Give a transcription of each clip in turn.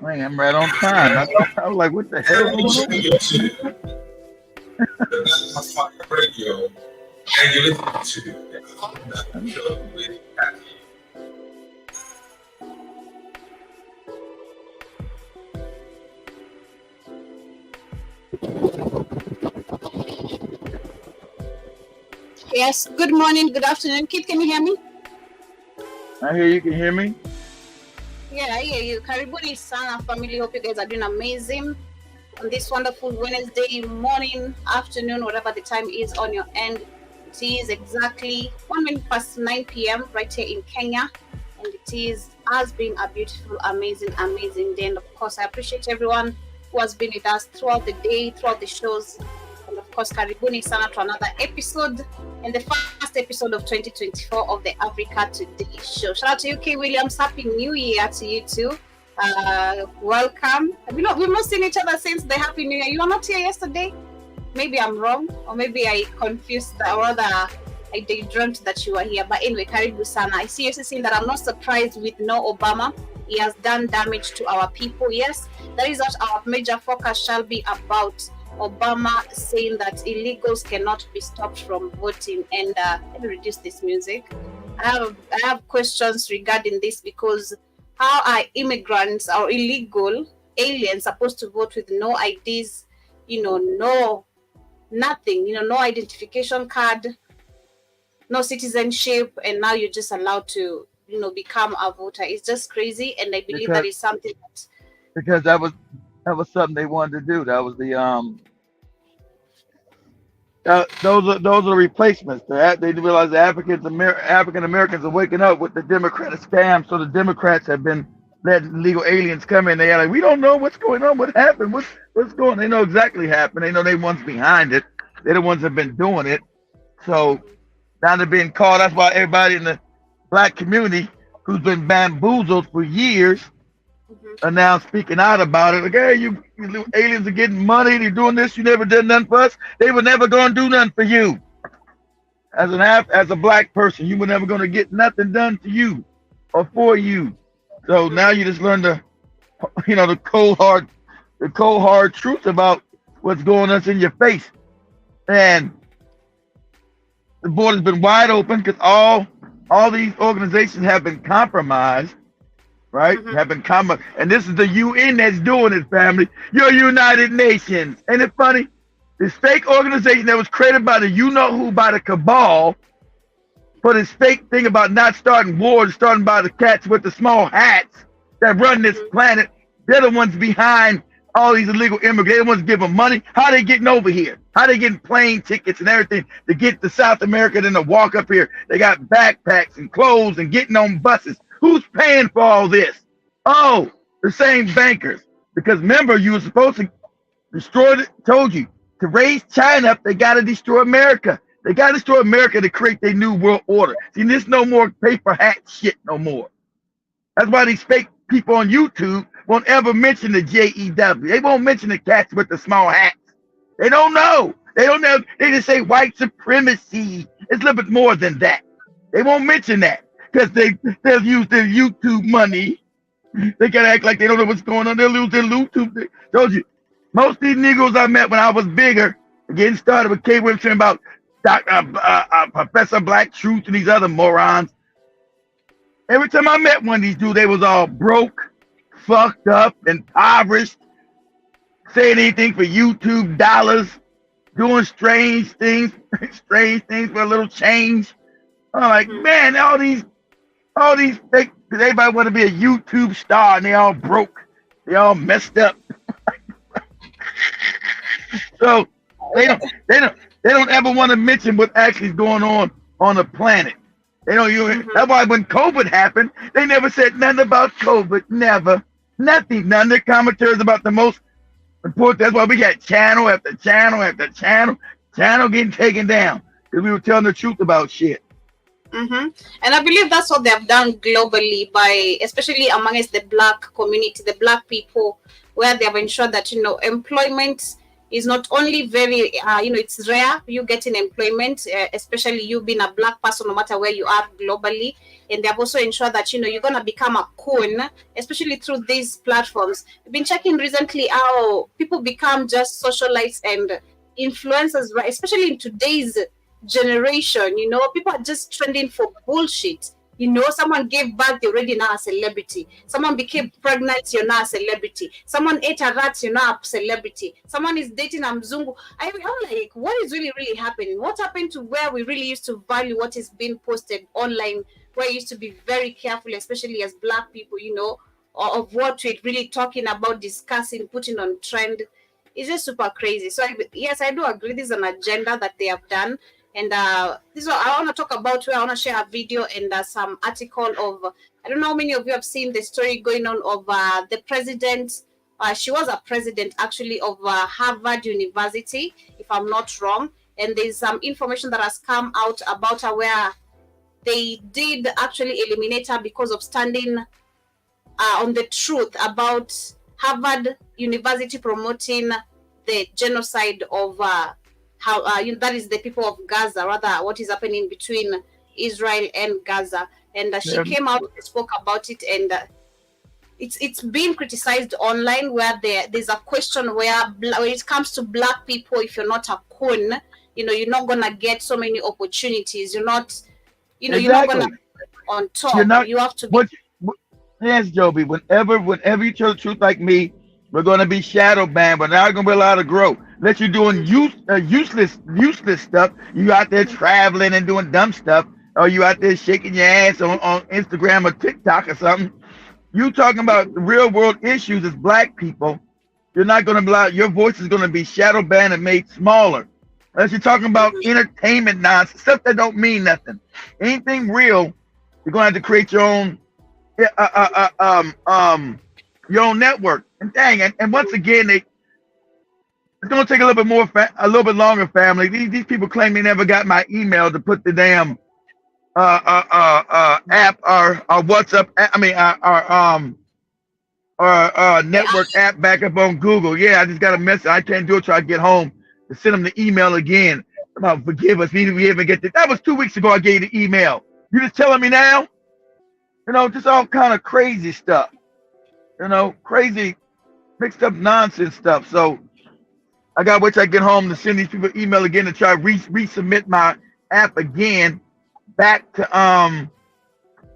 Man, I'm right on time. I was like, what the hell is going on? That's my radio, and you listen to that show with Kathy. Yes, good morning, good afternoon. Kid, can you hear me? I hear you can hear me. Yeah, I hear you. Karibuni sana family. Hope you guys are doing amazing on this wonderful Wednesday morning, afternoon, whatever the time is on your end. It is exactly 1 minute past 9 p.m. right here in Kenya. And has been a beautiful, amazing day. And of course, I appreciate everyone who has been with us throughout the day, throughout the shows. And of course, Karibuni sana to another episode, and the first episode of 2024 of the Africa Today show. Shout out to UK Williams. Happy New Year to you too. Welcome. We've not seen each other since the Happy New Year. You were not here yesterday? Maybe I'm wrong, or maybe I confused, or rather, I dreamt that you were here. But anyway, Karibu Sana. I see you saying that I'm not surprised with no Obama. He has done damage to our people. Yes, that is what our major focus shall be about. Obama saying that illegals cannot be stopped from voting. And let me reduce this music. I have questions regarding this, because how are immigrants or illegal aliens supposed to vote with no IDs, no nothing, no identification card, no citizenship, and now you're just allowed to, become a voter? It's just crazy, and I believe that is something because that was something they wanted to do. That was the those are the replacements. They realized the African Americans are waking up with the Democratic scam. So the Democrats have been letting illegal aliens come in. They are like, we don't know what's going on. What happened? What's going on? They know exactly what happened. They know they ones behind it. They're the ones that have been doing it. So now they're being called. That's why everybody in the black community who's been bamboozled for years are now speaking out about it. Like, hey, you aliens are getting money. They're doing this. You never did nothing for us. They were never going to do nothing for you. As a black person, you were never going to get nothing done to you or for you. So now you just learn the cold hard truth about what's going on in your face. And the border's been wide open because all these organizations have been compromised. Right? Have been compromised. And this is the UN that's doing it, family. Your United Nations. Ain't it funny? This fake organization that was created by the you-know-who, by the cabal, for this fake thing about not starting wars, starting by the cats with the small hats that run this planet. They're the ones behind all these illegal immigrants. They're the ones giving money. How they getting over here? How they getting plane tickets and everything to get to South America, then to walk up here? They got backpacks and clothes and getting on buses. Who's paying for all this? Oh, the same bankers. Because remember, you were supposed to destroy it. Told you, to raise China up, they got to destroy America. They got to destroy America to create their new world order. See, there's no more paper hat shit no more. That's why these fake people on YouTube won't ever mention the JEW. They won't mention the cats with the small hats. They don't know. They don't know. They just say white supremacy. It's a little bit more than that. They won't mention that because they'll use their YouTube money. They gotta act like they don't know what's going on. They'll lose their YouTube. Told you, most of these Negroes I met when I was bigger, getting started with K. Williamson about Professor Black Truth and these other morons. Every time I met one of these dudes, they was all broke, fucked up, impoverished, saying anything for YouTube dollars, doing strange things for a little change. I'm like, man, all these fake, because everybody want to be a YouTube star and they all broke, they all messed up. So they don't ever want to mention what actually is going on the planet. They don't even, that's why when COVID happened, they never said nothing about COVID. Never. Nothing. None of their commentaries about the most important. That's why we got channel after channel after channel getting taken down. Because we were telling the truth about shit. And I believe that's what they have done globally, by especially amongst the black community, the black people, where they have ensured that employment is not only very, it's rare you getting employment, especially you being a black person, no matter where you are globally. And they have also ensured that, you're going to become a coon, especially through these platforms. We've been checking recently how people become just socialites and influencers, right? Especially in today's generation, people are just trending for bullshit. Someone gave birth, you're already now a celebrity. Someone became pregnant, you're now a celebrity. Someone ate a rat, you're now a celebrity. Someone is dating a mzungu. I'm like, what is really, really happening? What happened to where we really used to value what is being posted online, where we used to be very careful, especially as black people, of what we're really talking about, discussing, putting on trend. It's just super crazy. So yes, I do agree. This is an agenda that they have done. And this is what I want to talk about. Where I want to share a video and some article of, I don't know how many of you have seen the story going on of the president. She was a president actually of Harvard University, if I'm not wrong. And there's some information that has come out about her where they did actually eliminate her because of standing on the truth about Harvard University promoting the genocide of how that is the people of Gaza, rather what is happening between Israel and Gaza. And she came out and spoke about it, and it's being criticized online where there's a question where when it comes to black people, if you're not a coon, you're not gonna get so many opportunities. You're not, Exactly. you're not gonna be on top. You have to be. Yes, Joby. Whenever you tell the truth like me, we're gonna be shadow banned, but not gonna be allowed to grow. Let you doing useless stuff. You out there traveling and doing dumb stuff, or you out there shaking your ass on Instagram or TikTok or something. You talking about the real world issues as black people. You're not gonna be allowed. Your voice is gonna be shadow banned and made smaller. Unless you're talking about entertainment nonsense, stuff that don't mean nothing. Anything real, you're gonna have to create your own network. And dang, and once again, it's gonna take a little bit longer, family. These people claim they never got my email to put the damn app or WhatsApp. Our network app back up on Google. Yeah, I just got a message. I can't do it till I get home to send them the email again. About forgive us. We even get this. That was 2 weeks ago. I gave you the email. You just telling me now? Just all kind of crazy stuff. Crazy, mixed up nonsense stuff. So I gotta wait till I get home to send these people email again to try to resubmit my app again back to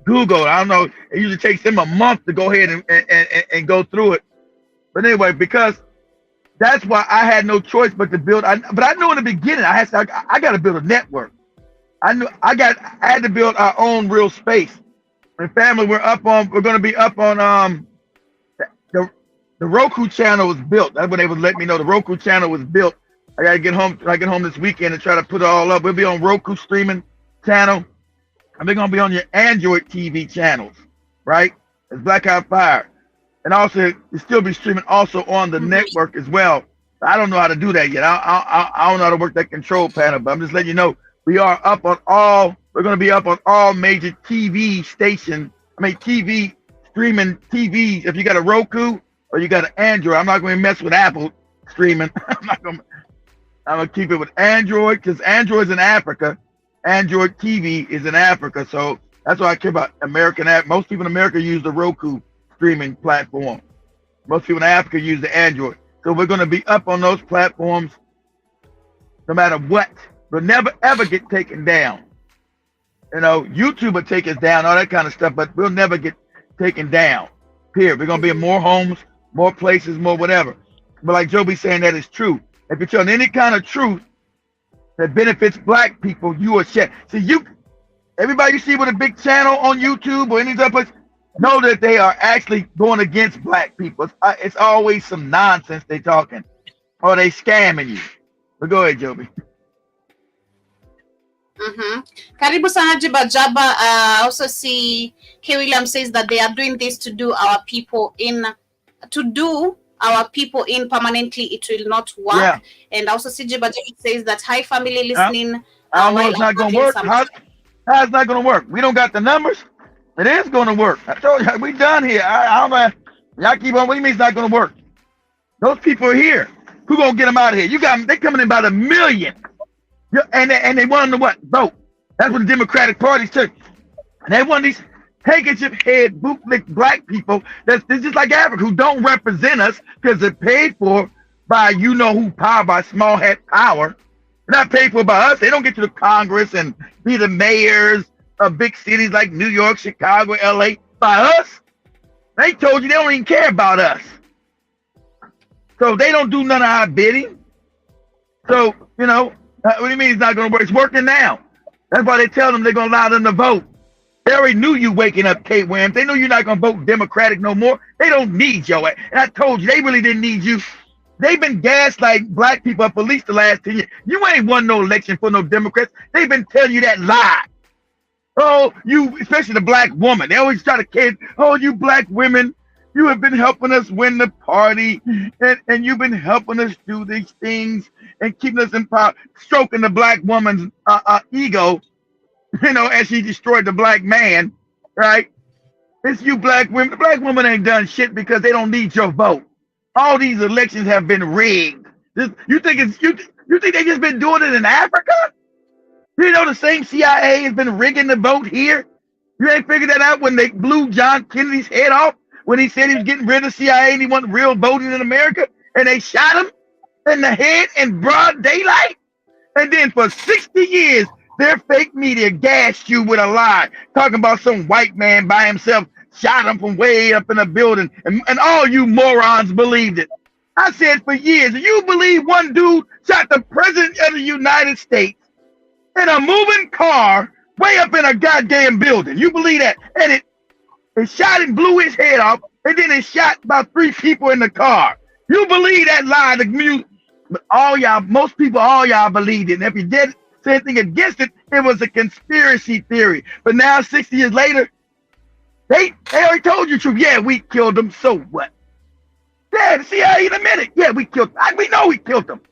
Google. I don't know. It usually takes them a month to go ahead and go through it. But anyway, because that's why I had no choice but to build. But I knew in the beginning I got to build a network. I had to build our own real space. And family, we're going to be up on the Roku channel was built. That's when they would let me know the Roku channel was built. I gotta get home this weekend and try to put it all up. We'll be on Roku streaming channel. And they're gonna be on your Android TV channels, right? It's Black Eye Fire. And also it still be streaming also on the network as well. I don't know how to do that yet. I don't know how to work that control panel, but I'm just letting you know we're gonna be up on all major TV stations. TV streaming TVs. If you got a Roku or you got an Android, I'm not going to mess with Apple streaming. I'm gonna keep it with Android because Android's in Africa. Android TV is in Africa, so that's why I care about American app. Most people in America use the Roku streaming platform. Most people in Africa use the Android. So we're going to be up on those platforms no matter what. We'll never ever get taken down. YouTube will take us down, all that kind of stuff, but we'll never get taken down. Period. We're going to be in more homes, more places, more whatever. But like Joby's saying, that is true. If you're telling any kind of truth that benefits black people, you are shit. See, everybody you see with a big channel on YouTube or any other place, know that they are actually going against black people. It's always some nonsense they talking, or they scamming you. But go ahead, Joby. Karibu sana Jiba Jaba. Also see K. William says that they are doing this to do our people in permanently. It will not work. Yeah. And also see Jiba Jaba says that hi family listening. I don't know it's not gonna work. How's it not gonna work? We don't got the numbers. It is gonna work. I told you we done here. I don't know. Y'all keep on. What do you mean it's not gonna work? Those people are here. Who gonna get them out of here? You got them, they coming in by the million. And they want them to what? Vote. That's what the Democratic Party took. And they want these handkerchief head bootlick black people that's just like Africa who don't represent us because they're paid for by you know who power, by small hat power. They're not paid for by us. They don't get to the Congress and be the mayors of big cities like New York, Chicago, LA by us. They told you they don't even care about us. So they don't do none of our bidding. So, you know, what do you mean it's not going to work? It's working now. That's why they tell them they're going to allow them to vote. They already knew you waking up, Kate Williams. They knew you're not going to vote Democratic no more. They don't need your ass. And I told you, they really didn't need you. They've been gaslighting black people up at least the last 10 years. You ain't won no election for no Democrats. They've been telling you that lie. Oh, you, especially the black woman. They always try to kid, oh, you black women, you have been helping us win the party, and you've been helping us do these things and keeping us in power, stroking the black woman's ego, you know, as she destroyed the black man, right? It's you black women. The black woman ain't done shit because they don't need your vote. All these elections have been rigged. You think they just been doing it in Africa? You know the same CIA has been rigging the vote here? You ain't figured that out when they blew John Kennedy's head off when he said he was getting rid of CIA and he wanted real voting in America, and they shot him in the head in broad daylight? And then for 60 years, their fake media gassed you with a lie, talking about some white man by himself shot him from way up in a building, and all you morons believed it. I said for years, you believe one dude shot the president of the United States in a moving car way up in a goddamn building? You believe that? And it shot and blew his head off, and then it shot about 3 people in the car. You believe that lie? But all y'all, most people, all y'all believed it. And if you did say anything against it, it was a conspiracy theory. But now, 60 years later, they already told you the truth. Yeah, we killed them. So what? Yeah, the CIA admitted. Yeah, we killed them. We know we killed them.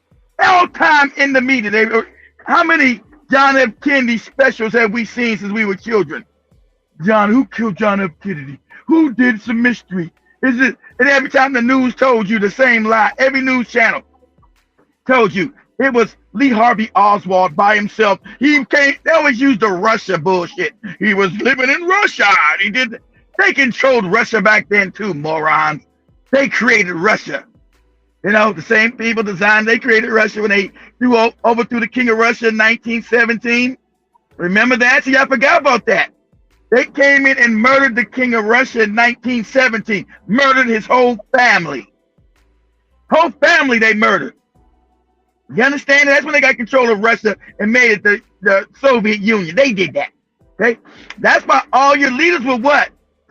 All time in the media. How many John F. Kennedy specials have we seen since we were children? Who killed John F. Kennedy? Who did some mystery? Is it? And every time the news told you the same lie, every news channel told you it was Lee Harvey Oswald by himself. They always used the Russia bullshit. He was living in Russia. They controlled Russia back then too, morons. They created Russia. You know, the same people they created Russia when they overthrew the king of Russia in 1917. Remember that? See, I forgot about that. They came in and murdered the king of Russia in 1917. Murdered his whole family. Whole family they murdered. You understand? That's when they got control of Russia and made it the Soviet Union. They did that. Okay? That's why all your leaders were what?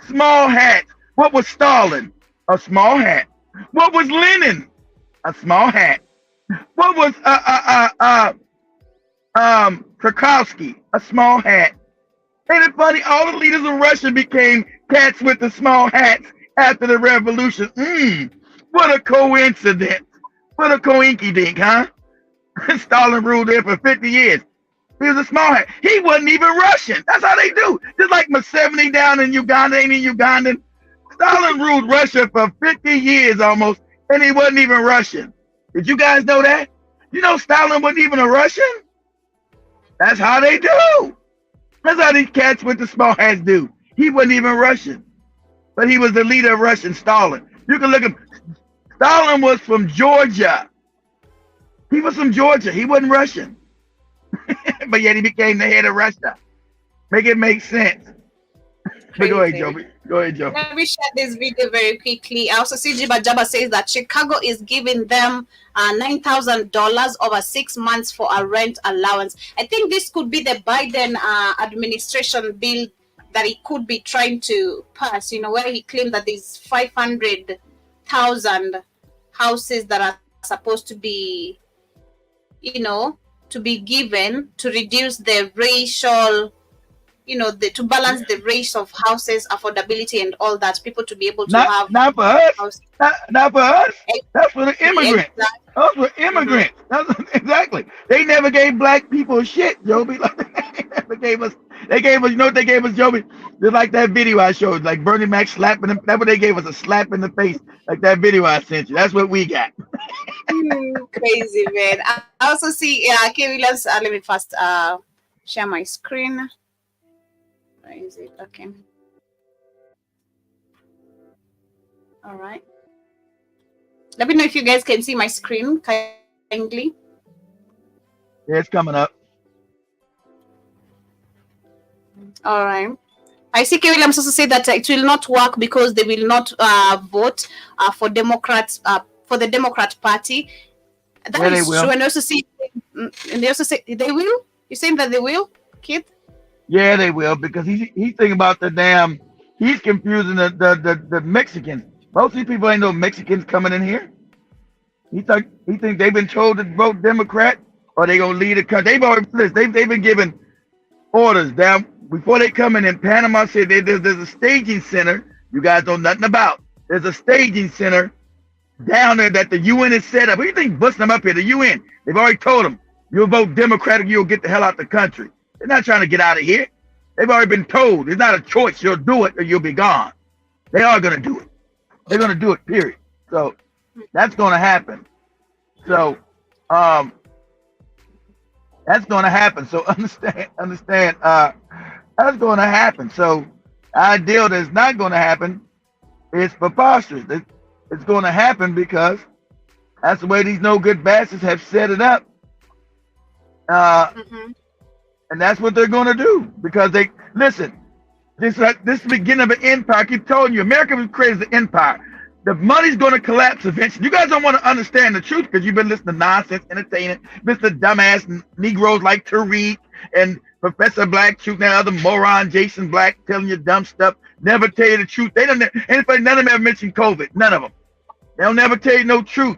Small hats. What was Stalin? A small hat. What was Lenin? A small hat. What was Krokowski? A small hat. Ain't it funny? All the leaders of Russia became cats with the small hats after the revolution. What a coincidence. What a coinky-dink, huh? Stalin ruled there for 50 years. He was a small hat. He wasn't even Russian. That's how they do. Just like Museveni down in Uganda ain't even Ugandan. Stalin ruled Russia for 50 years almost, and he wasn't even Russian. Did you guys know that? You know Stalin wasn't even a Russian? That's how they do. That's how these cats with the small hats do. He wasn't even Russian, but he was the leader of Russian, Stalin. You can look at him. Stalin was from Georgia. He was from Georgia. He wasn't Russian. But yet he became the head of Russia. Make it make sense. But go ahead, Joby. Go ahead, Joby. Let me share this video very quickly. I also see Jiba Jabba says that Chicago is giving them $9,000 over 6 months for a rent allowance. I think this could be the Biden administration bill that he could be trying to pass, you know, where he claimed that there's 500,000 houses that are supposed to be, you know, to be given to reduce the racial, you know, to balance the race of houses, affordability, and all that. People to be able to have. Not for us. Not for us. That's for the immigrants. Exactly. Those were immigrants. Exactly. They never gave black people shit, Joby. They gave us. You know what they gave us, Joby? Just like that video I showed, like Bernie Mac slapping them. That's what they gave us, a slap in the face, like that video I sent you. That's what we got. Crazy, man. I also see, okay, Williams, let me first share my screen. Where is it? Okay. All right. Let me know if you guys can see my screen kindly. Yeah, it's coming up. All right. I see K. Williams also say that it will not work because they will not vote for Democrats for the Democrat Party. That Yeah, is they will. true. And also see, and they also say they will. You're saying that they will, kid? Yeah, they will, because he's thinking about the damn. He's confusing the Mexicans. Most of these people ain't no Mexicans coming in here. He think they've been told to vote Democrat or they gonna lead the country. They've already they've been given orders down before they come in Panama City. There's a staging center you guys know nothing about. There's a staging center down there that the UN has set up. Who do you think busting them up here? The UN. They've already told them, you'll vote Democratic, you'll get the hell out the country. They're not trying to get out of here. They've already been told. It's not a choice. You'll do it or you'll be gone. They are going to do it. They're going to do it, period. So that's going to happen. So that's going to happen. So understand. That's going to happen. So the ideal that's not going to happen is preposterous. It's going to happen because that's the way these no good bastards have set it up. And that's what they're going to do, because they listen. This is the beginning of an empire. I keep telling you, America was created as an empire. The money's going to collapse eventually. You guys don't want to understand the truth because you've been listening to nonsense entertainment, listen to dumbass Negroes like Tariq and Professor Black shooting that other moron Jason Black telling you dumb stuff. Never tell you the truth. They don't. Anybody, none of them ever mentioned COVID. None of them. They'll never tell you no truth.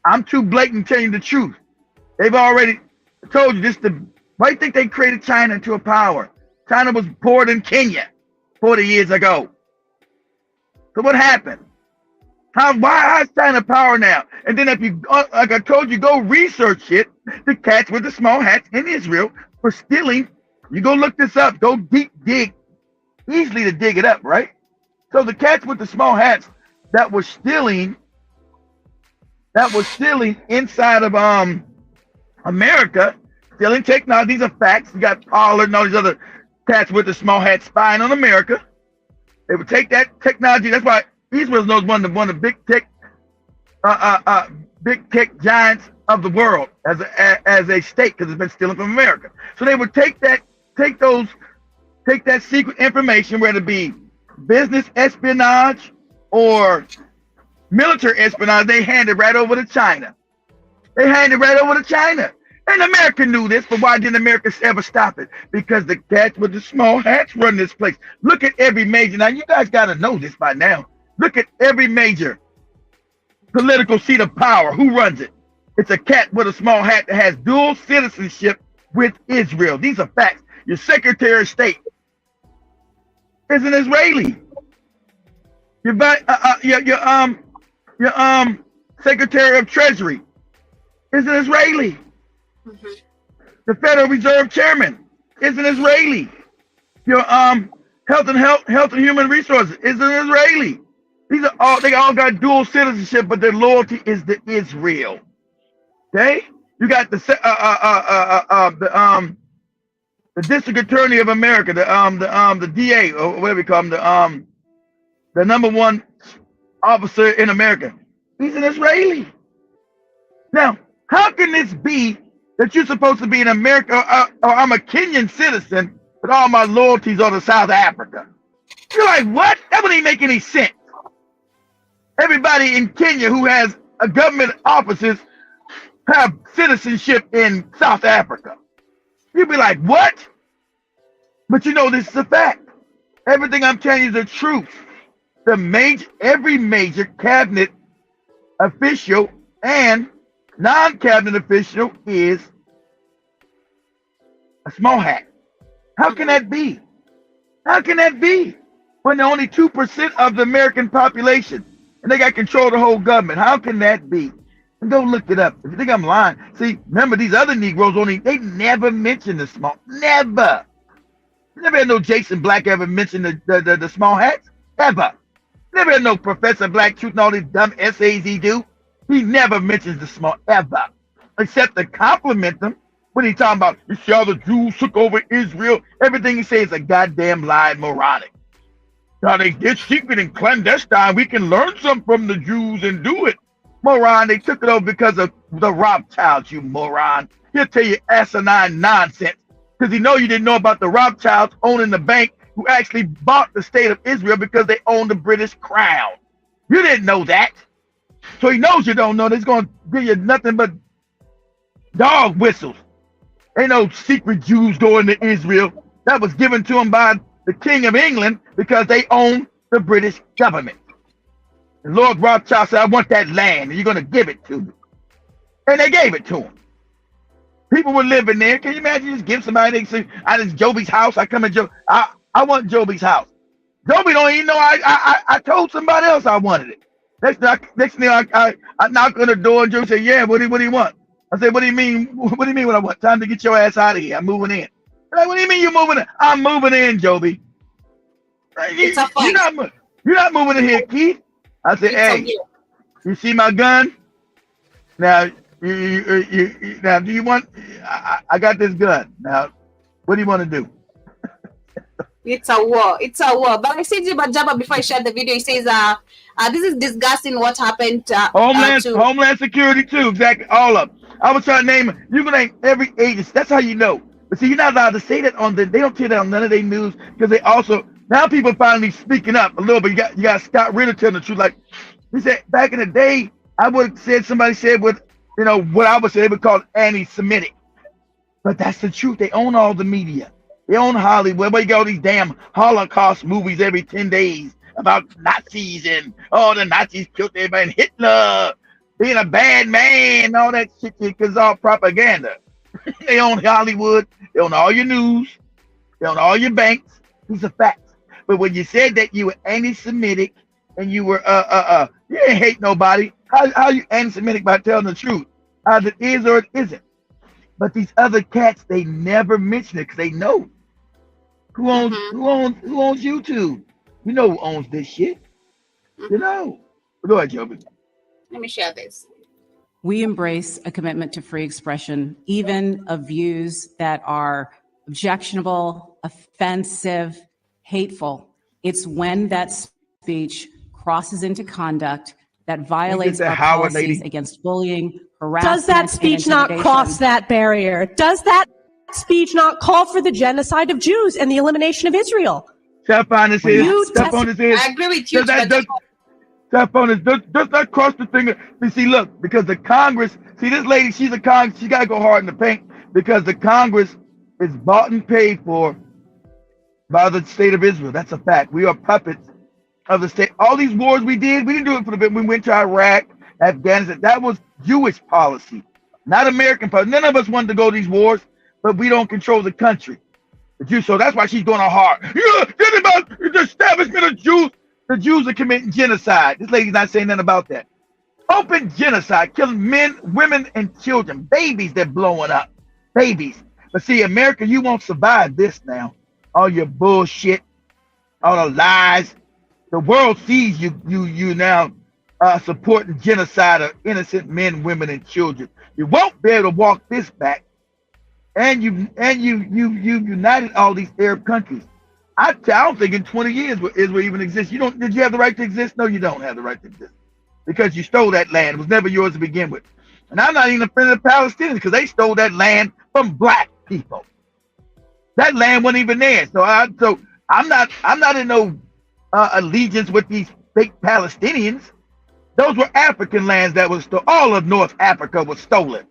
I'm too blatant telling you the truth. They've already told you this. Why do you think they created China into a power? China was poorer than Kenya 40 years ago. So what happened? Why is China power now? And then if you, like I told you, go research it. The cats with the small hats in Israel for stealing. You go look this up. Go deep dig. Easily to dig it up, right? So the cats with the small hats that was stealing inside of America, stealing technology. These are facts. You got Pollard and all these other cats with the small hats spying on America. They would take that technology. That's why Israel knows one of the big tech giants of the world as a state, because it's been stealing from America. So they would take that secret information, whether it be business espionage or military espionage, they hand it right over to China. And America knew this, but why didn't America ever stop it? Because the cats with the small hats run this place. Look at every major. Now, you guys got to know this by now. Look at every major political seat of power. Who runs it? It's a cat with a small hat that has dual citizenship with Israel. These are facts. Your Secretary of State is an Israeli. Your Secretary of Treasury is an Israeli. The Federal Reserve Chairman is an Israeli. Your Health and Human Resources is an Israeli. They all got dual citizenship, but their loyalty is to Israel. Okay, you got the District Attorney of America, the DA, or whatever you call him, the number one officer in America. He's an Israeli. Now, how can this be that you're supposed to be in America, or I'm a Kenyan citizen, but all my loyalties are to South Africa? You're like, what? That wouldn't even make any sense. Everybody in Kenya who has a government offices have citizenship in South Africa. You'd be like, what? But you know this is a fact. Everything I'm telling you is the truth. Every major cabinet official and non-cabinet official is a small hat. How can that be? How can that be? When they're only 2% of the American population and they got control of the whole government. How can that be? And go look it up. If you think I'm lying, see, remember these other Negroes they never mentioned the small, never. Never had no Jason Black ever mention the small hats, ever. Never had no Professor Black shooting all these dumb essays he do. He never mentions the small ever, except to compliment them. When he talking about, you see how the Jews took over Israel, everything he says is a goddamn lie and moronic. Now they did secret and clandestine. We can learn something from the Jews and do it. Moron, they took it over because of the Rothschilds, you moron. He'll tell you asinine nonsense because he know you didn't know about the Rothschilds owning the bank who actually bought the state of Israel because they owned the British crown. You didn't know that. So he knows you don't know. He's going to give you nothing but dog whistles. Ain't no secret Jews going to Israel. That was given to him by the King of England because they own the British government. And Lord Rothschild said, I want that land, and you're going to give it to me. And they gave it to him. People were living there. Can you imagine just give somebody, they say, out of Joby's house, I come and Joby, I want Joby's house. Joby don't even know I told somebody else I wanted it. Next thing I knock on the door and Joby said, yeah, what do you want? I said, what do you mean? What do you mean what I want? Time to get your ass out of here. I'm moving in. Like, what do you mean you're moving in? I'm moving in, Joby. It's a fight. You're not moving in here, Keith. I said, hey, you see my gun? Now, now, do you want? I got this gun. Now, what do you want to do? It's a war. It's a war. But I said to Bajaba before I shared the video, he says, this is disgusting what happened to Homeland Security too, exactly, all of them. I was trying to name, you can name every agency. That's how you know. But see, you're not allowed to say that they don't say that on none of their news because they also, now people finally speaking up a little bit. You got Scott Ritter telling the truth. Like he said, back in the day, I would have said, somebody said what I would say, they would call it anti-Semitic. But that's the truth. They own all the media. They own Hollywood. Where you got all these damn Holocaust movies every 10 days about Nazis and the Nazis killed everybody and Hitler being a bad man, all that shit, because it's all propaganda. They own Hollywood. They own all your news. They own all your banks. These are facts. But when you said that you were anti-Semitic and you were you didn't hate nobody, how are you anti-Semitic by telling the truth? Either it is or it isn't. But these other cats, they never mention it because they know who owns YouTube. You know who owns this shit. You know. Go ahead, Joby. Let me share this. We embrace a commitment to free expression, even of views that are objectionable, offensive, hateful. It's when that speech crosses into conduct that violates our policies against bullying, harassment. Does that speech not cross that barrier? Does that speech not call for the genocide of Jews and the elimination of Israel? Step on his head. I agree with you. Does not cross the finger. You see, look, because the Congress, see this lady, she's a Congress, she got to go hard in the paint because the Congress is bought and paid for by the state of Israel. That's a fact. We are puppets of the state. All these wars we didn't do it for the bit. We went to Iraq, Afghanistan. That was Jewish policy, not American policy. None of us wanted to go to these wars, but we don't control the country. The Jews, so that's why she's going on hard. Yeah, this about the establishment of Jews. The Jews are committing genocide. This lady's not saying nothing about that. Open genocide, killing men, women, and children. Babies, they're blowing up. Babies. But see, America, you won't survive this now. All your bullshit, all the lies. The world sees you now supporting genocide of innocent men, women, and children. You won't be able to walk this back. And you united all these Arab countries. I don't think in 20 years Israel even exists. Did you have the right to exist? No, you don't have the right to exist because you stole that land. It was never yours to begin with. And I'm not even a friend of the Palestinians because they stole that land from black people. That land wasn't even theirs. So I'm not in no allegiance with these fake Palestinians. Those were African lands that was all of North Africa was stolen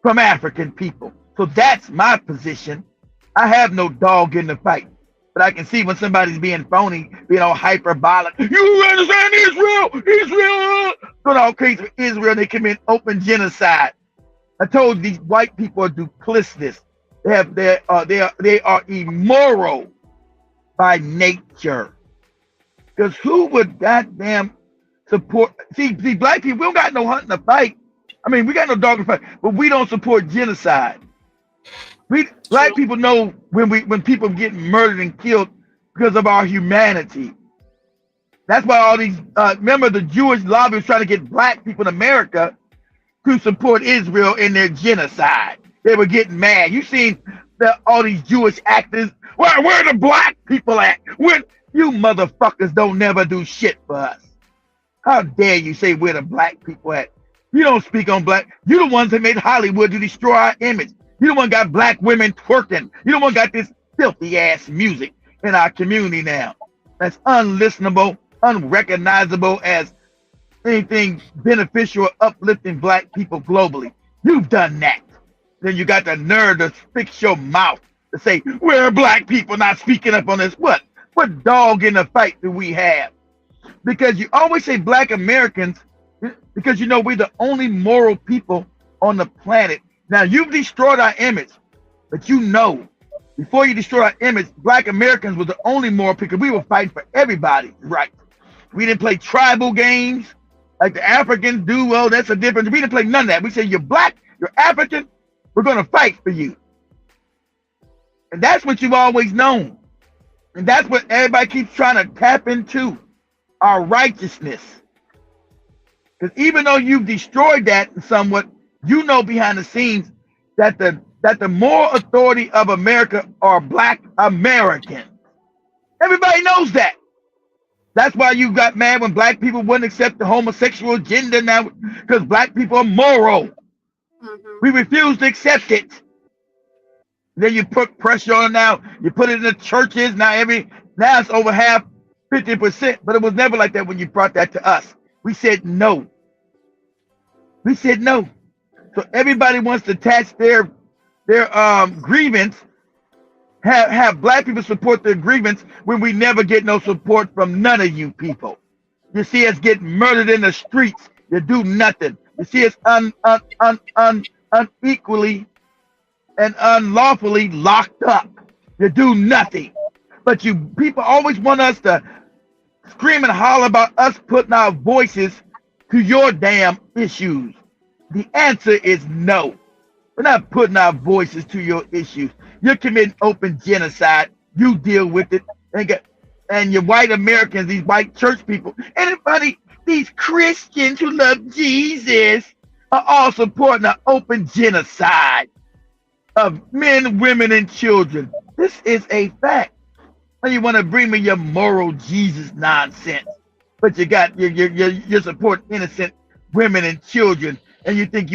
from African people. So that's my position. I have no dog in the fight. But I can see when somebody's being phony, being all hyperbolic. You understand Israel? Going all crazy for Israel, they commit open genocide. I told you these white people are duplicitous. They are immoral by nature. Because who would goddamn support? See, black people, we don't got no hunting to fight. I mean, we got no dog to fight, but we don't support genocide. Black people know when people get murdered and killed because of our humanity. That's why all these, remember the Jewish lobby was trying to get black people in America to support Israel in their genocide. They were getting mad. You seen all these Jewish actors, where the black people at? You motherfuckers don't never do shit for us. How dare you say where the black people at? You don't speak on black. You the ones that made Hollywood to destroy our image. You the one got black women twerking. You the one got this filthy ass music in our community now. That's unlistenable, unrecognizable as anything beneficial or uplifting black people globally. You've done that. Then you got the nerve to fix your mouth to say, where are black people not speaking up on this? What dog in the fight do we have? Because you always say black Americans, because you know we're the only moral people on the planet. Now you've destroyed our image, but you know, before you destroy our image, black Americans were the only moral people. We were fighting for everybody's right. We didn't play tribal games like the Africans do. Well, that's a difference. We didn't play none of that. We said, you're black, you're African, we're going to fight for you. And that's what you've always known. And that's what everybody keeps trying to tap into, our righteousness. Because even though you've destroyed that somewhat, you know behind the scenes that the moral authority of America are black Americans. Everybody knows that. That's why you got mad when black people wouldn't accept the homosexual agenda now, because black people are moral. We refuse to accept it. Then you put pressure on now. You put it in the churches. Now it's over half, 50%. But it was never like that when you brought that to us. We said no. We said no. So everybody wants to attach their grievance, have black people support their grievance when we never get no support from none of you people. You see us get murdered in the streets. You do nothing. You see us unequally and unlawfully locked up. You do nothing. But you people always want us to scream and holler about us putting our voices to your damn issues. The answer is no. We're not putting our voices to your issues. You're committing open genocide. You deal with it. And your white Americans, these white church people, anybody, these Christians who love Jesus are all supporting an open genocide of men, women, and children. This is a fact. And you want to bring me your moral Jesus nonsense, but you're supporting innocent women and children, and you think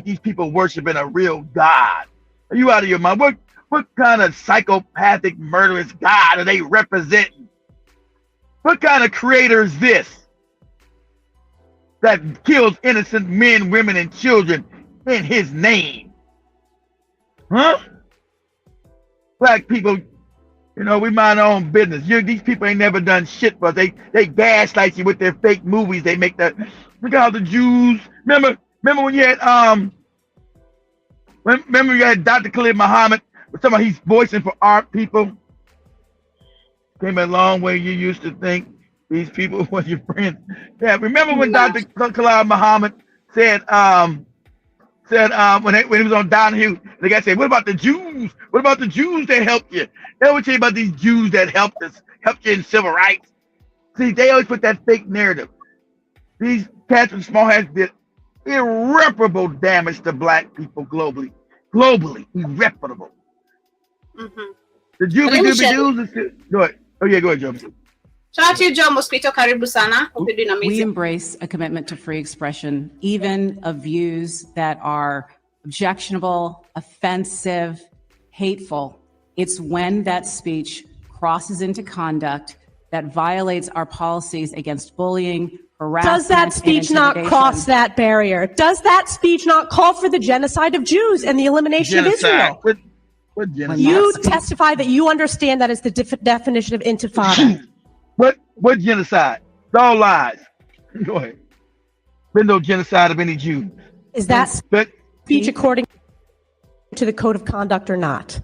these people worshiping a real God. Are you out of your mind? What kind of psychopathic murderous God are they representing? What kind of creator is this that kills innocent men, women, and children in his name? Huh? Black people, you know, we mind our own business. These people ain't never done shit for us. They gaslight you with their fake movies. They make that. Look at how the Jews. Remember when you had remember you had Dr. Khalid Muhammad, somebody he's voicing for art people. Came a long way. You used to think these people were your friends. Yeah, remember when Dr. Khalid Muhammad said when he was on Donahue, the guy said, what about the Jews? What about the Jews that helped you? They always say about these Jews that helped you in civil rights. See, they always put that fake narrative. These cats with small hats did irreparable damage to black people globally. Globally, irreparable. The Jews go ahead. Oh yeah, go ahead, Joe. Shout out to you, Joe Mosquito. Karibu sana. Hope you're doing amazing. We embrace a commitment to free expression, even of views that are objectionable, offensive, hateful. It's when that speech crosses into conduct that violates our policies against bullying, harassment. Does that speech not cross that barrier? Does that speech not call for the genocide of Jews and the elimination of Israel? What genocide? You testify that you understand that is the definition of intifada. What genocide? It's all lies. Go ahead. Been no genocide of any Jew. Is that speech according to the code of conduct or not?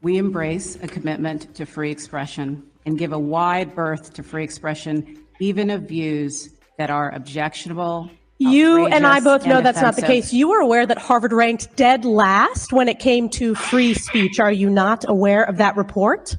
We embrace a commitment to free expression and give a wide berth to free expression, even of views that are objectionable. You and I both know that's not the case. You were aware that Harvard ranked dead last when it came to free speech. Are you not aware of that report?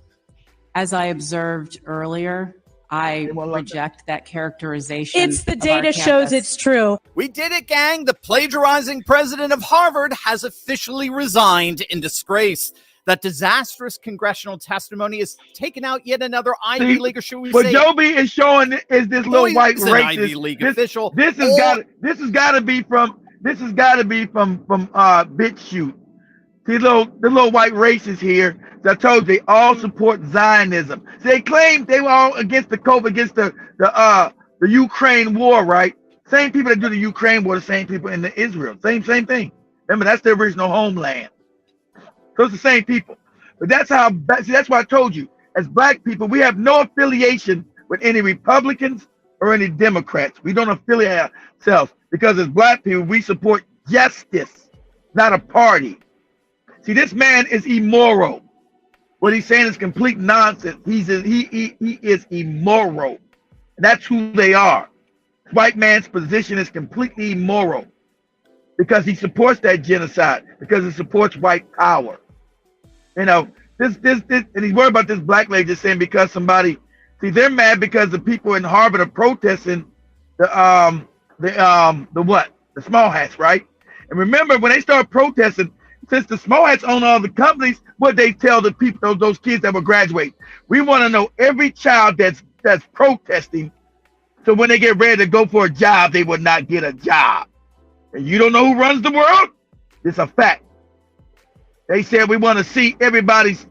As I observed earlier, I reject that characterization. It's the of data our shows campus. it's true. We did it, gang. The plagiarizing president of Harvard has officially resigned in disgrace. That disastrous congressional testimony has taken out yet another Ivy League, or should we what say, Joby is showing is this little white poison racist Ivy League this, official. This has got to be from BitChute. See, the little white racists here. I told you, they all support Zionism. So they claim they were all against the COVID, against the Ukraine war, right? Same people that do the Ukraine war, the same people in the Israel. Same thing. Remember, that's their original homeland. So it's the same people. But that's how. See, that's why I told you, as black people, we have no affiliation with any Republicans or any Democrats. We don't affiliate ourselves because as black people, we support justice, not a party. See, this man is immoral. What he's saying is complete nonsense. He is immoral. That's who they are. White man's position is completely immoral because he supports that genocide, because he supports white power. You know, this, and he's worried about this black lady just saying because somebody, see, they're mad because the people in Harvard are protesting the small hats, right? And remember, when they start protesting, since the small hats own all the companies, what they tell the people, those kids that will graduate, we want to know every child that's protesting, so when they get ready to go for a job, they will not get a job. And you don't know who runs the world? It's a fact. They said we want to see everybody's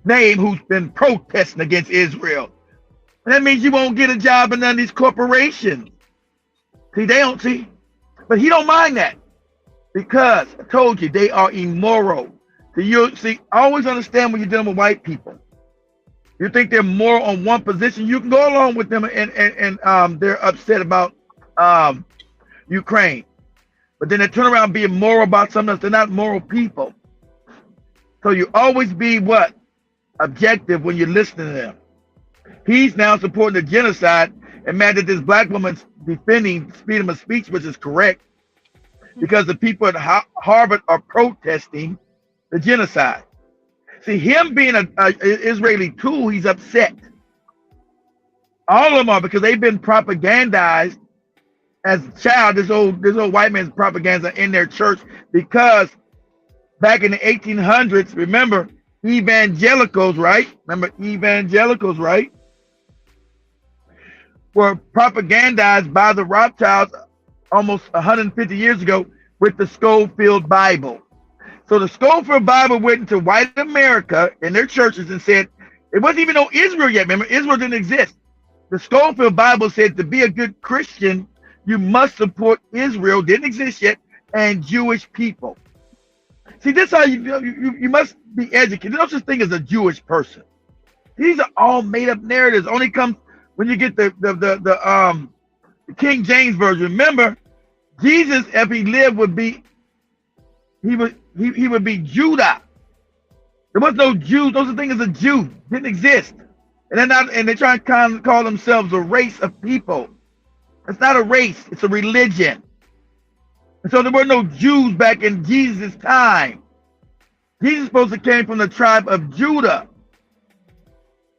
name who's been protesting against Israel. And that means you won't get a job in none of these corporations. See, they don't see, but he don't mind that. Because I told you, they are immoral. So you see, always understand when you're dealing with white people. You think they're more on one position, you can go along with them and they're upset about Ukraine. But then they turn around and be moral about something else. They're not moral people. So you always be what? Objective when you're listening to them. He's now supporting the genocide and mad that this black woman's defending freedom of speech, which is correct. Because the people at Harvard are protesting the genocide. See, him being an Israeli tool, he's upset. All of them are, because they've been propagandized as a child. This old white man's propaganda in their church, because back in the 1800s, remember, evangelicals, right? Were propagandized by the Rothschilds almost 150 years ago with the Schofield Bible. So the Schofield Bible went into white America in their churches and said, it wasn't even no Israel yet. Remember, Israel didn't exist. The Schofield Bible said to be a good Christian, you must support Israel, didn't exist yet, and Jewish people. See, this is how you must be educated. There's no such thing as a Jewish person. These are all made up narratives. Only comes when you get the King James Version. Remember, Jesus, if he lived, would be he would be Judah. There was no Jews. No such thing as a Jew. Didn't exist. And they're not, and they try and call themselves a race of people. It's not a race, it's a religion. And so there were no Jews back in Jesus' time. Jesus supposed to came from the tribe of Judah.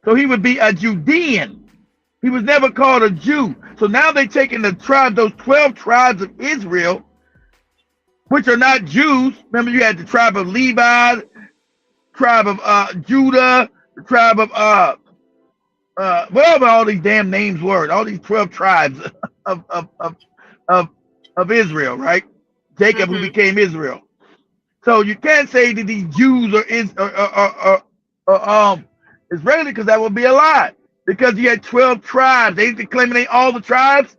So he would be a Judean. He was never called a Jew. So now they're taking the tribe, those 12 tribes of Israel, which are not Jews. Remember, you had the tribe of Levi, tribe of Judah, the tribe of whatever all these damn names were, all these 12 tribes of Israel, right? Jacob, who became Israel. So you can't say that these Jews are Israeli, because that would be a lie. Because you had 12 tribes. They claiming they all the tribes.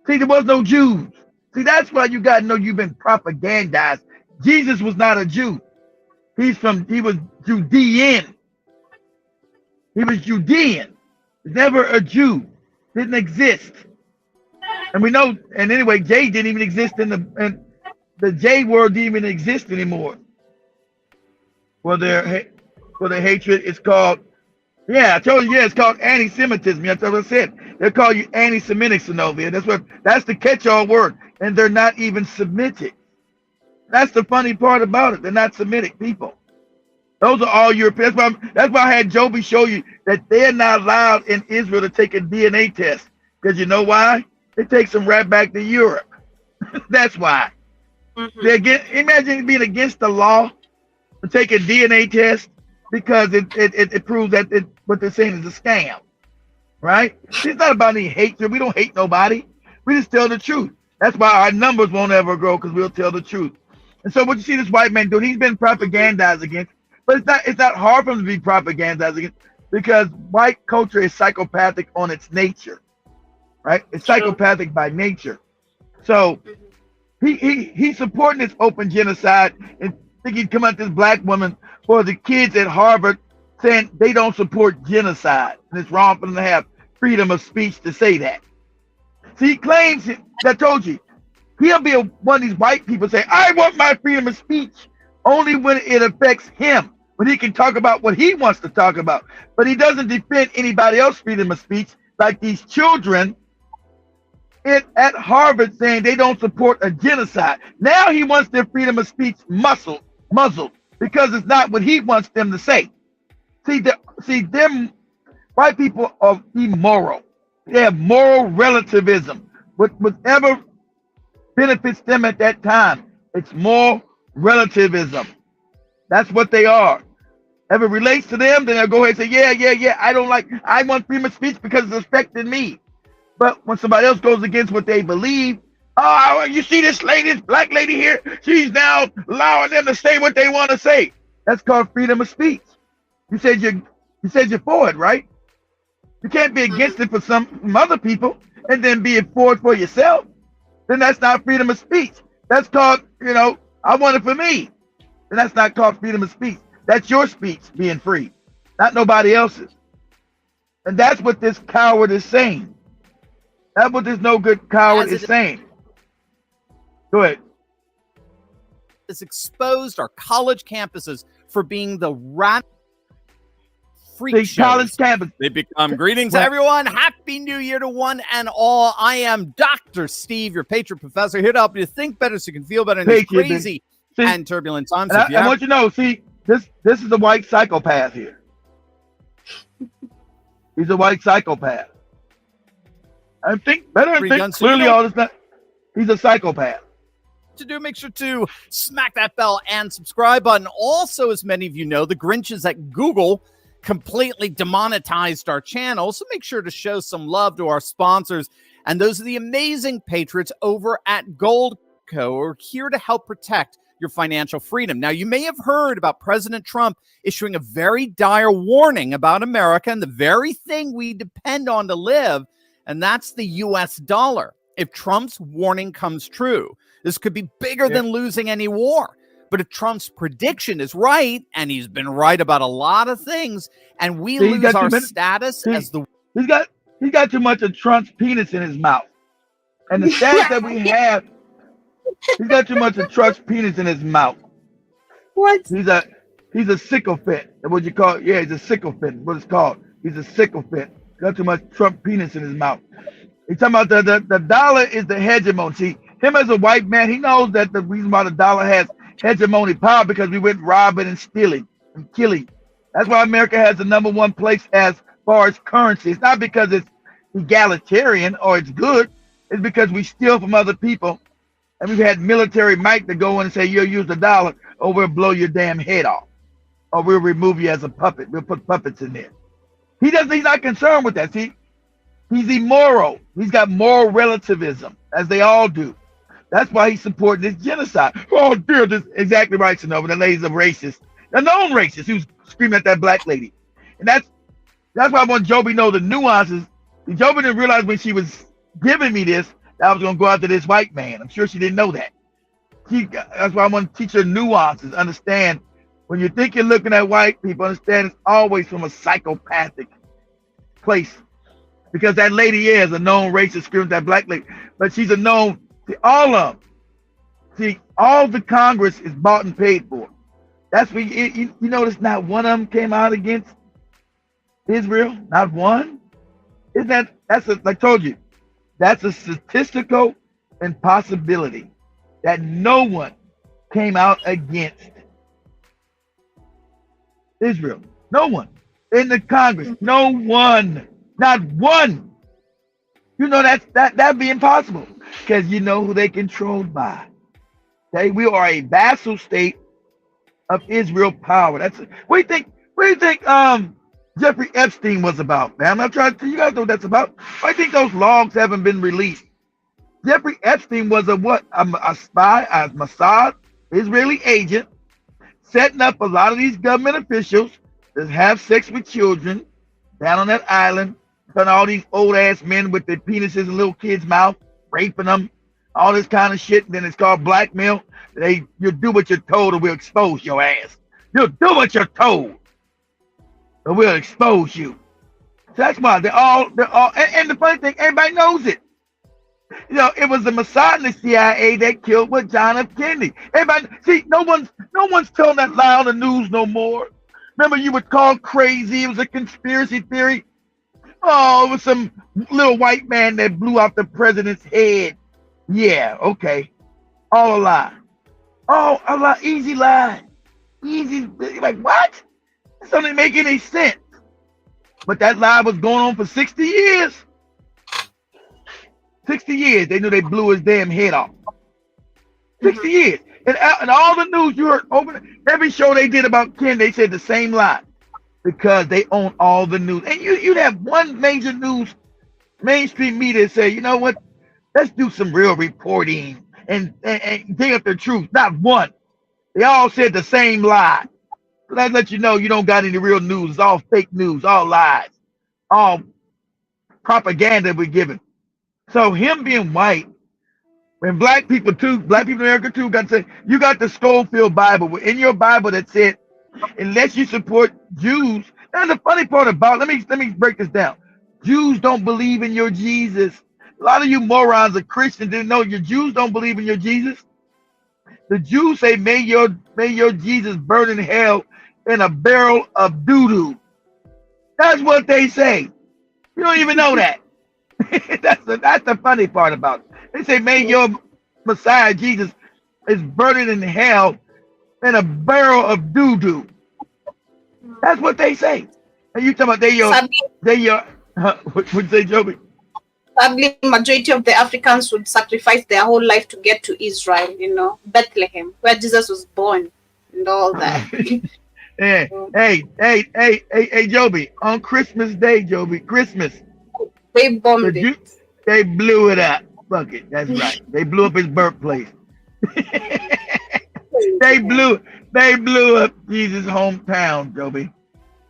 See, there was no Jews. See, that's why you got to know you've been propagandized. Jesus was not a Jew. He was Judean. He was Judean. Never a Jew. Didn't exist. And we know, and anyway, J didn't even exist and the J word didn't even exist anymore. For their hatred, it's called, yeah, I told you, yeah, it's called anti-Semitism. That's what I said. They call you anti-Semitic, Synovia. That's the catch-all word. And they're not even Semitic. That's the funny part about it. They're not Semitic people. Those are all European. That's why I had Joby show you that they're not allowed in Israel to take a DNA test. Because you know why? It takes them right back to Europe. That's why. Imagine being against the law to take a DNA test because it proves that what they're saying is a scam. Right? It's not about any hatred. We don't hate nobody. We just tell the truth. That's why our numbers won't ever grow, because we'll tell the truth. And so what you see this white man doing, he's been propagandized against. But it's not hard for him to be propagandized against, because white culture is psychopathic on its nature. Right? It's psychopathic by nature. So he's supporting this open genocide, and think he'd come at this black woman for the kids at Harvard saying they don't support genocide, and it's wrong for them to have freedom of speech to say that. See, he claims I told you, he'll be one of these white people saying, I want my freedom of speech only when it affects him, when he can talk about what he wants to talk about. But he doesn't defend anybody else's freedom of speech, like these children at Harvard saying they don't support a genocide. Now he wants their freedom of speech muzzled because it's not what he wants them to say. See, them white people are immoral. They have moral relativism. Whatever benefits them at that time, it's moral relativism. That's what they are. If it relates to them, then they'll go ahead and say, yeah, I want freedom of speech because it's affecting me. But when somebody else goes against what they believe, oh, you see this black lady here, she's now allowing them to say what they want to say. That's called freedom of speech. You said you're for it, right? You can't be against it for some other people and then be for it for yourself. Then that's not freedom of speech. That's called, I want it for me. And that's not called freedom of speech. That's your speech being free, not nobody else's. And that's what this coward is saying. That's what this no good coward is saying. Go ahead. Has exposed our college campuses for being the rat freak shows. College campus. They become greetings, everyone. Happy New Year to one and all. I am Dr. Steve, your patron professor, here to help you think better so you can feel better in these crazy and turbulent times. And I want you to know, this is the white psychopath here. He's a white psychopath. I think clearly all this time. He's a psychopath. To do, make sure to smack that bell and subscribe button. Also, as many of you know, the Grinches at Google completely demonetized our channel, so make sure to show some love to our sponsors. And those are the amazing patriots over at Goldco, who are here to help protect your financial freedom. Now, you may have heard about President Trump issuing a very dire warning about America and the very thing we depend on to live, and that's the US dollar. If Trump's warning comes true, this could be bigger than losing any war. But if Trump's prediction is right, and he's been right about a lot of things, and we lose our status as the... He's got too much of Trump's penis in his mouth. And the status that we have, he's got too much of Trump's penis in his mouth. What? He's a sycophant. That's what you call it. Yeah, he's a sycophant. What it's called. He's a sycophant. Got too much Trump penis in his mouth. He's talking about the dollar is the hegemon. See, him as a white man, he knows that the reason why the dollar has hegemony power because we went robbing and stealing and killing. That's why America has the #1 place as far as currency. It's not because it's egalitarian or it's good. It's because we steal from other people, and we've had military might to go in and say, you'll use the dollar or we'll blow your damn head off, or we'll remove you as a puppet. We'll put puppets in there. He's not concerned with that. See, he's immoral. He's got moral relativism, as they all do. That's why he's supporting this genocide. Oh dear, this exactly right, Sonova. The lady's a racist, a known racist who's screaming at that black lady. And that's why I want Joby to know the nuances. Joby didn't realize when she was giving me this that I was going to go after this white man. I'm sure she didn't know that. That's why I want to teach her nuances. Understand, when you think you're looking at white people, understand it's always from a psychopathic place. Because that lady is a known racist screaming at that black lady. But she's a known, see, all of them. See, all the Congress is bought and paid for. That's what you notice not one of them came out against Israel. Not one. Like I told you, that's a statistical impossibility that no one came out against Israel. No one. In the Congress, no one. Not one. You know that'd be impossible because you know who they controlled by. Okay, we are a vassal state of Israel power. What do you think Jeffrey Epstein was about? Man, I'm not trying to, you guys know what that's about. I think those logs haven't been released. Jeffrey Epstein was a spy, a Mossad Israeli agent, setting up a lot of these government officials that have sex with children down on that island, putting all these old ass men with their penises in little kids' mouth, raping them, all this kind of shit. And then it's called blackmail. You do what you're told or we'll expose your ass. You'll do what you're told or we'll expose you. So that's why they're all, and the funny thing, everybody knows it. You know, it was the Mossad and the CIA that killed John F. Kennedy. Everybody, see, no one's telling that lie on the news no more. Remember, you were called crazy. It was a conspiracy theory. Oh, it was some little white man that blew off the president's head. Yeah, okay. All a lie. Oh, a lie. Easy lie. Easy. Like, what? That doesn't make any sense. But that lie was going on for 60 years. 60 years. They knew they blew his damn head off. 60 years. And all the news you heard, over every show they did about Ken, they said the same lie. Because they own all the news. And you'd have one major mainstream media say, you know what? Let's do some real reporting and dig up the truth. Not one. They all said the same lie. So that lets you know you don't got any real news. It's all fake news, all lies, all propaganda we're giving. So him being white, when black people in America too, got to say, you got the Schofield Bible. In your Bible that said, unless you support Jews, and the funny part about, let me break this down. Jews don't believe in your Jesus. A lot of you morons are Christians didn't know your Jews don't believe in your Jesus. The Jews say, may your Jesus burn in hell in a barrel of doo-doo. That's what they say. You don't even know that. That's the funny part about it. They say, may your Messiah Jesus is burning in hell in a barrel of doo-doo. That's what they say. And you talking about what'd you say, Joby? Sadly, majority of the Africans would sacrifice their whole life to get to Israel, you know, Bethlehem, where Jesus was born and all that. Hey, Joby, on Christmas Day, Christmas. They bombed it. They blew it up. Fuck it, that's right. They blew up his birthplace. They blew up Jesus' hometown, Joby.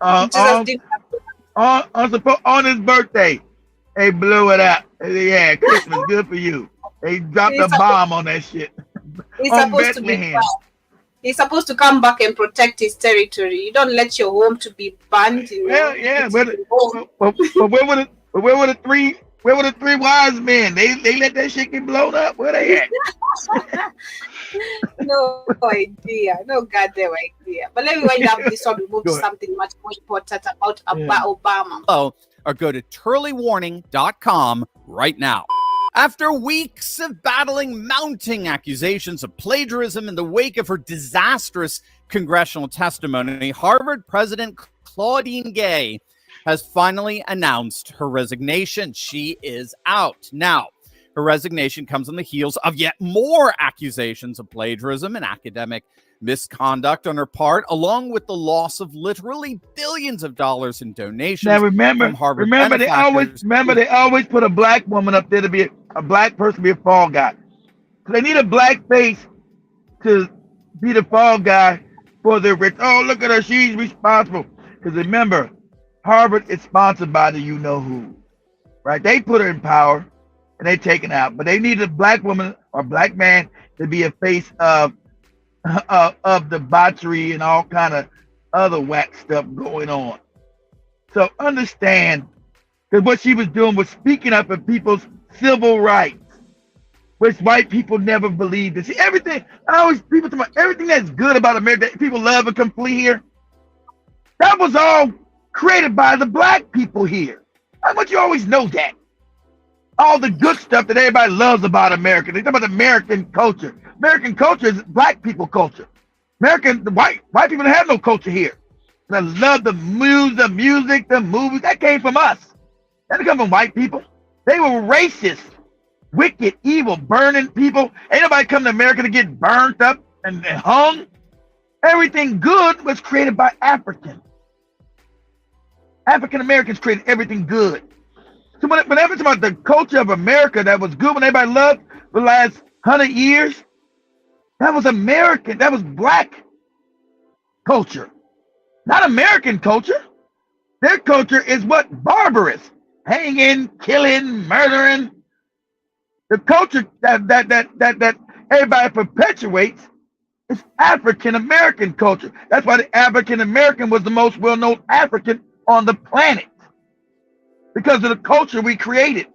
On his birthday, they blew it up. Yeah, Christmas, good for you. They dropped a bomb on that shit. He's supposed to come back and protect his territory. You don't let your home to be burned. You know? Well, yeah, but where were the three wise men? They let that shit get blown up. Where they at? No idea. No goddamn idea. But let me wind up this one. We move to something much more important about Obama. Oh, or go to turleywarning.com right now. After weeks of battling mounting accusations of plagiarism in the wake of her disastrous congressional testimony, Harvard President Claudine Gay has finally announced her resignation. She is out. Now, her resignation comes on the heels of yet more accusations of plagiarism and academic misconduct on her part, along with the loss of literally billions of dollars in donations. Now remember, from Harvard they always put a black woman up there to be a black person to be a fall guy. So they need a black face to be the fall guy for the rich. Oh, look at her, she's responsible. Because remember, Harvard is sponsored by the you-know-who, right? They put her in power and they take it out. But they need a black woman or black man to be a face of debauchery and all kind of other whack stuff going on. So understand that what she was doing was speaking up for people's civil rights, which white people never believed in. See, everything, people talk about everything that's good about America, that people love and come flee here, that was all created by the black people here. I want you to always know that. All the good stuff that everybody loves about America. They talk about American culture. American culture is black people culture. White people don't have no culture here. I love the music, the movies. That came from us. That didn't come from white people. They were racist, wicked, evil, burning people. Ain't nobody come to America to get burned up and hung. Everything good was created by Africans. African Americans created everything good. So whenever it's about the culture of America that was good, when everybody loved for the last 100 years, that was American. That was black culture, not American culture. Their culture is what? Barbarous, hanging, killing, murdering. The culture that everybody perpetuates is African American culture. That's why the African American was the most well-known African on the planet, because of the culture we created.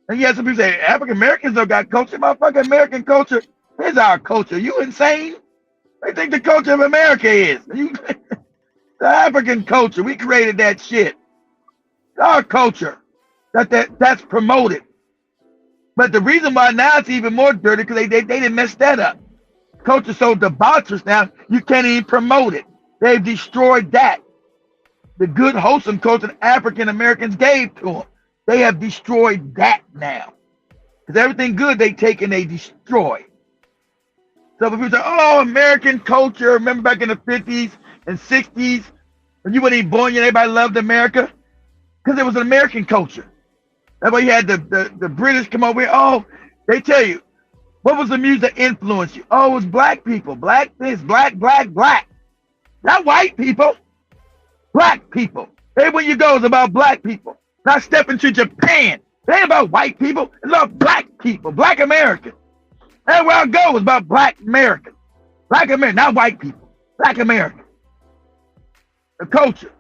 And yes, some people say African Americans don't got culture. Motherfucking American culture is our culture. You insane? They think the culture of America is. The African culture, we created that shit. Our culture, that's promoted. But the reason why now it's even more dirty, because they didn't mess that up. Culture's so debaucherous now, you can't even promote it. They've destroyed that. The good, wholesome culture African Americans gave to them. They have destroyed that now. Because everything good they take and they destroy. So when people say, oh, American culture, remember back in the 50s and 60s, when you weren't even born yet, everybody loved America? Because it was an American culture. That's why you had the British come over here. Oh, they tell you, what was the music that influenced you? Oh, it was black people. Black this, black. Not white people. Black people. Everywhere you go is about black people. Not stepping to Japan. It ain't about white people. It's about black people. Black Americans. Everywhere I go is about black Americans. Black Americans, not white people. Black Americans. The culture.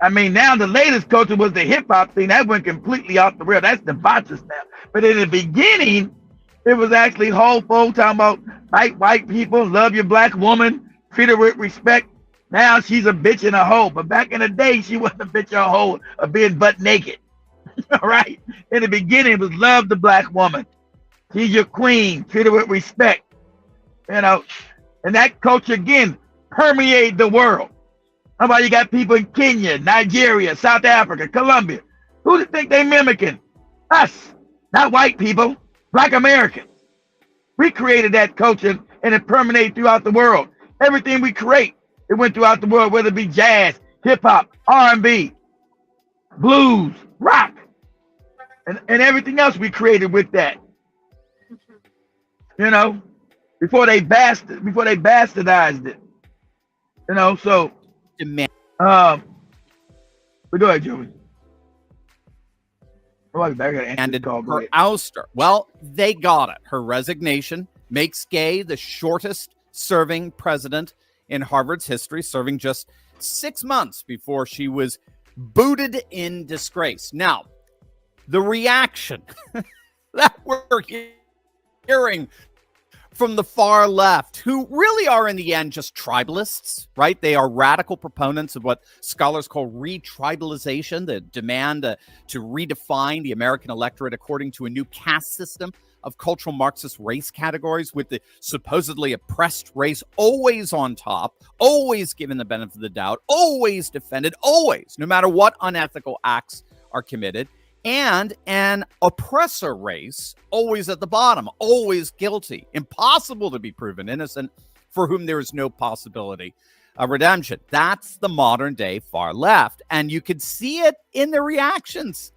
I mean, now the latest culture was the hip-hop thing. That went completely off the rail. That's debaucherous now. But in the beginning, it was actually whole folk talking about white people, love your black woman, treat her with respect. Now she's a bitch and a hoe. But back in the day, she wasn't a bitch or a hoe of being butt naked. All right? In the beginning, it was love the black woman. She's your queen. Treat her with respect. You know, and that culture, again, permeated the world. How about you got people in Kenya, Nigeria, South Africa, Colombia? Who do you think they mimicking? Us. Not white people. Black Americans. We created that culture and it permeated throughout the world. Everything we create, it went throughout the world, whether it be jazz, hip-hop, R&B, blues, rock, and everything else we created with that. You know, before they bastardized it. You know, so but go ahead, Joey. And her ouster. Well, they got it. Her resignation makes Gay the shortest serving president in Harvard's history, serving just 6 months before she was booted in disgrace. Now, the reaction that we're hearing from the far left, who really are in the end just tribalists, right? They are radical proponents of what scholars call retribalization, the demand to redefine the American electorate according to a new caste system of cultural Marxist race categories, with the supposedly oppressed race always on top, always given the benefit of the doubt, always defended, always, no matter what unethical acts are committed, and an oppressor race always at the bottom, always guilty, impossible to be proven innocent, for whom there is no possibility of redemption. That's the modern day far left, and you could see it in the reactions.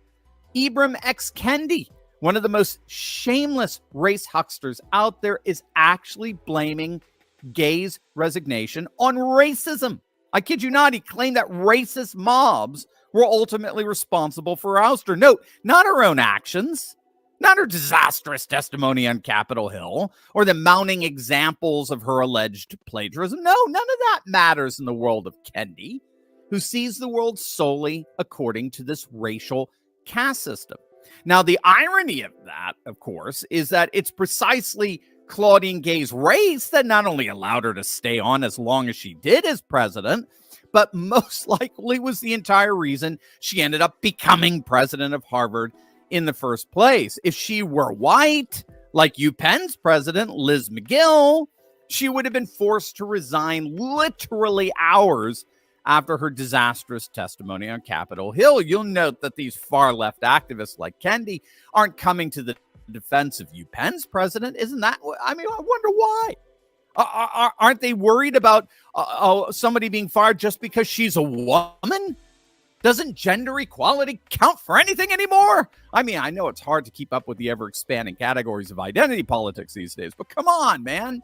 Ibram X. Kendi, one of the most shameless race hucksters out there, is actually blaming Gay's resignation on racism. I kid you not, he claimed that racist mobs were ultimately responsible for her ouster. Note, not her own actions, not her disastrous testimony on Capitol Hill, or the mounting examples of her alleged plagiarism. No, none of that matters in the world of Kendi, who sees the world solely according to this racial caste system. Now, the irony of that, of course, is that it's precisely Claudine Gay's race that not only allowed her to stay on as long as she did as president, but most likely was the entire reason she ended up becoming president of Harvard in the first place. If she were white, like UPenn's president, Liz McGill, she would have been forced to resign literally hours after her disastrous testimony on Capitol Hill. You'll note that these far-left activists like Kendi aren't coming to the defense of UPenn's president. Isn't that? I mean, I wonder why. Aren't they worried about somebody being fired just because she's a woman? Doesn't gender equality count for anything anymore? I mean, I know it's hard to keep up with the ever-expanding categories of identity politics these days, but come on, man.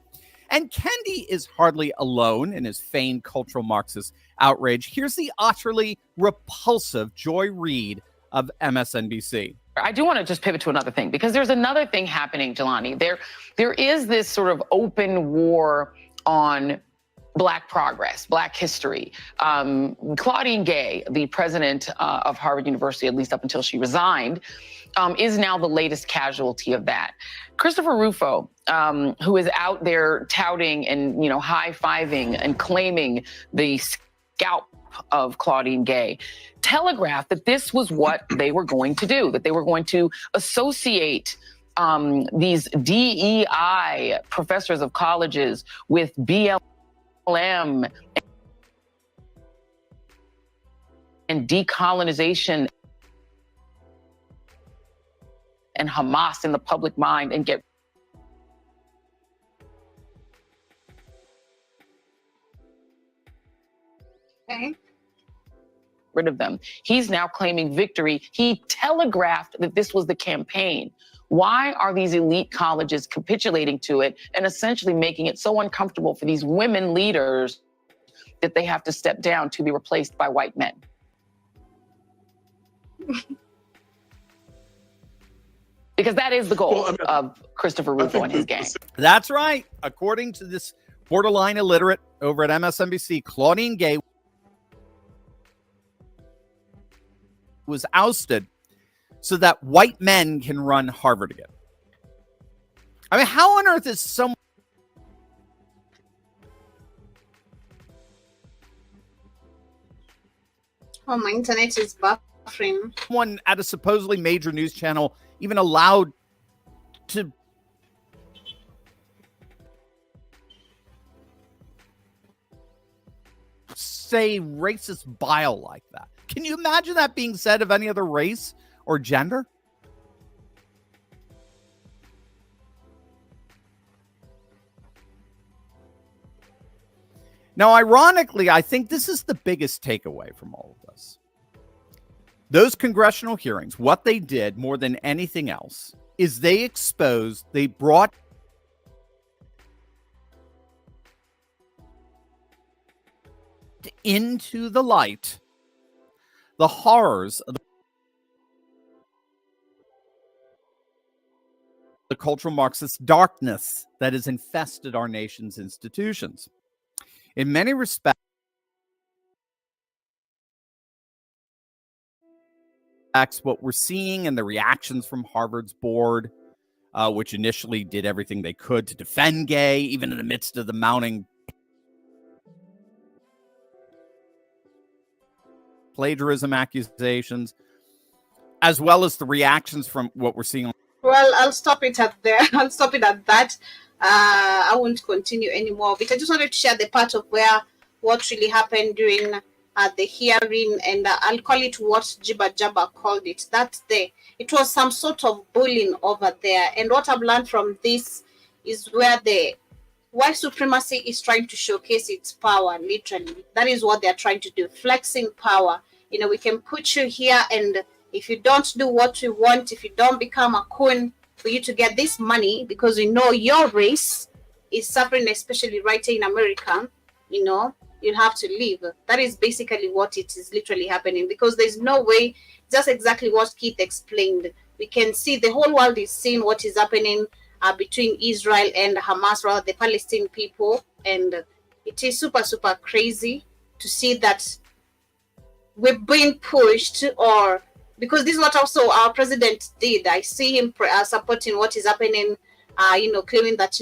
And Kendi is hardly alone in his feigned cultural Marxist outrage. Here's the utterly repulsive Joy Reid of MSNBC. I do want to just pivot to another thing, because there's another thing happening, Jelani. There is this sort of open war on Black progress, Black history. Claudine Gay, the president of Harvard University, at least up until she resigned, is now the latest casualty of that. Christopher Rufo, who is out there touting and, high-fiving and claiming the scalp of Claudine Gay, telegraphed that this was what they were going to do, that they were going to associate these DEI professors of colleges with BLM and decolonization and Hamas in the public mind and get rid of them. He's now claiming victory. He telegraphed that this was the campaign. Why are these elite colleges capitulating to it and essentially making it so uncomfortable for these women leaders that they have to step down to be replaced by white men? Because that is the goal of Christopher Rufo and his gang. That's right. According to this borderline illiterate over at MSNBC, Claudine Gay was ousted so that white men can run Harvard again. I mean, how on earth is someone... Oh, my internet is buffering. Someone at a supposedly major news channel even allowed to say racist bile like that? Can you imagine that being said of any other race or gender? Now, ironically, I think this is the biggest takeaway from all of this. Those congressional hearings, what they did more than anything else is they brought into the light the horrors of the cultural Marxist darkness that has infested our nation's institutions. In many respects, what we're seeing and the reactions from Harvard's board, which initially did everything they could to defend Gay, even in the midst of the mounting plagiarism accusations, as well as the reactions from what we're seeing. Well, I'll stop it at there. I'll stop it at that. I won't continue anymore, but I just wanted to share the part of what really happened during the hearing, and I'll call it what Jibba Jabba called it. It was some sort of bullying over there. And what I've learned from this is where the white supremacy is trying to showcase its power, literally. That is what they're trying to do, flexing power. We can put you here, and if you don't do what we want, if you don't become a coon, for you to get this money, because we know your race is suffering, especially right here in America, you'll have to leave. That is basically what it is literally happening, because there's no way, just exactly what Keith explained. We can see the whole world is seeing what is happening between Israel and Hamas, rather the Palestinian people. And it is super, super crazy to see that we're being pushed, or because this is what also our president did. I see him supporting what is happening, claiming that,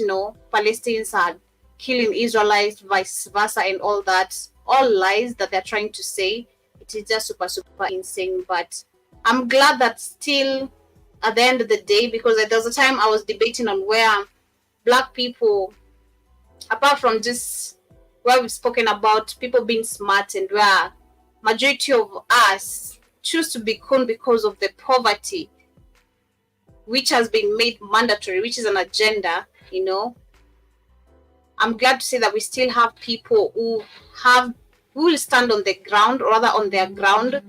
Palestinians are killing Israelites, vice versa, and all that. All lies that they're trying to say. It is just super, super insane. But I'm glad that still, at the end of the day, because there was a time I was debating on where Black people, apart from just where we've spoken about people being smart, and where majority of us choose to be cool because of the poverty, which has been made mandatory, which is an agenda, you know. I'm glad to say that we still have people who will stand on the ground, or rather on their ground,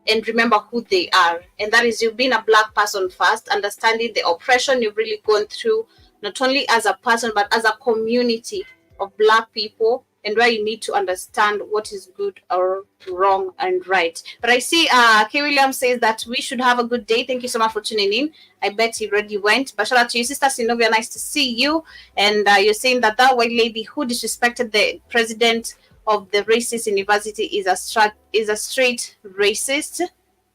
and remember who they are. And that is you being a Black person first, understanding the oppression you've really gone through, not only as a person, but as a community of Black people, and where you need to understand what is good or wrong and right. But I see K. Williams says that we should have a good day. Thank you so much for tuning in. I bet he already went. But shout out to you, Sister Sinovia. Nice to see you. And you're saying that that white lady who disrespected the president of the racist university is a straight racist.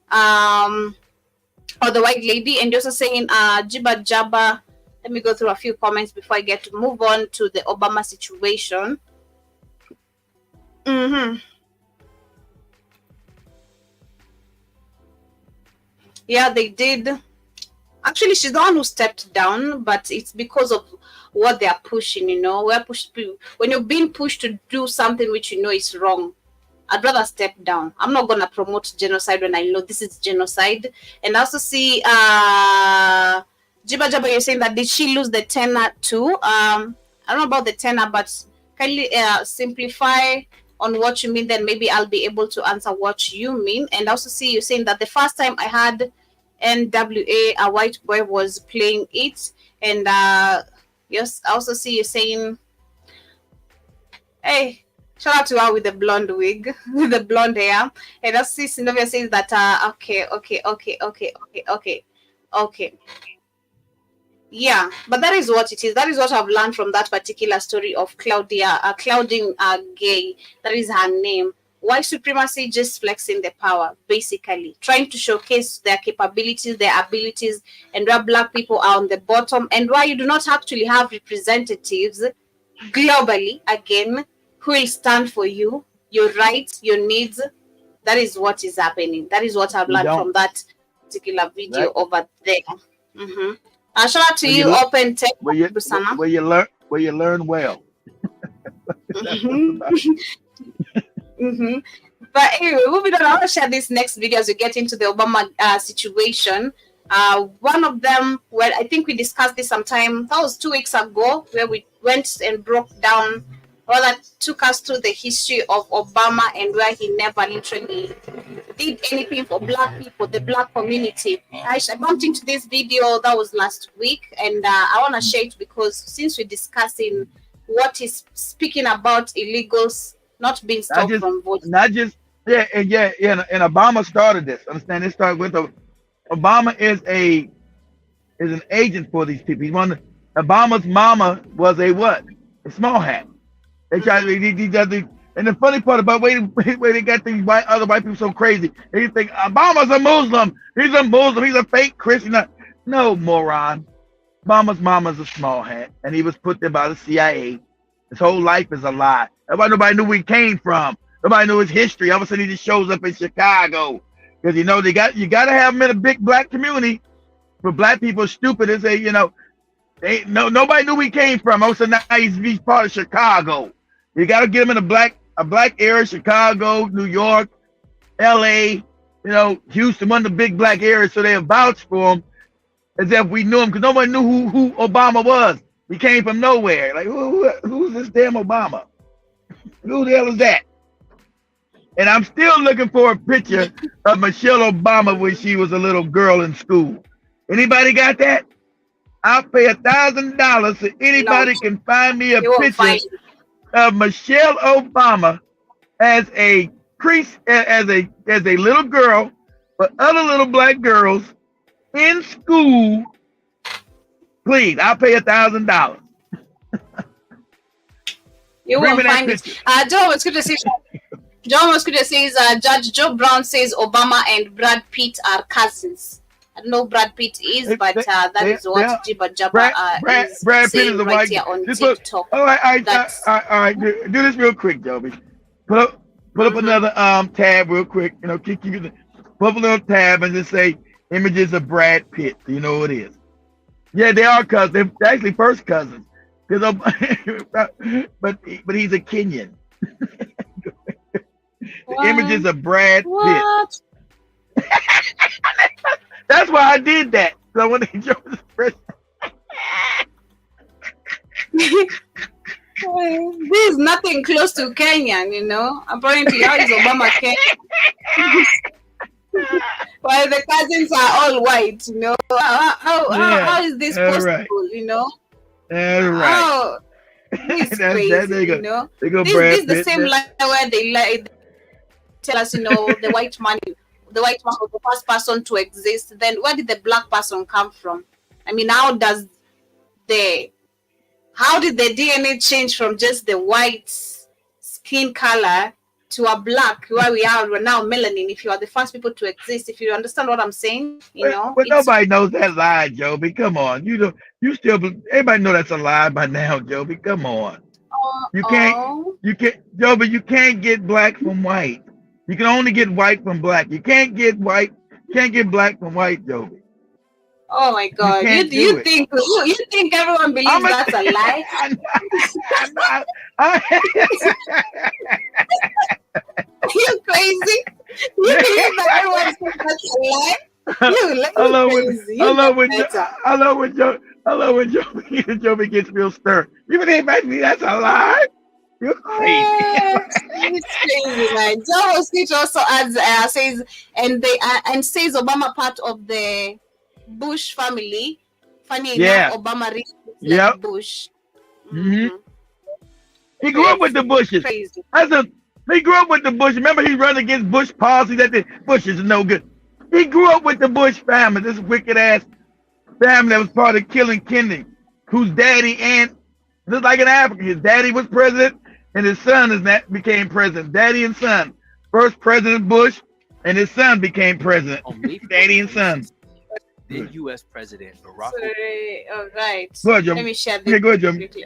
Or the white lady. And you're also saying Jiba Jabba. Let me go through a few comments before I get to move on to the Obama situation. Yeah, they did. Actually, she's the one who stepped down, but it's because of what they are pushing, you know. When you're being pushed to do something which you know is wrong, I'd rather step down. I'm not going to promote genocide when I know this is genocide. And I also see Jiba Jabba, you're saying that did she lose the tenor too? I don't know about the tenor, but kindly simplify on what you mean, then maybe I'll be able to answer what you mean. And also see you saying that the first time I had NWA, a white boy was playing it. And yes, I also see you saying, hey, shout out to her with the blonde wig, with the blonde hair. And I see Sinovia says that, okay. Yeah, but that is what it is. That is what I've learned from that particular story of Claudine Gay. That is her name. White supremacy just flexing the power, basically. Trying to showcase their capabilities, their abilities, and where Black people are on the bottom, and why you do not actually have representatives globally, again, who will stand for you, your rights, your needs. That is what is happening. That is what I've learned from that particular video over there. Shout out to you, Open Tech, where you learn well. But anyway, moving on, I want to share this next video as we get into the Obama situation. One of them, well, I think we discussed this sometime, that was 2 weeks ago, where we went and broke down, or that took us through the history of Obama and where he never literally did anything for Black people, the Black community. I bumped into this video that was last week, and I want to share it because since we're discussing what is speaking about illegals not being stopped from voting. And Obama started this. Understand? It started with Obama is an agent for these people. Obama's mama was a what? A small hat. They try to, and the funny part about where they got these other white people so crazy, they think Obama's a Muslim. He's a Muslim. He's a fake Christian. No, moron. Obama's mama's a small hat, and he was put there by the CIA. His whole life is a lie. Nobody knew where he came from. Nobody knew his history. All of a sudden, he just shows up in Chicago because you got to have him in a big Black community. For Black people are stupid and say, nobody knew where he came from. All of a sudden, now he's part of Chicago. You got to get him in a black area, Chicago, New York, L.A., Houston, one of the big Black areas, so they'll vouch for him as if we knew him, because nobody knew who Obama was. He came from nowhere. Like, who's this damn Obama? Who the hell is that? And I'm still looking for a picture of Michelle Obama when she was a little girl in school. Anybody got that? I'll pay $1,000 so anybody can find me a picture of Michelle Obama as a little girl with other little Black girls in school. Please, I'll pay $1,000. You won't find it. John was good to say. Judge Joe Brown says Obama and Brad Pitt are cousins. I don't know who Brad Pitt is, but that is what Jiba Jabba is Brad saying Pitt is right here on TikTok. All right. Do this real quick, Joby. Put up another tab real quick. Put up a little tab and just say images of Brad Pitt. So you know who it is. Yeah, they are cousins. They're actually first cousins. Because but he's a Kenyan. The images of Brad Pitt. What? That's why I did that. So I wanted to show the president. This is nothing close to Kenyan, you know. Apparently, how is Obamagate? While the cousins are all white, you know. How is this possible, right. you know? That's right. Oh, this is crazy, you know. This is the same line where they tell us, you know, the white man was the first person to exist. Then where did the black person come from? I mean, how did the DNA change from just the white skin color to a black, where we're now melanin? If you are the first people to exist, if you understand what I'm saying, you know. But nobody knows that lie, Joby. Come on, everybody know that's a lie by now, Joby. Come on. You can't, Joby. You can't get black from white. You can only get white from black. You can't get black from white, Joby. Oh my God! You think everyone believes that's a lie? You crazy? You believe that everyone thinks that's a lie? I love when Joby gets real stern. You believe that's a lie? You're crazy. It's crazy, man. Joe Stitch also adds, says Obama part of the Bush family. Funny enough, Obama really like Bush. Mm-hmm. He grew up with the Bushes. Crazy. He grew up with the Bush. Remember, he run against Bush policy that the Bushes are no good. He grew up with the Bush family, this wicked ass family that was part of killing Kennedy, whose daddy just like in Africa, his daddy was president and his son became president. Daddy and son. First President Bush and his son became president. Daddy and son. Then U.S. President Barack Obama. All right. Go ahead, Joe. Let me share this. Okay, go ahead, Joe. Okay.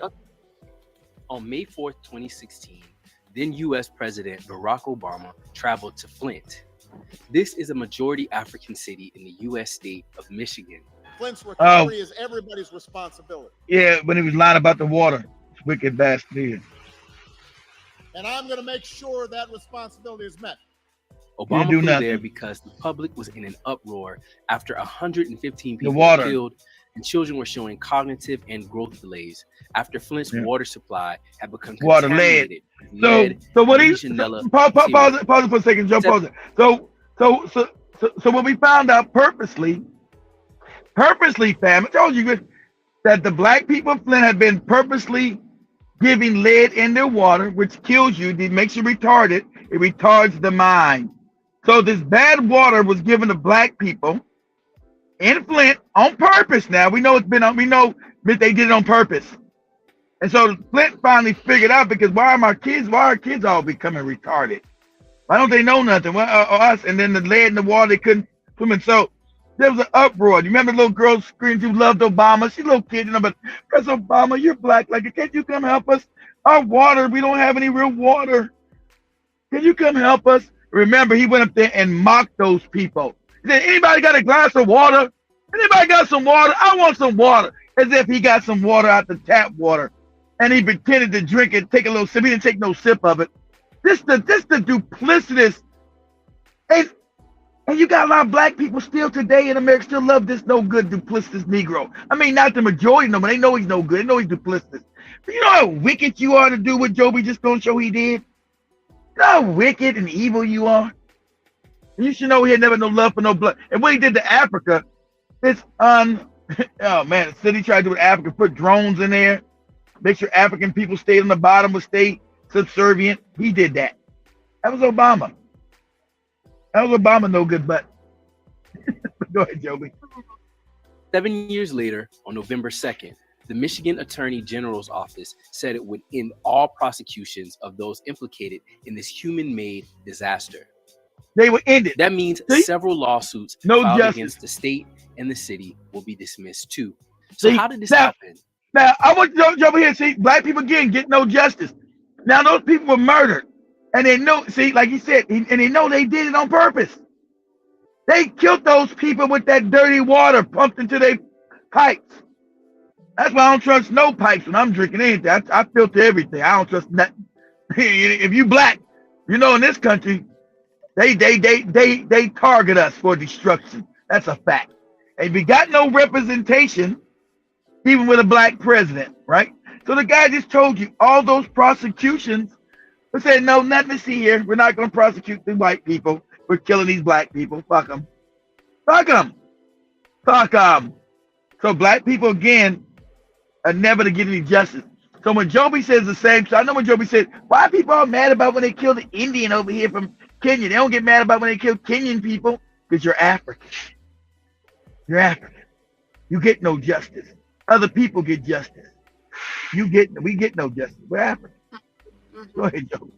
On May 4th, 2016, then U.S. President Barack Obama traveled to Flint. This is a majority African city in the U.S. state of Michigan. Flint's recovery is everybody's responsibility. Yeah, when he was lying about the water. It's wicked bastard. And I'm going to make sure that responsibility is met. Obama flew there because the public was in an uproar after 115 people were killed and children were showing cognitive and growth delays after Flint's water supply had become contaminated. So what pause it for a second, Joe. Pause it. So what we found out purposely, fam, I told you that the black people of Flint had been purposely giving lead in their water, which kills you. It makes you retarded. It retards the mind. So this bad water was given to black people in Flint on purpose. Now we know that they did it on purpose. And so Flint finally figured out, because why are our kids all becoming retarded? Why don't they know nothing? Us, and then the lead in the water, they couldn't swim. And so there was an uproar. You remember the little girl screamed who loved Obama? She's a little kid, but President Obama, you're black. Like, can't you come help us? Our water, we don't have any real water. Can you come help us? Remember, he went up there and mocked those people. He said, anybody got a glass of water? Anybody got some water? I want some water. As if he got some water out the tap water. And he pretended to drink it, take a little sip. He didn't take no sip of it. This the duplicitous. And you got a lot of black people still today in America still love this no good duplicitous Negro. I mean, not the majority of them, but they know he's no good. They know he's duplicitous. But you know how wicked you are to do what Joby just gonna show he did? You know how wicked and evil you are? You should know he had never no love for no blood. And what he did to Africa, it's oh man, the city tried to do with Africa, put drones in there, make sure African people stayed on the bottom, would stay subservient. He did that. That was Obama. That was Obama, no good butt. Go ahead, Joby. 7 years later, on November 2nd, the Michigan Attorney General's office said it would end all prosecutions of those implicated in this human-made disaster. They would end it. That means several lawsuits filed against the state and the city will be dismissed too. So how did this happen? Now, I want you to over here see black people again get no justice. Now, those people were murdered. And they know, see, like he said, and they know they did it on purpose. They killed those people with that dirty water pumped into their pipes. That's why I don't trust no pipes when I'm drinking anything. I filter everything. I don't trust nothing. If you black, you know, in this country, they target us for destruction. That's a fact. And we got no representation, even with a black president, right? So the guy just told you all those prosecutions. They said, no, nothing to see here. We're not going to prosecute the white people. We're killing these black people. Fuck them. Fuck them. Fuck them. So black people, again, are never to get any justice. So when Joby says the same, so I know when Joby said, why are people all mad about when they kill the Indian over here from Kenya? They don't get mad about when they kill Kenyan people because you're African. You're African. You get no justice. Other people get justice. We get no justice. We're African. Go ahead, Joby.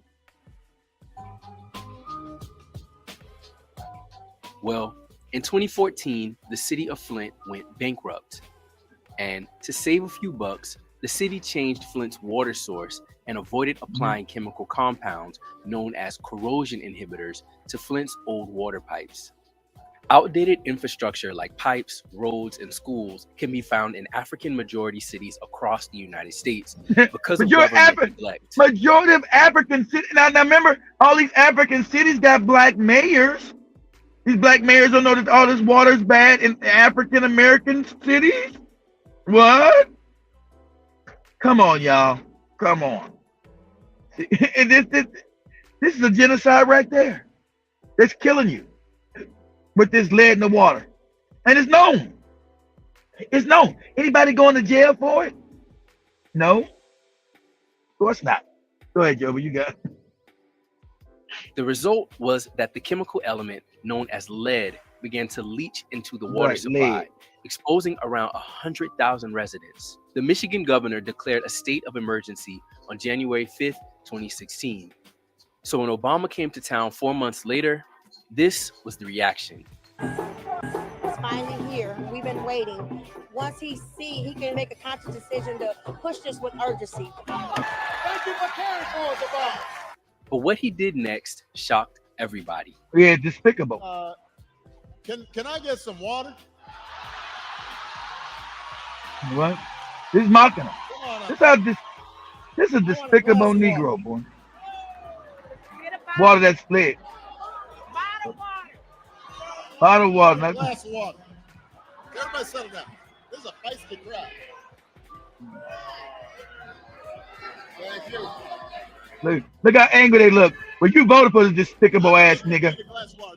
Well, in 2014, the city of Flint went bankrupt. And to save a few bucks, the city changed Flint's water source and avoided applying chemical compounds known as corrosion inhibitors to Flint's old water pipes. Outdated infrastructure like pipes, roads, and schools can be found in African-majority cities across the United States because of government neglect. Majority of African cities. Now remember, all these African cities got black mayors. These black mayors don't know that all this water is bad in African-American cities? What? Come on, y'all. Come on. And this is a genocide right there. It's killing you with this lead in the water. And it's known. It's known. Anybody going to jail for it? No. Of course not. Go ahead, Joe, you got it. The result was that the chemical element known as lead began to leach into the water supply, exposing around 100,000 residents. The Michigan governor declared a state of emergency on January 5th, 2016. So when Obama came to town 4 months later, this was the reaction. It's finally here. We've been waiting. Once he can make a conscious decision to push this with urgency. Thank you for caring for us, Obama. But what he did next shocked everybody. Yeah, despicable. Can I get some water? What? This is mocking him. This is a despicable Negro, boy. Water that's split. Bottled water. A glass of water. Everybody settle down. This is a feisty crowd. Thank you. Look how angry they look. When you voted for this despicable ass nigga.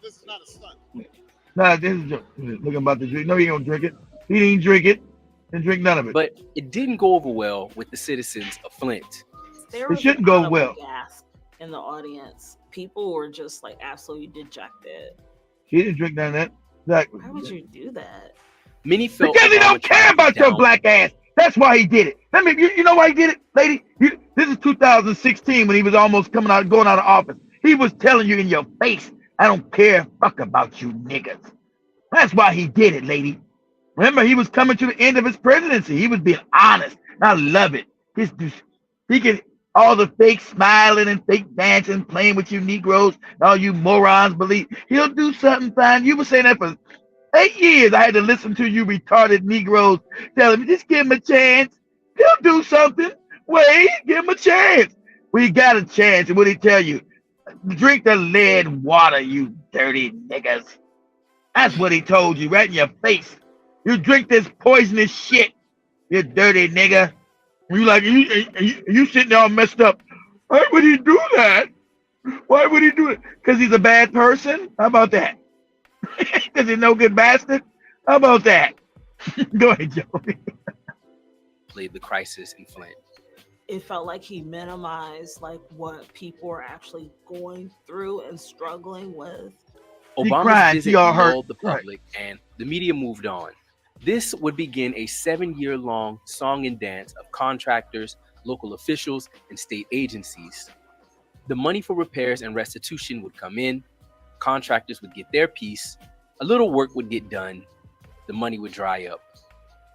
This is not a stunt. Nah, this is a joke. Look, I'm about to drink. No, he don't drink it. He didn't drink it. Didn't drink none of it. But it didn't go over well with the citizens of Flint. It shouldn't go well. In the audience, people were just like absolutely dejected. He didn't drink none of that. Exactly. Why would you do that? Many felt because he don't care about your black ass. That's why he did it. You know why he did it, lady? This is 2016 when he was almost going out of office. He was telling you in your face, I don't care fuck about you niggas. That's why he did it, lady. Remember, he was coming to the end of his presidency. He was being honest. I love it. He can all the fake smiling and fake dancing, playing with you Negroes, all you morons believe. He'll do something fine. You were saying that for 8 years. I had to listen to you retarded Negroes telling me, just give him a chance. He'll do something. Wait, give him a chance. We got a chance. And what did he tell you? Drink the lead water, you dirty niggas. That's what he told you right in your face. You drink this poisonous shit, you dirty nigga. You like you sitting there all messed up. Why would he do that? Why would he do it? Because he's a bad person? How about that? Because he's no good bastard? How about that? Go ahead, Joey. Played the crisis in Flint. It felt like he minimized like what people are actually going through and struggling with. Obama's visit lulled the public and the media moved on. This would begin a 7-year-long song and dance of contractors, local officials, and state agencies. The money for repairs and restitution would come in, contractors would get their piece, a little work would get done, the money would dry up.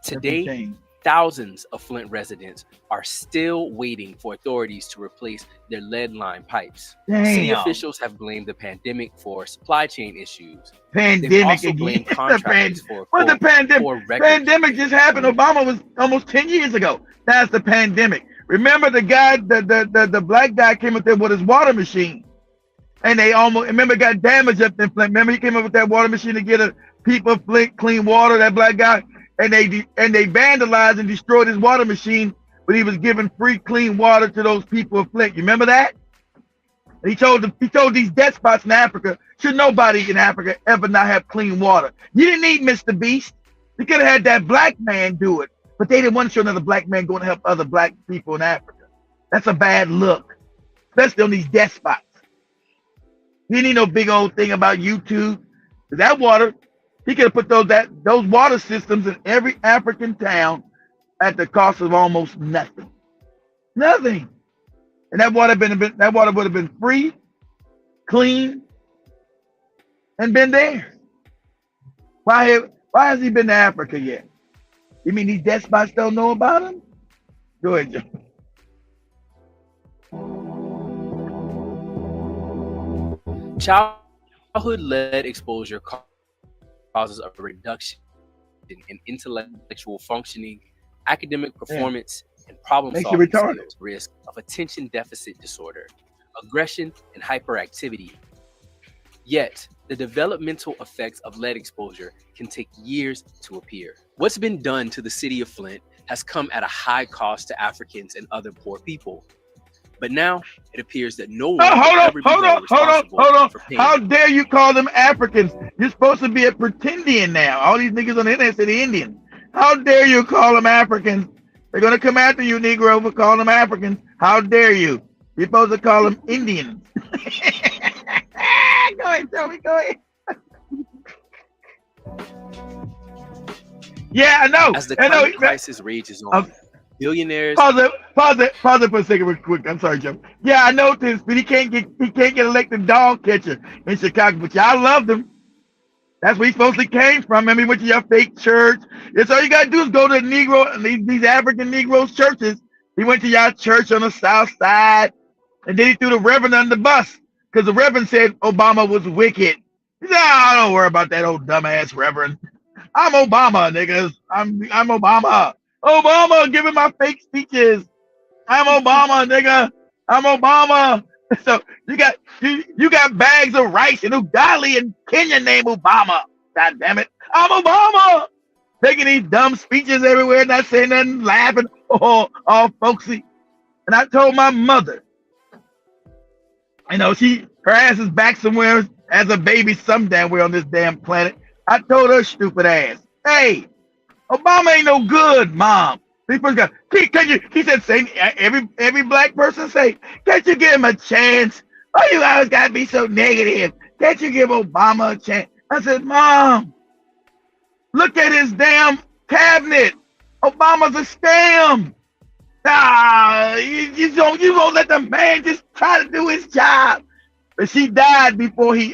Today, Thousands of Flint residents are still waiting for authorities to replace their lead line pipes. City officials have blamed the pandemic for supply chain issues. They've also blamed contractors for the pandemic just happened. Obama was almost 10 years ago. That's the pandemic. Remember the guy, the black guy came up there with his water machine, and they almost got damaged up in Flint. Remember he came up with that water machine to get people Flint clean water. That black guy. And they vandalized and destroyed his water machine, but he was giving free clean water to those people of Flint. You remember that? And he told these despots in Africa, should nobody in Africa ever not have clean water. You didn't need Mr. Beast. You could have had that black man do it, but they didn't want to show another black man going to help other black people in Africa. That's a bad look, especially on these despots. You didn't need no big old thing about YouTube. That water, he could have put those water systems in every African town at the cost of almost nothing. Nothing. And that water would have been free, clean, and been there. Why has he been to Africa yet? You mean these despots don't know about him? Go ahead, Joe. Childhood lead exposure causes a reduction in intellectual functioning, academic performance, and problem-solving skills, risk of attention deficit disorder, aggression, and hyperactivity. Yet, the developmental effects of lead exposure can take years to appear. What's been done to the city of Flint has come at a high cost to Africans and other poor people. But now it appears that no one hold on. How dare you call them Africans? You're supposed to be a pretendian now. All these niggas on the internet say the Indians. How dare you call them Africans? They're gonna come after you, Negro, for calling them Africans. How dare you? You're supposed to call them Indians. Go ahead, Joey. Go ahead. Yeah, I know. As the climate crisis rages on, billionaires. Pause it for a second, real quick. I'm sorry, Joe. Yeah, I know this, but he can't get elected dog catcher in Chicago. But y'all loved him. That's where he supposedly came from. I mean, went to your fake church. It's all you gotta do is go to these African Negroes churches. He went to y'all church on the South Side, and then he threw the Reverend under the bus because the Reverend said Obama was wicked. He said, "Oh, don't worry about that old dumbass Reverend. I'm Obama, niggas. I'm Obama. Obama giving my fake speeches. I'm Obama, nigga. I'm Obama." So you got bags of rice and ugali in Kenya named Obama. God damn it. I'm Obama. Taking these dumb speeches everywhere, not saying nothing, laughing, all folksy. And I told my mother, her ass is back somewhere as a baby some damn way on this damn planet. I told her stupid ass, hey, Obama ain't no good, Mom. He said, say, every black person say, can't you give him a chance? Why you always gotta be so negative? Can't you give Obama a chance? I said, Mom, look at his damn cabinet. Obama's a scam. You won't let the man just try to do his job. But she died before he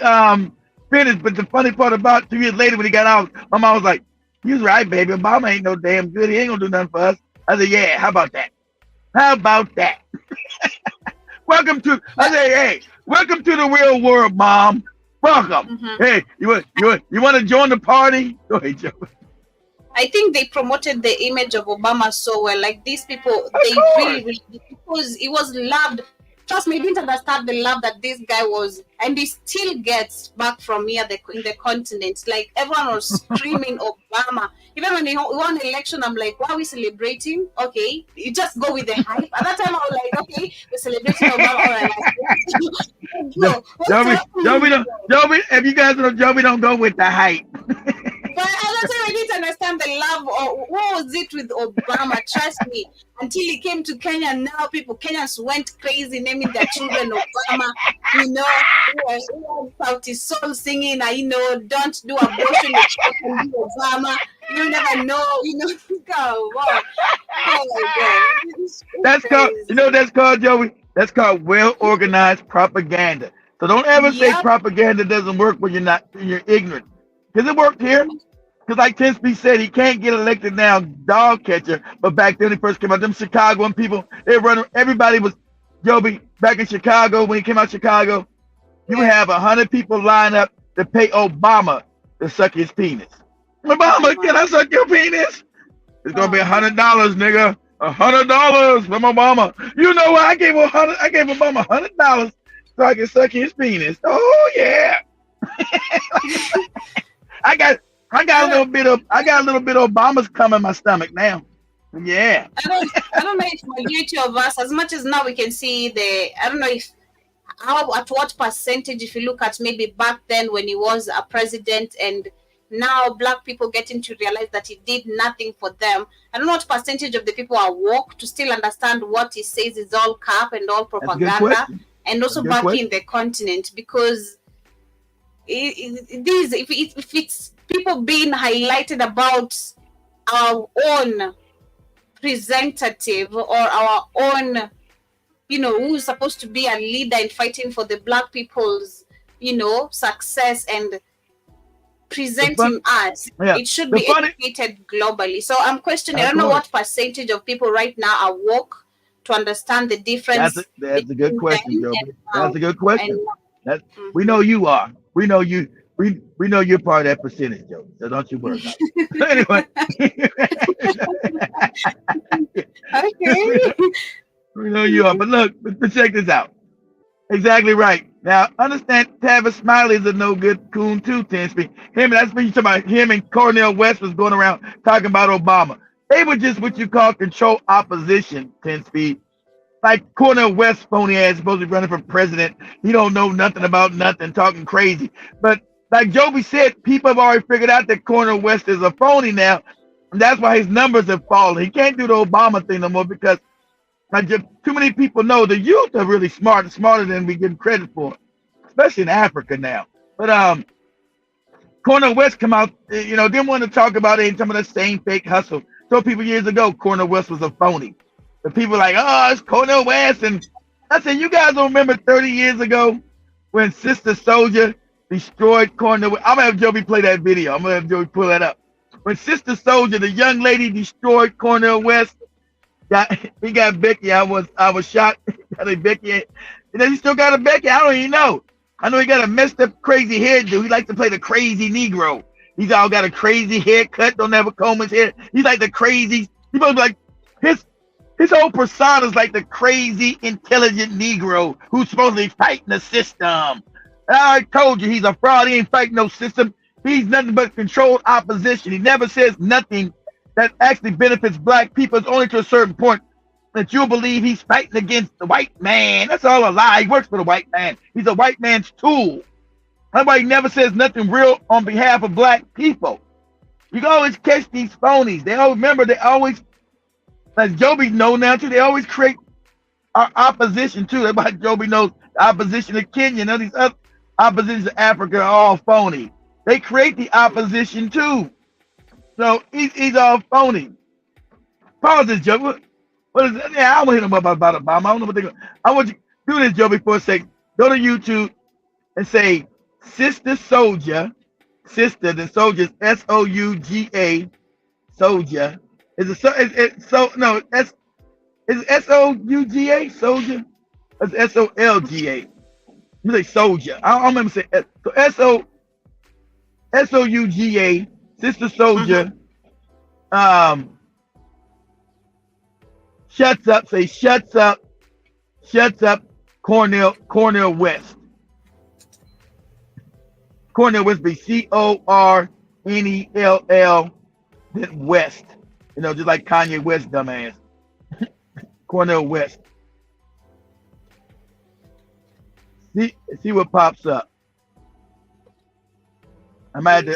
finished. But the funny part about 2 years later when he got out, my mom was like, "You was right, baby. Obama ain't no damn good. He ain't gonna do nothing for us." I said, "Yeah, how about that? How about that?" Welcome to the real world, Mom. Welcome. Mm-hmm. Hey, you want to join the party? Go ahead, Joe. I think they promoted the image of Obama so well. Like these people, really, because he was loved. Trust me, he didn't understand the love that this guy was, and he still gets back from here in the continent. Like everyone was screaming Obama. Even when he won the election, I'm like, why are we celebrating? Okay, you just go with the hype. At that time, I was like, okay, we're celebrating Obama. All right. Joby, if you guys don't, Joby don't go with the hype. But at that time, I didn't understand the love. What was it with Obama? Trust me. Until he came to Kenya, now Kenyans went crazy naming their children Obama. South is soul singing, don't do abortion, do Obama. You never know, go. Wow. Oh my God. That's called, Joey. That's called well-organized propaganda. So don't ever say propaganda doesn't work when you're ignorant. Because it worked here. because like Tinsby said, he can't get elected now, dog catcher. But back then, he first came out, them Chicagoan people, they run. Everybody was Joby back in Chicago when he came out Chicago. You have 100 people line up to pay Obama to suck his penis. Obama, can I suck your penis? It's gonna be $100, nigga. $100 from Obama. You know what? I gave Obama $100 so I can suck his penis. Oh yeah. I got a little bit of Obama's cum in my stomach now. Yeah. I don't know if majority of us, as much as now we can see I don't know if at what percentage, if you look at maybe back then when he was a president and now black people getting to realize that he did nothing for them. I don't know what percentage of the people are woke to still understand what he says is all cap and all propaganda, and also back in the continent, because if it's people being highlighted about our own representative or our own, who's supposed to be a leader in fighting for the black people's, success and presenting us, it should be educated globally. So I'm questioning, I don't know what percentage of people right now are woke to understand the difference. That's a good question, Joe. That's a good question. We know you are. We know you. We know you're part of that percentage, Joe. So don't you worry about it. Anyway. Okay. We know you are. But look, but check this out. Exactly right. Now, understand, Tavis Smiley is a no good coon too, Tinsby. That's when you talking about him and Cornel West was going around talking about Obama. They were just what you call control opposition, Tinsby. Like Cornel West, phony ass, supposed to be running for president. He don't know nothing about nothing, talking crazy. But like Joby said, people have already figured out that Cornel West is a phony now. And that's why his numbers have fallen. He can't do the Obama thing no more because too many people know the youth are really smart, smarter than we give credit for, especially in Africa now. But Cornel West come out, didn't want to talk about it in some of the same fake hustle. Told people years ago Cornel West was a phony. The people like, oh, it's Cornel West. And I said, you guys don't remember 30 years ago when Sister Soldier destroyed Cornel West? I'm going to have Joby play that video. I'm going to have Joby pull that up. When Sister Soldier, the young lady, destroyed Cornel West, he got Becky. I was shocked. Got a Becky. And then he still got a Becky. I don't even know. I know he got a messed up crazy hairdo. He likes to play the crazy Negro. He's all got a crazy haircut. Don't ever comb his hair. He's like the crazy. He was like his whole persona is like the crazy, intelligent Negro who's supposedly fighting the system. I told you he's a fraud. He ain't fighting no system. He's nothing but controlled opposition. He never says nothing that actually benefits black people. It's only to a certain point that you'll believe he's fighting against the white man. That's all a lie. He works for the white man. He's a white man's tool. That's why he never says nothing real on behalf of black people. You can always catch these phonies. They always, as Joby knows now too, they always create our opposition too. That's why Joby knows the opposition to Kenya and all these other oppositions to Africa are all phony. They create the opposition too. So he's all phony. Pause this, Joby. What is it? Yeah, I want to hit him up about Obama. I don't know what they're going. I want you to do this, Joby, for a second. Go to YouTube and say Sister Soldier. Sister, the soldiers, S-O-U-G-A, Soldier. Is it S-O-U-G-A, Soldier? It's S-O-L-G-A. You say Soldier. I don't remember saying so S-O-U-G-A, Sister Soldier. Shuts up. Say shuts up. Shuts up. Cornel West. Cornel West be C-O-R-N-E-L-L. Then West. Just like Kanye West, dumbass. Cornel West. See what pops up. I might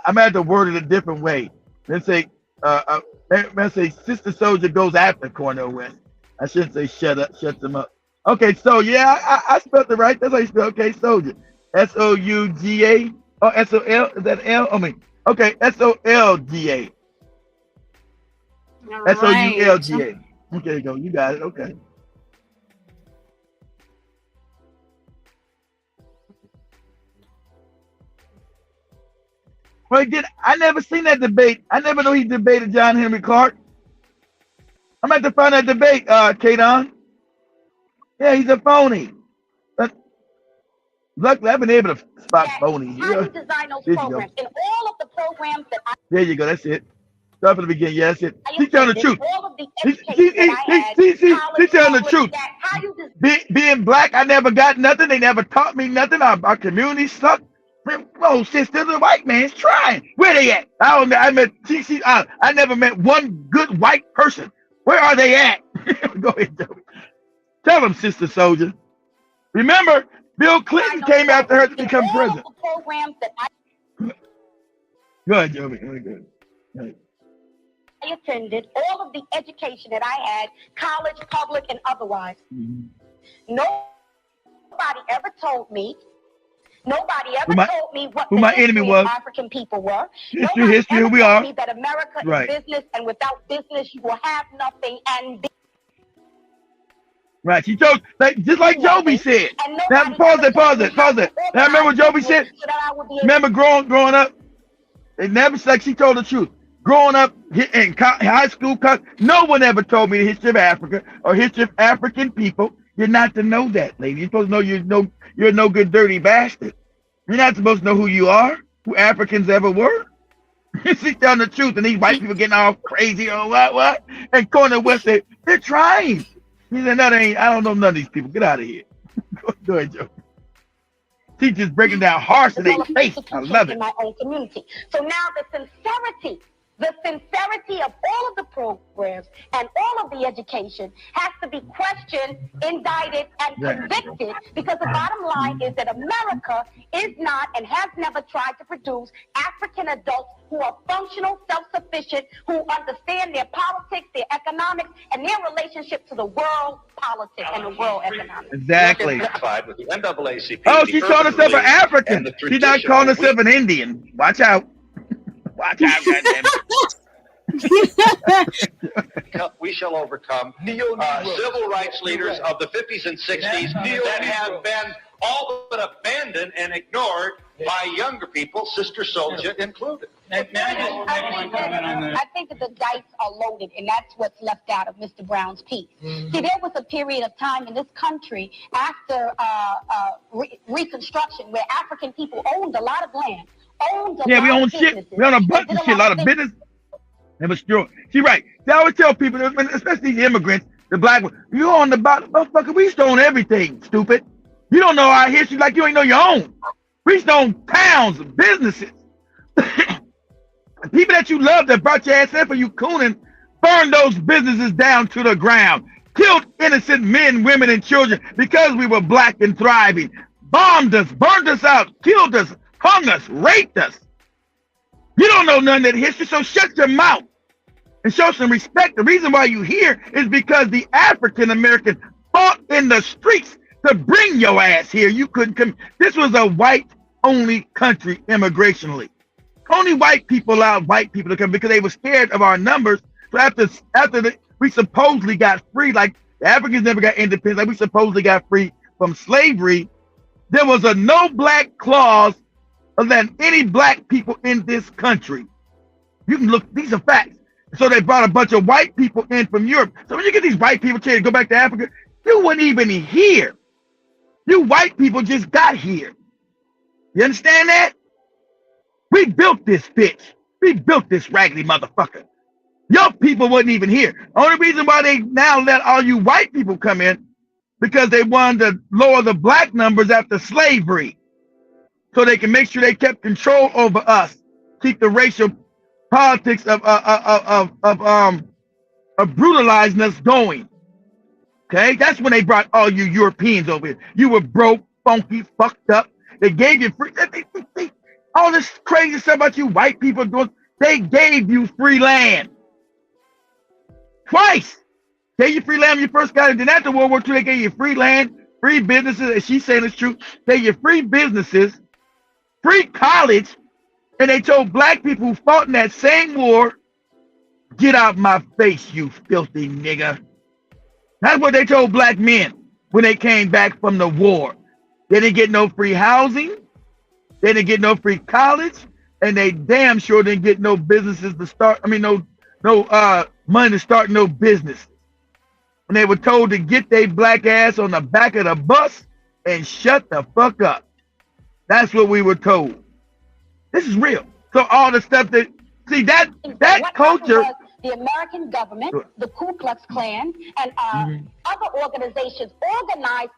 have to word it a different way. Let's say Sister Soldier goes after Cornel West. I shouldn't say shuts him up. Okay, so yeah, I spelled it right. That's how you spell okay, Soldier. S-O-U-G-A. Oh, S-O-L. Is that L? Okay, S-O-L-G-A. S-O-U-L-G-A. Okay, there you go. You got it. Okay. Well, I never seen that debate. I never knew he debated John Henry Clark. I'm about to find that debate, Kadon. Yeah, he's a phony. But luckily, I've been able to spot phonies. How do you design those programs? In all of the programs that I... There you go. That's it. Start from the beginning. Yeah, that's it. She's telling the truth. All of the education She's telling the truth. Being black, I never got nothing. They never taught me nothing. Our community sucked. Whoa, sister, the white man's trying. Where they at? I never met one good white person. Where are they at? Go ahead, Joey. Tell them, Sister Soldier. Remember, Bill Clinton came after her to become president. Go ahead, Joey. Go ahead. I attended, all of the education that I had, college, public, and otherwise. Nobody ever told me. Nobody ever told me what the history of African people were. History, who we are. Me that America is business, and without business, you will have nothing. And right, she told, just like Joby said. Now, pause it. Now, remember what Joby said? Remember growing up? It never, like she told the truth. Growing up in high school, no one ever told me the history of Africa or history of African people. You're not to know that, lady. You're supposed to know you're no good, dirty bastard. You're not supposed to know who you are, who Africans ever were. She's telling the truth, and these white people getting all crazy or what? And Corner West said, they're trying. He said, no, they ain't. I don't know none of these people. Get out of here. Go ahead, Joe. Teachers breaking down harsh in their face. I love it. In my own community. So now the sincerity of all of the programs and all of the education has to be questioned, indicted, and convicted, because the bottom line is that America is not and has never tried to produce African adults who are functional, self-sufficient, who understand their politics, their economics, and their relationship to the world politics and the world economics. Exactly. With the NAACP, oh, she's calling herself an African. She's not calling herself an Indian. Watch out. Watch out, goddammit. We shall overcome civil rights leaders of the 50s and 60s that have been all but abandoned and ignored by younger people, Sister Soldier included. I think that the dice are loaded, and that's what's left out of Mr. Brown's piece. See, there was a period of time in this country after Reconstruction where African people owned a lot of land. We own shit. We own a bunch of shit, a lot of business. It was true. She's right. They always tell people, especially the immigrants, the black ones, you on the bottom, motherfucker, we used to own everything, stupid. You don't know our history like you ain't know your own. We used to own towns and businesses. People that you love that brought your ass in for you cooning, burned those businesses down to the ground, killed innocent men, women, and children because we were black and thriving, bombed us, burned us out, killed us, hung us, raped us. You don't know none of that history, so shut your mouth and show some respect. The reason why you're here is because the African American fought in the streets to bring your ass here. You couldn't come. This was a white-only country immigrationally. Only white people allowed white people to come because they were scared of our numbers. So after we supposedly got free, like the Africans never got independence, like we supposedly got free from slavery, there was a no black clause than any black people in this country. You can look, these are facts. So they brought a bunch of white people in from Europe. So when you get these white people to go back to Africa, you weren't even here. You white people just got here. You understand that? We built this bitch. We built this raggedy motherfucker. Your people wasn't even here. Only reason why they now let all you white people come in, because they wanted to lower the black numbers after slavery, so they can make sure they kept control over us, keep the racial politics of brutalizing us going. Okay, that's when they brought all you Europeans over here. You were broke, funky, fucked up. They gave you free. All this crazy stuff about you white people doing. They gave you free land twice. Gave you free land when you first got it. Then after World War II, they gave you free land, free businesses. And she's saying it's true. They gave you free businesses, free college, and they told black people who fought in that same war, get out my face, you filthy nigga. That's what they told black men when they came back from the war. They didn't get no free housing. They didn't get no free college. and they damn sure didn't get no businesses to start. I mean, no money to start no business. And they were told to get their black ass on the back of the bus and shut the fuck up. That's what we were told. This is real. So all the stuff that, see, that culture. The American government, the Ku Klux Klan, and other organizations organized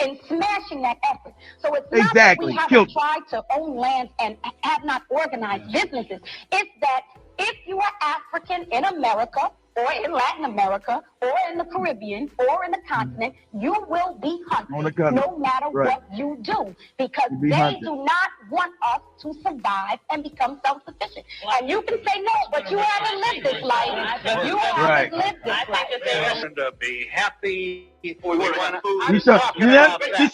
in smashing that effort. So it's not that we haven't tried to own lands and have not organized businesses. It's that if you are African in America, or in Latin America, or in the Caribbean, or in the continent, you will be hunted no matter what you do, because they do not want us to survive and become self-sufficient. And you can say no, but you haven't lived this life. You haven't lived this life. To be happy. She should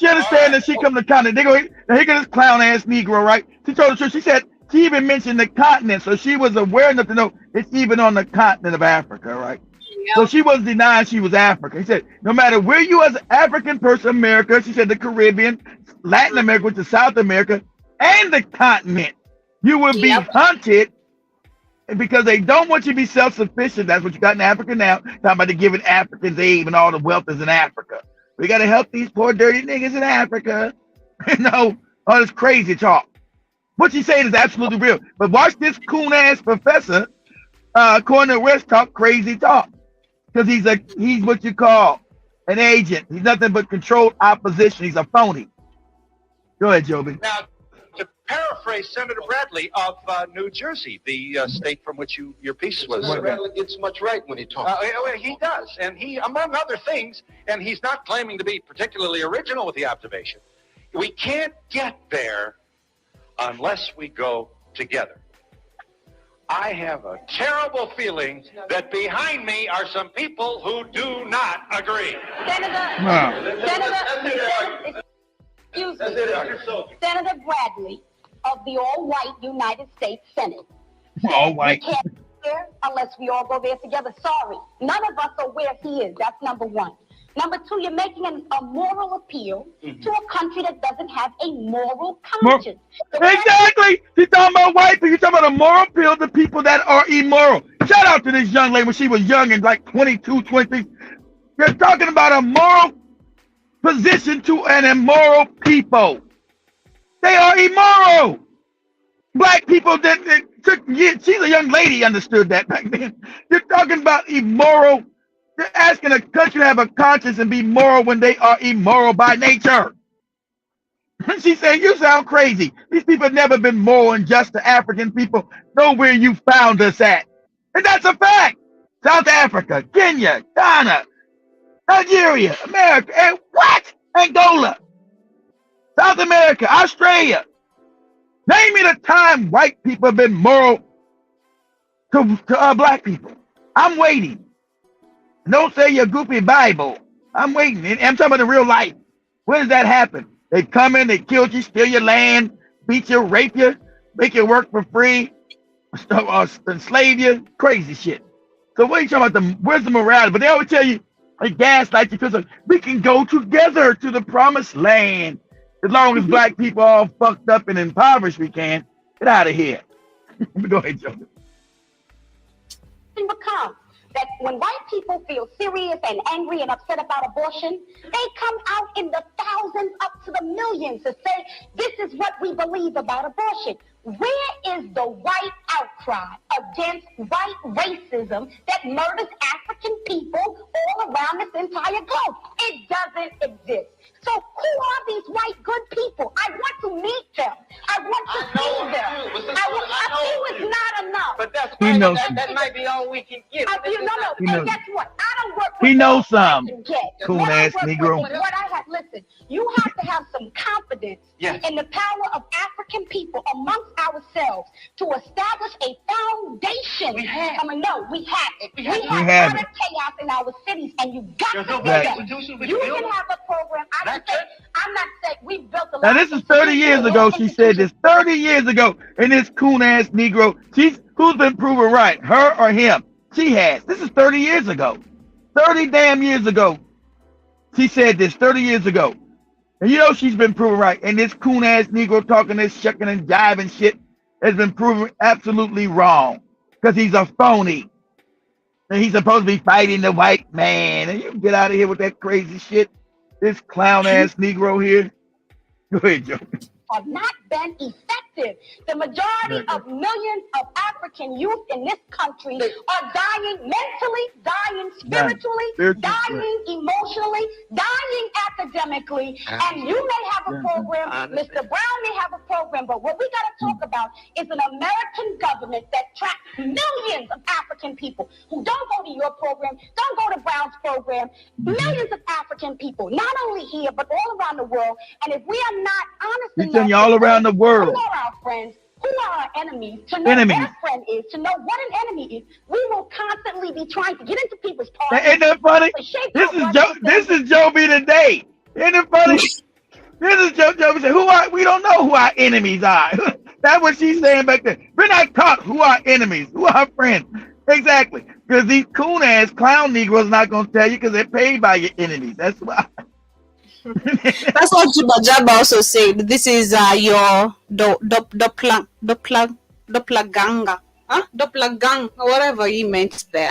understand that she come to the continent. They go, here goes this clown ass Negro, right? She told the truth. She said, she even mentioned the continent, so she was aware enough to know it's even on the continent of Africa, right? Yep. So she wasn't denying she was African. He said, no matter where you as an African person, America, she said the Caribbean, Latin America, which is South America, and the continent, you will be hunted because they don't want you to be self-sufficient. That's what you got in Africa now. Talking about they giving Africans aid and all the wealth is in Africa. We got to help these poor dirty niggas in Africa. You know, all this crazy talk. What she's saying is absolutely real. But watch this coon-ass professor, Cornel West, talk crazy talk. Because he's what you call an agent. He's nothing but controlled opposition. He's a phony. Go ahead, Joby. Now, to paraphrase Senator Bradley of New Jersey, the state from which your piece was. Senator Bradley gets much right when he talks. He does. And he, among other things, and he's not claiming to be particularly original with the observation, we can't get there unless we go together. I have a terrible feeling that behind me are some people who do not agree. Senator Bradley of the all-white United States Senate. All white. We can't get there unless we all go there together. Sorry, none of us are where he is. That's number one. Number two, you're making a moral appeal to a country that doesn't have a moral conscience. Exactly. She's talking about white people. You're talking about a moral appeal to people that are immoral. Shout out to this young lady when she was young and like 22, 23. You're talking about a moral position to an immoral people. They are immoral. Black people that took years. She's a young lady, understood that back then. You're talking about immoral. You're asking a country to have a conscience and be moral when they are immoral by nature. She said, you sound crazy. These people have never been moral and just to African people. Know where you found us at. And that's a fact. South Africa, Kenya, Ghana, Nigeria, America, and what? Angola, South America, Australia. Name me the time white people have been moral to black people. I'm waiting. Don't say your goofy Bible. I'm waiting. And I'm talking about the real life. When does that happen? They come in, they kill you, steal your land, beat you, rape you, make you work for free, enslave you, crazy shit. So what are you talking about? Where's the morality? But they always tell you, they gaslight you because we can go together to the promised land. As long as black people all fucked up and impoverished, we can. Get out of here. Go ahead, Joe. Become that when white people feel serious and angry and upset about abortion, they come out in the thousands up to the millions to say, this is what we believe about abortion. Where is the white outcry against white racism that murders African people all around this entire globe? It doesn't exist. So who are these white good people? I want to meet them. I want to see them. A few is not enough. But that might be all we can get. And guess what? I don't work with he knows some. Cool ass Negro. Listen, you have to have some confidence in the power of African people amongst ourselves to establish a foundation. We have it. We have utter chaos in our cities, and you got to do that. You can have a program. I'm not saying we built a lot. Now this is 30 years ago. She said this 30 years ago, and this coon ass Negro. Who's been proven right? Her or him? She has. This is 30 years ago. 30 damn years ago. She said this 30 years ago. And you know she's been proven right. And this coon ass Negro talking this shucking and jiving shit. has been proven absolutely wrong because he's a phony. And he's supposed to be fighting the white man. And you get out of here with that crazy shit. This clown ass Negro here. Go ahead, Joe. Have not been effective. The majority of millions of African youth in this country are dying mentally, dying spiritually, dying emotionally, dying academically. And you may have a program, Mr. Brown may have a program, but what we got to talk about is an American government that tracks millions of African people who don't go to your program, don't go to Brown's program, millions of African people, not only here, but all around the world. And if we are not honest enough, all around the world. Who are our friends? Who are our enemies? To know what a friend is, to know what an enemy is, we will constantly be trying to get into people's parties. Ain't that funny? This is Joby today. Isn't it funny? This is Joby saying, we don't know who our enemies are. That's what she's saying back there. We're not taught who our enemies, who our friends. Exactly. Because these coon ass clown Negroes not gonna tell you because they're paid by your enemies. That's why. That's what Jabba also said. This is your doppelganger, doppelgang, whatever he meant there.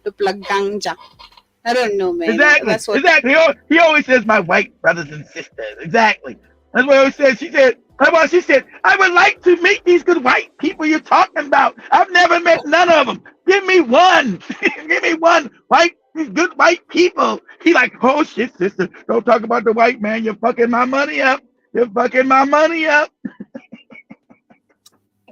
Doppelganger. I don't know, man. Exactly. That's what Exactly. He always says my white brothers and sisters. Exactly. That's what he always says. She said, I would like to meet these good white people you're talking about. I've never met none of them. Give me one. Give me one these good white people. He like, oh shit, sister, don't talk about the white man. You're fucking my money up. You're fucking my money up.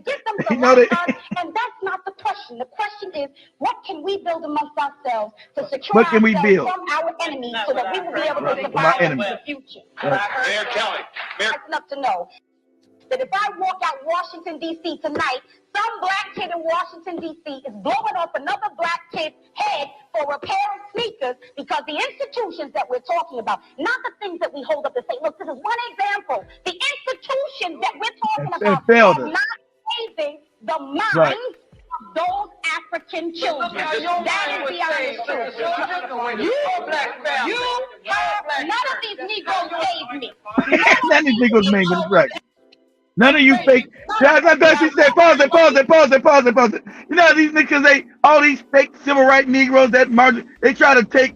Get them to like us, and that's not the question. The question is, what can we build amongst ourselves to secure ourselves from our enemies so that we will be able to survive in the future? Mayor Kelly. That's enough to know that if I walk out Washington, D.C. tonight, some black kid in Washington, D.C. is blowing off another black kid's head for repairing sneakers because the institutions that we're talking about, not the things that we hold up and say, look, this is one example. The institutions that we're talking about are not saving the minds of those African children. That is the honest truth. None of these Negroes saved me. None of these Negroes made me, right. None of you fake. She said, pause it. You know, these niggas, all these fake civil rights Negroes that margin, they try to take,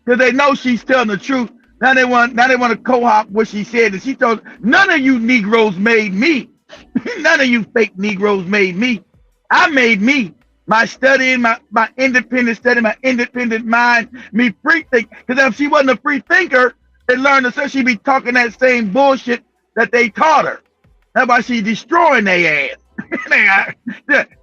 because they know she's telling the truth. Now they want to co-opt what she said. And she told, none of you Negroes made me. None of you fake Negroes made me. I made me. My studying, my independent study, my independent mind, me free think. Because if she wasn't a free thinker, they learned to, so she'd be talking that same bullshit that they taught her. That's why she's destroying their ass.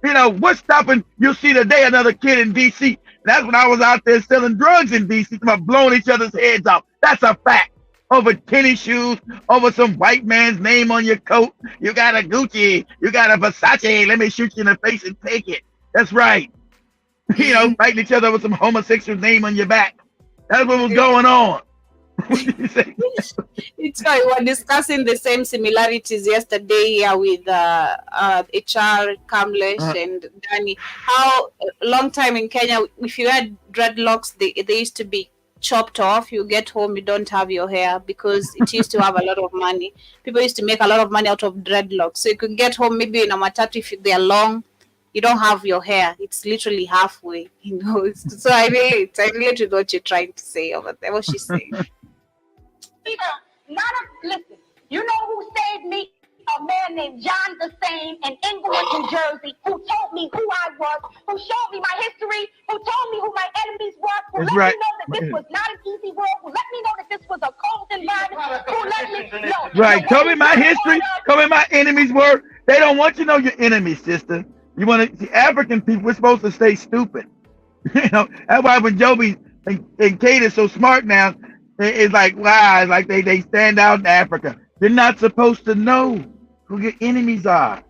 You know, what's stopping? You'll see today another kid in D.C. That's when I was out there selling drugs in D.C. blowing each other's heads off. That's a fact. Over tennis shoes, over some white man's name on your coat. You got a Gucci, you got a Versace. Let me shoot you in the face and take it. That's right. You know, fighting each other with some homosexual name on your back. That's what was going on. It's funny. We were discussing the same similarities yesterday here with HR, Kamlesh, and Danny. How a long time in Kenya, if you had dreadlocks, they used to be chopped off. You get home, you don't have your hair because it used to have a lot of money. People used to make a lot of money out of dreadlocks. So you could get home maybe in a matatu if they're long. You don't have your hair. It's literally halfway. You know. So I relate to what you're trying to say over there. What she's saying. Listen, you know who saved me? A man named John Desane in Englewood, New Jersey, who told me who I was, who showed me my history, who told me who my enemies were, who let me know that this was not an easy world, who let me know that this was a cold environment, who let me know. Right, tell me my history, tell me my enemies were. They don't want you to know your enemies, sister. You want to see African people, we're supposed to stay stupid. You know, that's why when Joby and Kate is so smart now, it's like, wow, it's like they stand out in Africa. You're not supposed to know who your enemies are.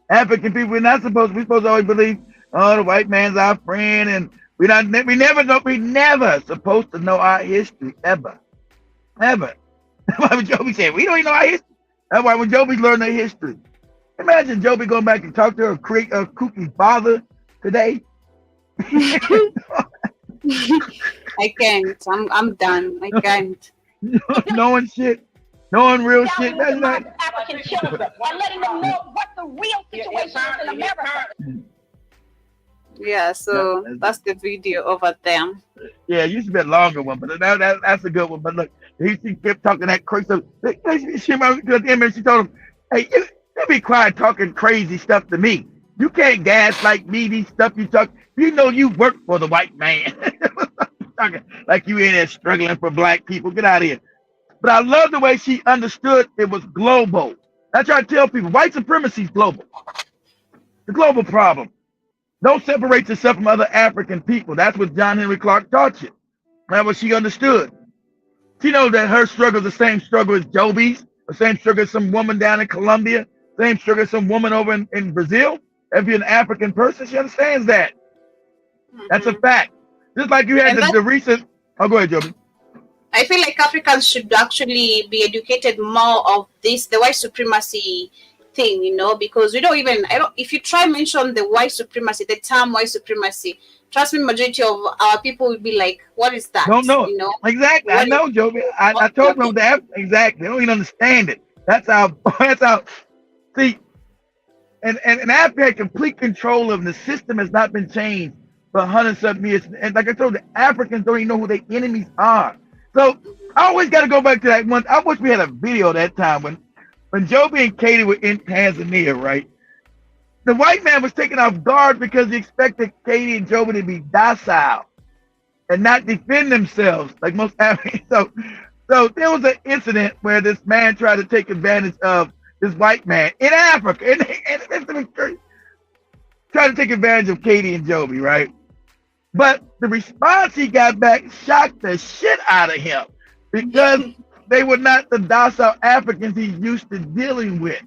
African people, we're supposed to always believe, oh, the white man's our friend, and we never supposed to know our history, ever. That's why when Joby said, we don't even know our history. That's why when Joby learned her history. Imagine Joby going back and talk to her kooky father today. I can't. I'm done. I can't. Knowing shit. Knowing real shit. That's not African children. And letting them know what the real situation is in America. Yeah, so that's the video over there. Yeah, it used to be a longer one, but that's a good one. But look, she kept talking that crazy stuff. She told him, hey, you be quiet talking crazy stuff to me. You can't gaslight me, these stuff you talk. You know you work for the white man. Talking like you in there struggling for black people. Get out of here. But I love the way she understood it was global. I try to tell people, white supremacy is global. The global problem. Don't separate yourself from other African people. That's what John Henry Clark taught you. That's what she understood. She knows that her struggle is the same struggle as Joby's, the same struggle as some woman down in Colombia, same struggle as some woman over in Brazil. If you're an African person, she understands that. That's a fact. Just like you had the recent... Oh, go ahead, Joby. I feel like Africans should actually be educated more of this, the white supremacy thing, you know, because we don't even, if you try mention the white supremacy, the term white supremacy, trust me, majority of our people will be like, what is that? Don't know. You know? Exactly. I know, Joby. I told them that. Exactly. They don't even understand it. That's how, see, and Africa had complete control of the system has not been changed for 100-something years. And like I told you, Africans don't even know who their enemies are. So I always got to go back to that one. I wish we had a video that time when Joby and Katie were in Tanzania, right? The white man was taken off guard because he expected Katie and Joby to be docile and not defend themselves like most Africans. So there was an incident where this man tried to take advantage of this white man in Africa, and tried to take advantage of Katie and Joby, right? But the response he got back shocked the shit out of him because they were not the docile Africans he's used to dealing with,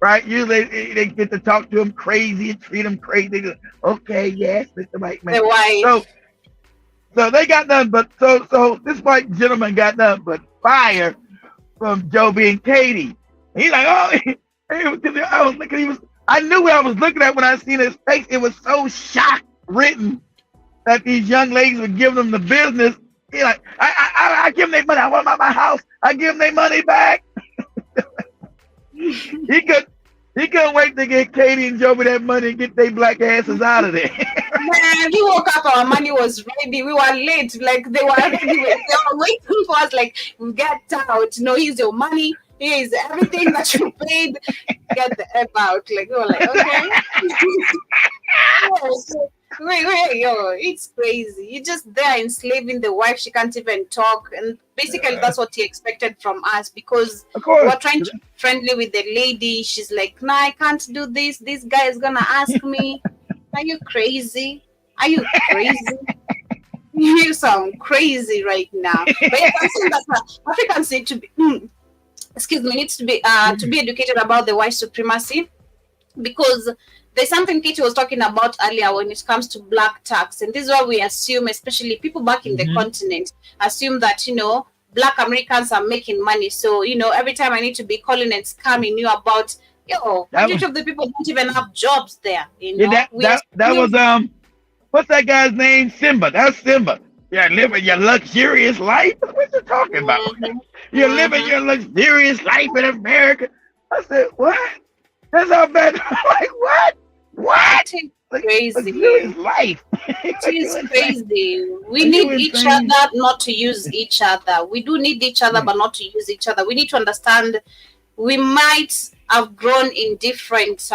right? Usually they get to talk to him crazy and treat him crazy. They go, okay, yes, Mr. White Man. So they got nothing but, so this white gentleman got nothing but fire from Joby and Katie. He's like, oh, I knew what I was looking at when I seen his face. It was so shocked written that these young ladies were giving them the business. He like, I give them their money. I want them out my house. I give them their money back. He couldn't wait to get Katie and Joby that money and get their black asses out of there. Man, we woke up, our money was ready. We were late. Like they were ready. They were waiting for us. Like, get out. No, here's your money. Here's everything that you paid. Get the F out. Like, we were like, okay. Wait, yo, it's crazy. You're just there enslaving the wife. She can't even talk. And basically, that's what he expected from us because we're trying to be friendly with the lady. She's like, no, I can't do this. This guy is going to ask me. Are you crazy? Are you crazy? You sound crazy right now. But yeah, I'm saying that Africans need to be, needs to be educated about the white supremacy because there's something Katie was talking about earlier when it comes to black tax. And this is what we assume, especially people back in the continent, assume that, you know, black Americans are making money. So, you know, every time I need to be calling and scamming you about, majority of the people don't even have jobs there. You know? Yeah, that was, what's that guy's name? Simba. That's Simba. You're living your luxurious life? What you talking about? You're living your luxurious life in America. I said, what? That's how bad. Like, what? What? Crazy. Life. It is crazy. We need each other, not to use each other. We do need each other, but not to use each other. We need to understand we might have grown in different,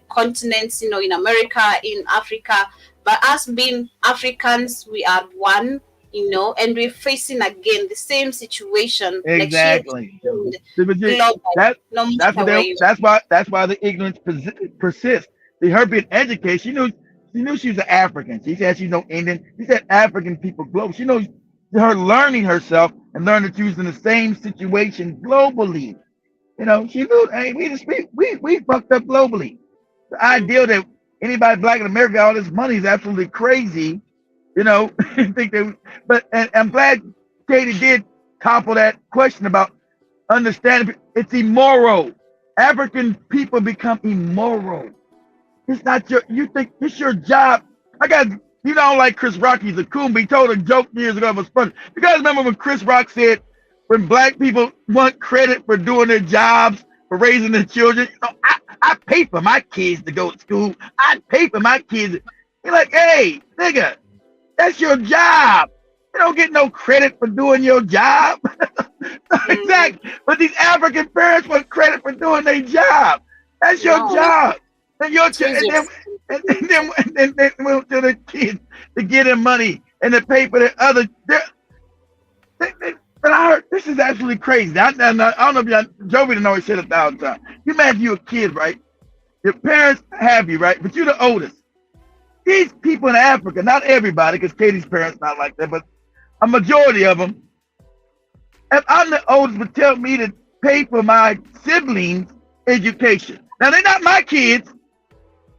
continents, in America, in Africa, but us being Africans, we are one, and we're facing again the same situation. Exactly. Like that's why the ignorance persists. See, her being educated, she knew she was an African. She said she's no Indian. She said African people global. She knows her learning herself and learning that she was in the same situation globally. She knew, hey, we fucked up globally. The idea that anybody black in America, all this money is absolutely crazy. But I'm glad Katie did topple that question about understanding. It's immoral. African people become immoral. It's not you think it's your job. Like Chris Rock, he's a coon, but he told a joke years ago. It was funny. You guys remember when Chris Rock said, when black people want credit for doing their jobs, for raising the children. You know, I pay for my kids to go to school. I pay for my kids. You're like, hey, nigga, that's your job. You don't get no credit for doing your job. Exactly. But these African parents want credit for doing their job. That's your job. And your and then went to the kids to get them money and to pay for the other. But I heard this is absolutely crazy. I don't know if Joby didn't always say it 1,000 times. You imagine you're a kid, right? Your parents have you, right? But you're the oldest. These people in Africa, not everybody, because Katie's parents not like that, but a majority of them, if I'm the oldest, would tell me to pay for my siblings' education. Now, they're not my kids.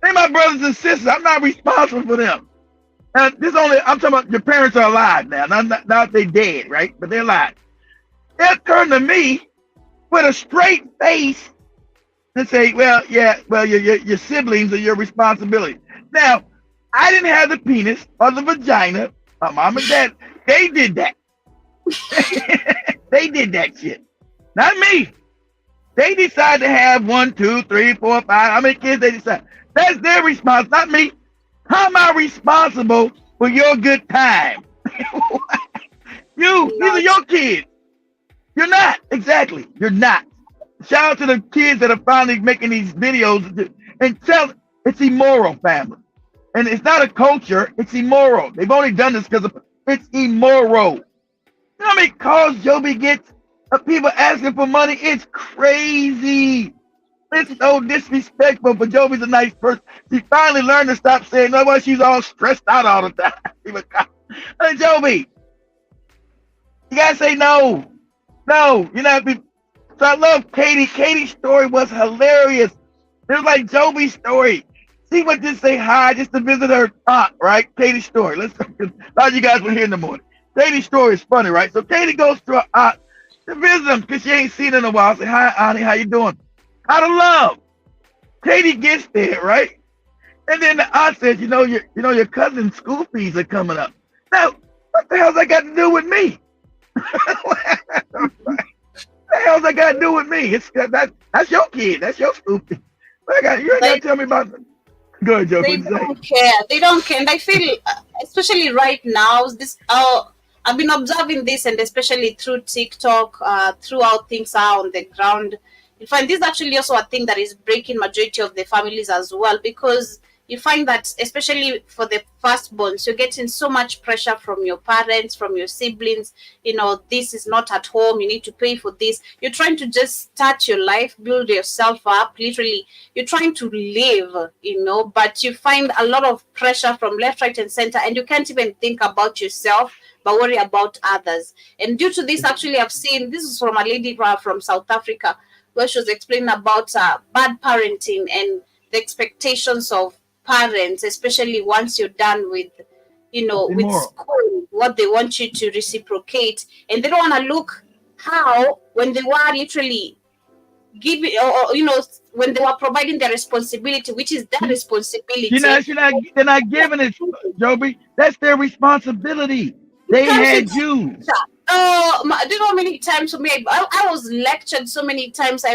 They're my brothers and sisters. I'm not responsible for them. Now, I'm talking about your parents are alive now. Not they dead, right? But they're alive. They'll turn to me with a straight face and say, well, your siblings are your responsibility. Now, I didn't have the penis or the vagina. My mom and dad, they did that. They did that shit. Not me. They decide to have 1, 2, 3, 4, 5. How many kids they decide? That's their response, not me. How am I responsible for your good time? These are your kids. You're not. Exactly. You're not. Shout out to the kids that are finally making these videos and tell it's immoral, family. And it's not a culture, it's immoral. They've only done this because it's immoral. You know how many calls Joby gets of people asking for money? It's crazy. It's so disrespectful, but Joby's a nice person. She finally learned to stop saying, no, well, she's all stressed out all the time. Hey, Joby, you gotta say no. No, you're not. So I love Katie. Katie's story was hilarious. It was like Joby's story. She went to say hi just to visit her aunt, right? Katie's story. A lot of you guys were here in the morning. Katie's story is funny, right? So Katie goes to her aunt to visit them because she ain't seen her in a while. Say, hi, auntie, how you doing? Out of love. Katie gets there, right? And then the aunt says, your cousin's school fees are coming up. Now, what the hell's that got to do with me? What the hell's that got to do with me? That's your kid. That's your school fee. You ain't got to tell me about it. Go ahead, Joe. They don't care. They don't care. And I feel, especially right now, I've been observing this, and especially through TikTok, throughout things are on the ground. You find this is actually also a thing that is breaking majority of the families as well, because you find that especially for the firstborns, you're getting so much pressure from your parents, from your siblings. This is not at home. You need to pay for this. You're trying to just start your life, build yourself up. Literally, you're trying to live, but you find a lot of pressure from left, right, and center, and you can't even think about yourself, but worry about others. And due to this, actually, I've seen, this is from a lady from South Africa, where she was explaining about bad parenting and the expectations of parents, especially once you're done with school, what they want you to reciprocate, and they don't want to look how when they were literally giving, when they were providing their responsibility, which is their responsibility. They're not giving it, Joby. That's their responsibility. They had you. Do you know how many times for me I was lectured so many times? I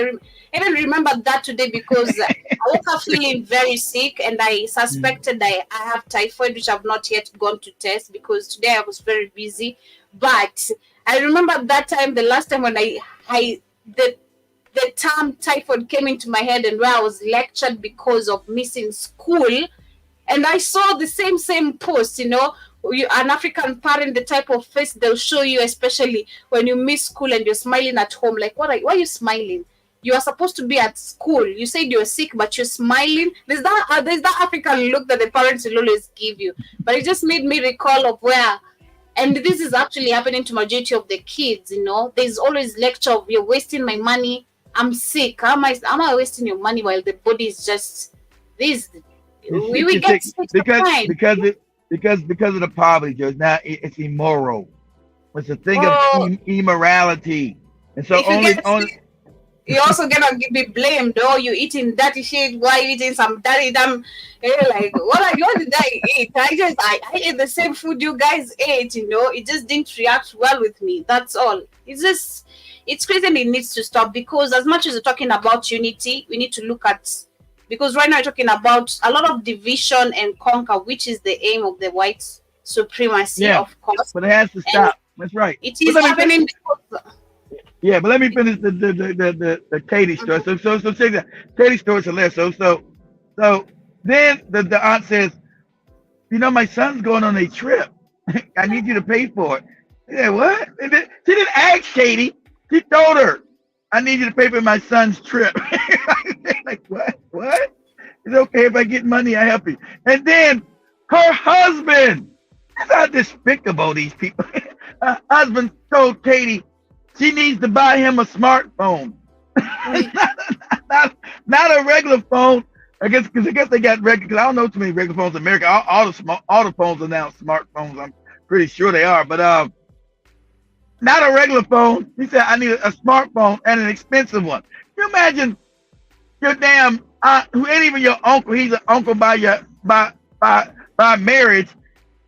even remember that today because I woke up feeling very sick, and I suspected I have typhoid, which I've not yet gone to test because today I was very busy. But I remember that time, the last time when the term typhoid came into my head, and where I was lectured because of missing school, and I saw the same post, an African parent, the type of face they'll show you, especially when you miss school and you're smiling at home. Like, why are you smiling? You are supposed to be at school. You said you're sick, but you're smiling. There's that African look that the parents will always give you. But it just made me recall of where, and this is actually happening to majority of the kids. There's always lecture of, you're wasting my money. I'm sick. How am I wasting your money while the body is just this? We get sick because of the poverty, Judge. Now it's immoral. It's a thing of immorality, and so only You also gonna be blamed. Oh, you eating dirty shit. Why you eating some dirty damn? You're like, what did I eat? I ate the same food you guys ate. It just didn't react well with me. That's all. It's crazy and it needs to stop, because as much as we're talking about unity, we need to look at, because right now we're talking about a lot of division and conquer, which is the aim of the white supremacy, of course. But it has to stop. That's right. It is happening. Yeah, but let me finish the Katie story. So check that. Katie's story is hilarious. So then the aunt says, my son's going on a trip. I need you to pay for it. Yeah, what? She didn't ask Katie. She told her, I need you to pay for my son's trip. Like, what? What? It's okay if I get money, I help you. And then her husband, that's how despicable these people. Her husband told Katie she needs to buy him a smartphone. not a regular phone. I guess they got regular, because I don't know too many regular phones in America. All the phones are now smartphones. I'm pretty sure they are, but not a regular phone. He said, I need a smartphone and an expensive one. Can you imagine your damn aunt, who ain't even your uncle, he's an uncle by marriage,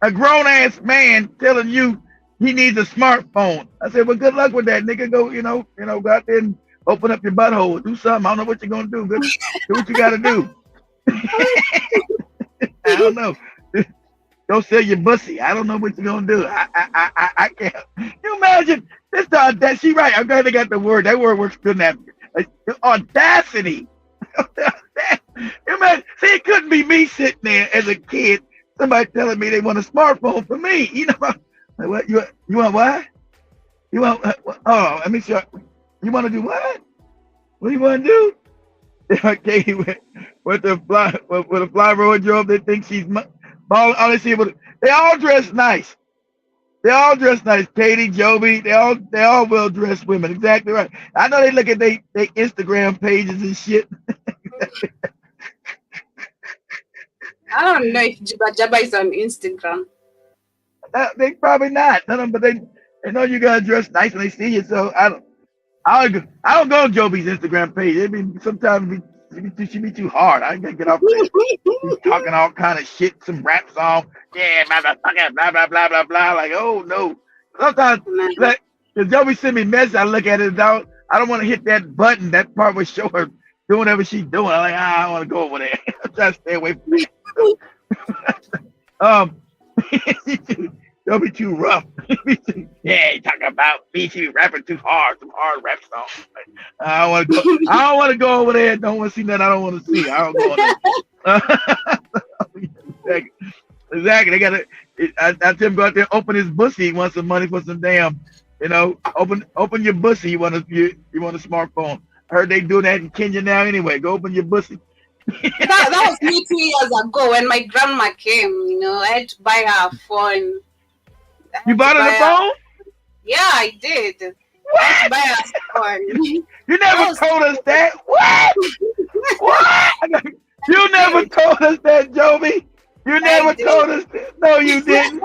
a grown ass man telling you he needs a smartphone. I said, well, good luck with that, nigga. Go, go out there and open up your butthole, do something. I don't know what you're gonna do. Do what you gotta do. I don't know. Go sell your bussy. I don't know what you're gonna do. I can't. Can you imagine this? That she right. I'm glad they got the word. That word works good now. Audacity. Imagine, see, it couldn't be me sitting there as a kid. Somebody telling me they want a smartphone for me. What you want? What? You want? Oh, let me show. You want to do what? What do you want to do? Okay, with the fly road job, they think she's balling. All they see, they all dress nice. They all dress nice. Katie, Joby, they all well dressed women. Exactly right. I know they look at they Instagram pages and shit. I don't know if Jabba is on Instagram. They probably not. But they know you gotta dress nice when they see you. So I don't go on Joby's Instagram page. Sometimes she be too hard. I gotta get off there. She's talking all kind of shit, some rap song. Yeah, motherfucker, blah blah blah blah blah. Like, oh no. Sometimes like if Joby send me a message, I look at it. I don't want to hit that button. That part would show her doing whatever she's doing. I'm like, I don't want to go over there. I'm trying to stay away from that. Don't be too rough. Yeah, you talking about me? She be rapping too hard, some hard rap songs. I don't want to go over there. Don't want to see nothing I don't want to see. I don't go there. Exactly. They gotta. I tell him go out there, open his bussy. He wants some money for some damn. Open your bussy. You want a smartphone. I heard they do that in Kenya now. Anyway, go open your bussy. that was me 2 years ago when my grandma came. I had to buy her a phone. You bought her the phone? Yeah, I did. What? I had to buy her a phone. You never told us that. What? What? You never told us that, Joby. You never told us that. No, you didn't.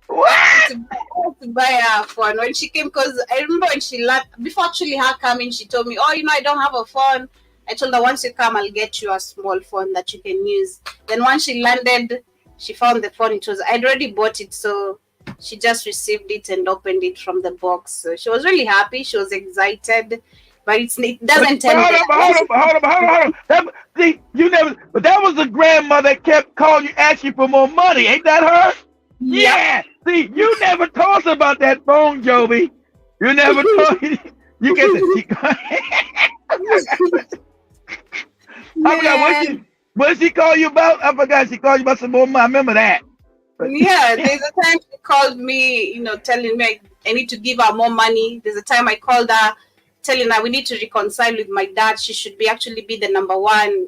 What? I had to buy her a phone when she came, because I remember when she left, before actually her coming, she told me, I don't have a phone. I told her, once you come, I'll get you a small phone that you can use. Then once she landed, she found the phone. I'd already bought it, so she just received it and opened it from the box. So she was really happy. She was excited, but it doesn't tell me. Hold on. But that was the grandma that kept calling you, asking for more money. Ain't that her? Yeah. See, you never told us about that phone, Joby. You never told you get the. I forgot what did she call you about? I forgot she called you about some more money. I remember that. Yeah, there's a time she called me, telling me I need to give her more money. There's a time I called her telling her we need to reconcile with my dad. She should actually be the number one,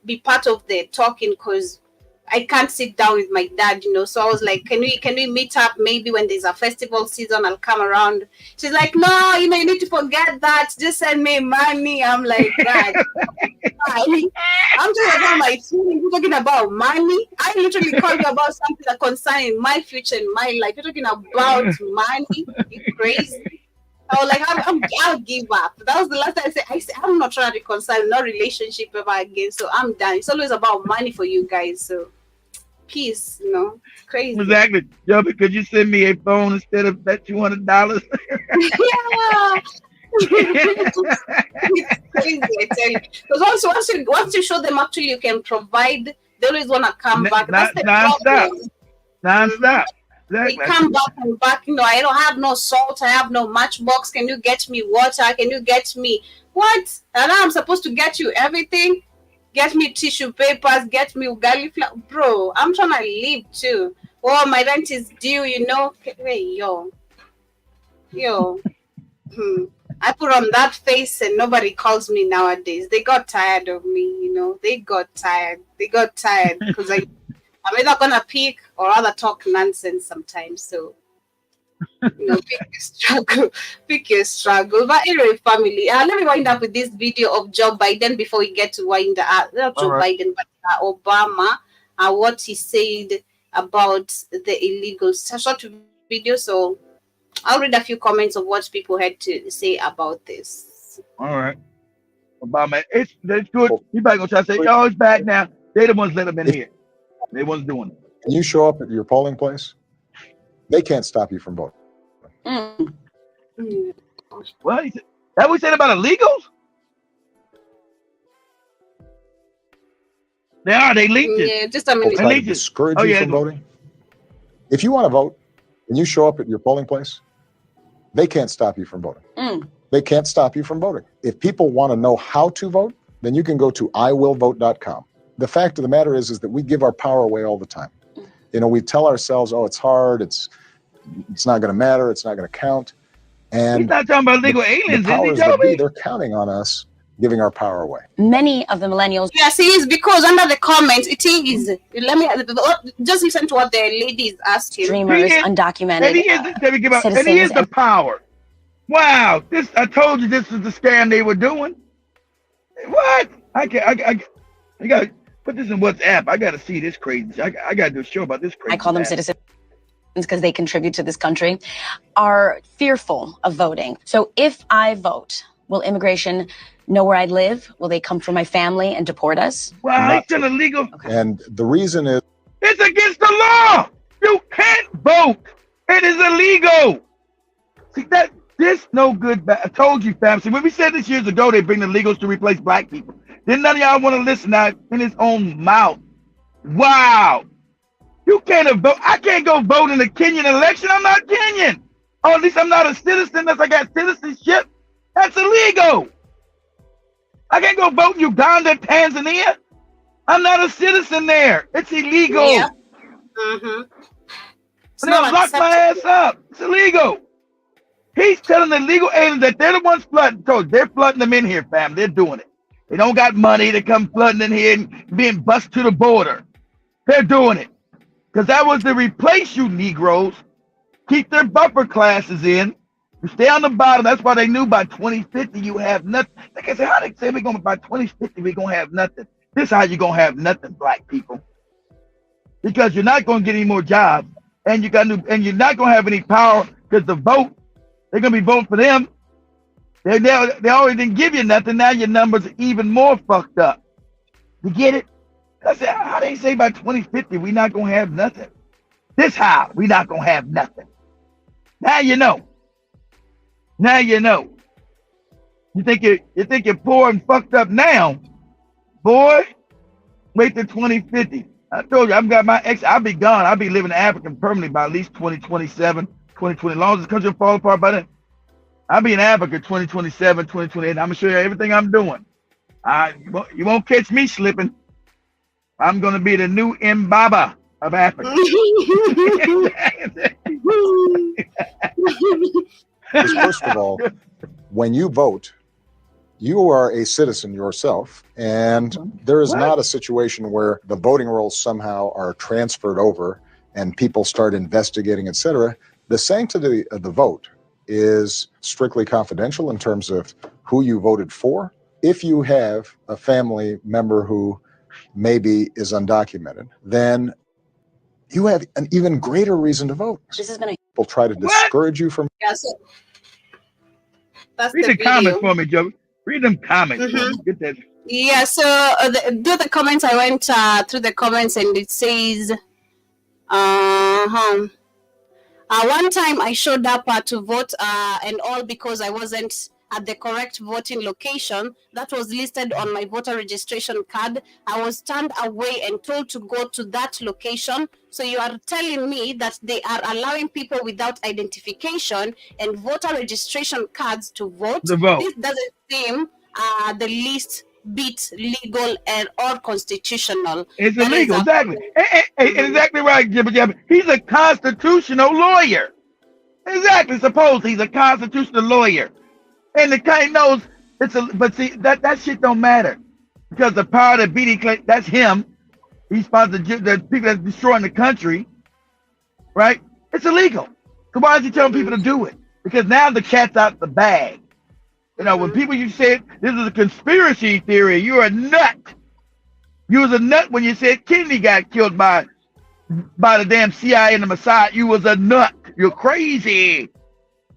be part of the talking, because I can't sit down with my dad, So I was like, can we meet up? Maybe when there's a festival season, I'll come around. She's like, no, you need to forget that. Just send me money. I'm like, God, I'm talking about my feelings. You're talking about money. I literally called you about something that concerns my future and my life. You're talking about money. You crazy? I was like, I'll give up. That was the last time I said, I'm not trying to reconcile no relationship ever again. So I'm done. It's always about money for you guys. So peace, it's crazy. Exactly. Yo, but could you send me a phone instead of that $200? Yeah. It's crazy, I tell you. Because once you show them actually you can provide, they always want to come back. That's the problem. Non-stop. They come back and back. I don't have no salt. I have no matchbox. Can you get me water? Can you get me what? And now I'm supposed to get you everything. Get me tissue papers. Get me ugali flour, bro. I'm trying to live too. Oh, my rent is due. Hey, yo. I put on that face and nobody calls me nowadays. They got tired of me. They got tired because I'm either gonna pick or rather talk nonsense sometimes. So, pick your struggle. But anyway, family, let me wind up with this video of Joe Biden before we get to wind up. Not Joe Biden, but Obama, what he said about the illegals. A short video, so I'll read a few comments of what people had to say about this. All right. Obama, it's good. You better go try to say, "Oh, it's bad now." They the ones let them in here. They ones doing it. When you show up at your polling place, they can't stop you from voting. What? That we said about illegals? They are. They leaked it. Yeah, just a minute. Try to discourage you from voting. If you want to vote, when you show up at your polling place, they can't stop you from voting. They can't stop you from voting. If people want to know how to vote, then you can go to iwillvote.com. The fact of the matter is that we give our power away all the time. We tell ourselves, oh, it's hard, it's not going to matter, it's not going to count. And he's not talking about legal aliens, powers that be, they're counting on us giving our power away. Many of the millennials. Yes, it is, because under the comments, it is. Let me just listen to what the lady is asking. Dreamers, undocumented. And he is the power. Wow, I told you this is the scam they were doing. What? I got to put this in WhatsApp. I got to see this crazy. I got to do a show about this crazy. I call them citizens because they contribute to this country, are fearful of voting. So if I vote, will immigration know where I live? Will they come for my family and deport us? Well, it's still illegal. Okay. And the reason is it's against the law. You can't vote. It is illegal. See this no good. I told you, fam. See, when we said this years ago, they bring the illegals to replace black people. Then none of y'all want to listen out in his own mouth. Wow. You can't vote. I can't go vote in the Kenyan election. I'm not Kenyan. Or at least I'm not a citizen unless I got citizenship. That's illegal. I can't go vote in Uganda, Tanzania. I'm not a citizen there. It's illegal. Yeah. They're gonna lock my ass up. It's illegal. He's telling the illegal aliens that they're the ones flooding. So they're flooding them in here, fam. They're doing it. They don't got money to come flooding in here and being bused to the border. They're doing it. Because that was to replace you Negroes. Keep their buffer classes in. You stay on the bottom. That's why they knew by 2050 you have nothing. Like I said, how they say we're going to by 2050 we're going to have nothing. This is how you're going to have nothing, black people. Because you're not going to get any more jobs. And you're not going to have any power because the vote, they're going to be voting for them. They already didn't give you nothing. Now your numbers are even more fucked up. You get it? I said, how they say by 2050 we're not going to have nothing. This how we're not going to have nothing. Now you know. Now you know. You think you're poor and fucked up now, boy? Wait till 2050. I told you I've got my ex. I'll be gone. I'll be living in Africa permanently by at least 2027, 2020. As long as this country fall apart by then, I'll be in Africa 2027, 2028. I'm gonna show you everything I'm doing. You won't catch me slipping. I'm gonna be the new Mbaba of Africa. First of all, when you vote, you are a citizen yourself, and there is not a situation where the voting rolls somehow are transferred over and people start investigating, etc. The sanctity of the vote is strictly confidential in terms of who you voted for. If you have a family member who maybe is undocumented, then you have an even greater reason to vote. This has been people try to discourage you from. Yeah, so That's Read the the comments video. for me, Joe. Read them comments. For me. Get that. Yeah, so do the comments. I went through the comments and it says, one time I showed up to vote and all because I wasn't at the correct voting location that was listed on my voter registration card. I was turned away and told to go to that location. So you are telling me that they are allowing people without identification and voter registration cards to vote? The vote. This doesn't seem the least bit legal and or constitutional. It's That is illegal, exactly. Exactly right, Jibba Jabba. He's a constitutional lawyer. Exactly. Suppose he's a constitutional lawyer. And the guy knows it's a, but see, that shit don't matter. Because the power that beating, that's him. He's sponsored the people that's destroying the country. Right? It's illegal. So why is he telling people to do it? Because now the cat's out the bag. You know, when people you said this is a conspiracy theory, you're a nut. You was a nut when you said Kennedy got killed by the damn CIA and the Mossad. You was a nut. You're crazy.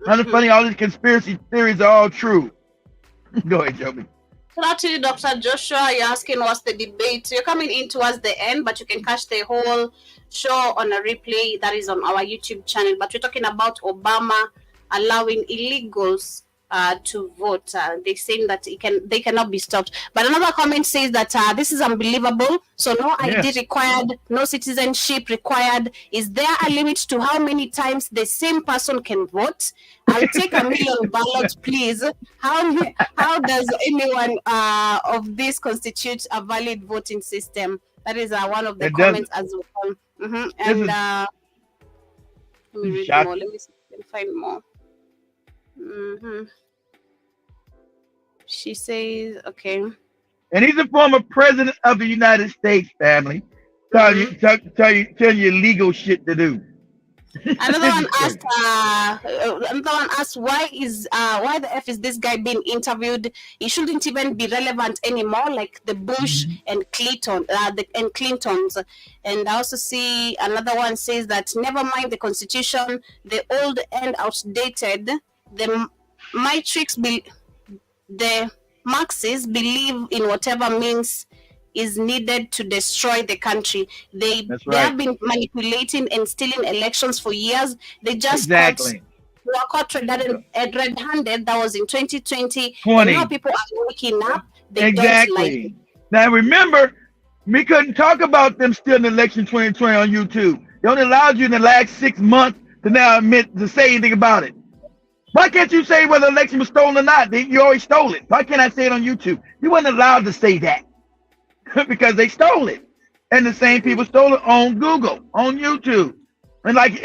Not funny, all these conspiracy theories are all true. Go ahead, Joby. Shout out to you, Dr. Joshua. You're asking what's the debate. You're coming in towards the end, but you can catch the whole show on a replay that is on our YouTube channel. But we're talking about Obama allowing illegals to vote. They're saying that they cannot be stopped. But another comment says that this is unbelievable. So no ID required, no citizenship required. Is there a limit to how many times the same person can vote? I'll take 1 million ballots, please. How does anyone of this constitute a valid voting system? That is one of the comments as well. And let me read more. Let me see if I can find more. She says, okay. And he's a former president of the United States, family. Tell you legal shit to do. Another one asked, why the F is this guy being interviewed? He shouldn't even be relevant anymore, like the Bush and Clintons. And I also see another one says that never mind the Constitution, the old and outdated, the Marxists believe in whatever means is needed to destroy the country. They have been manipulating and stealing elections for years. They just were caught red-handed. That was in 2020. And now people are waking up. They don't like it. Now remember, we couldn't talk about them stealing election 2020 on YouTube. They only allowed you in the last 6 months to now admit to say anything about it. Why can't you say whether the election was stolen or not? You always stole it. Why can't I say it on YouTube? You weren't allowed to say that because they stole it, and the same people stole it on Google, on YouTube, and like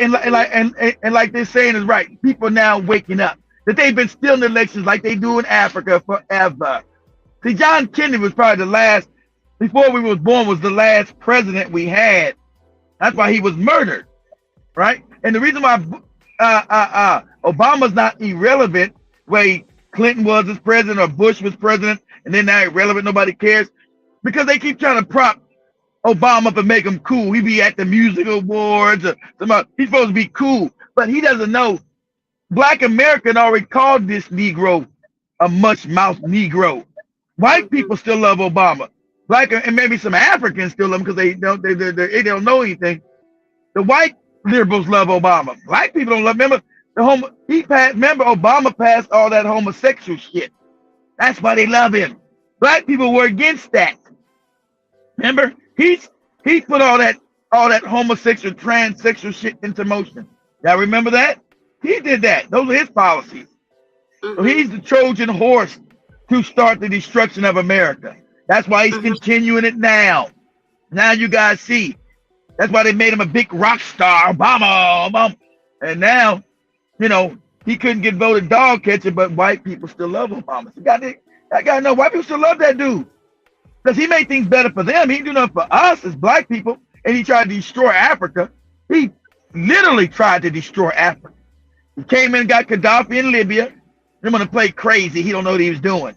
they're saying is right. People now waking up that they've been stealing elections like they do in Africa forever. See, John Kennedy was probably the last, before we was born, was the last president we had. That's why he was murdered, right? And the reason why Obama's not irrelevant, way Clinton was as president or Bush was president, and then now irrelevant, nobody cares, because they keep trying to prop Obama up and make him cool. He be at the music awards or he's supposed to be cool, but he doesn't know Black American already called this Negro a mush-mouthed Negro. White people still love Obama. Black and maybe some Africans still love him because they don't know anything. The white liberals love Obama. Black people don't love him. Remember Obama passed all that homosexual shit. That's why they love him. Black people were against that. Remember, he put all that homosexual, transsexual shit into motion. Y'all remember that? He did that. Those are his policies. So he's the Trojan horse to start the destruction of America. That's why he's continuing it now. Now you guys see. That's why they made him a big rock star, Obama. And now, he couldn't get voted dog catcher, but white people still love Obama. So I gotta know, white people still love that dude. Because he made things better for them. He didn't do nothing for us as black people. And he tried to destroy Africa. He literally tried to destroy Africa. He came in and got Gaddafi in Libya. They're gonna play crazy. He don't know what he was doing.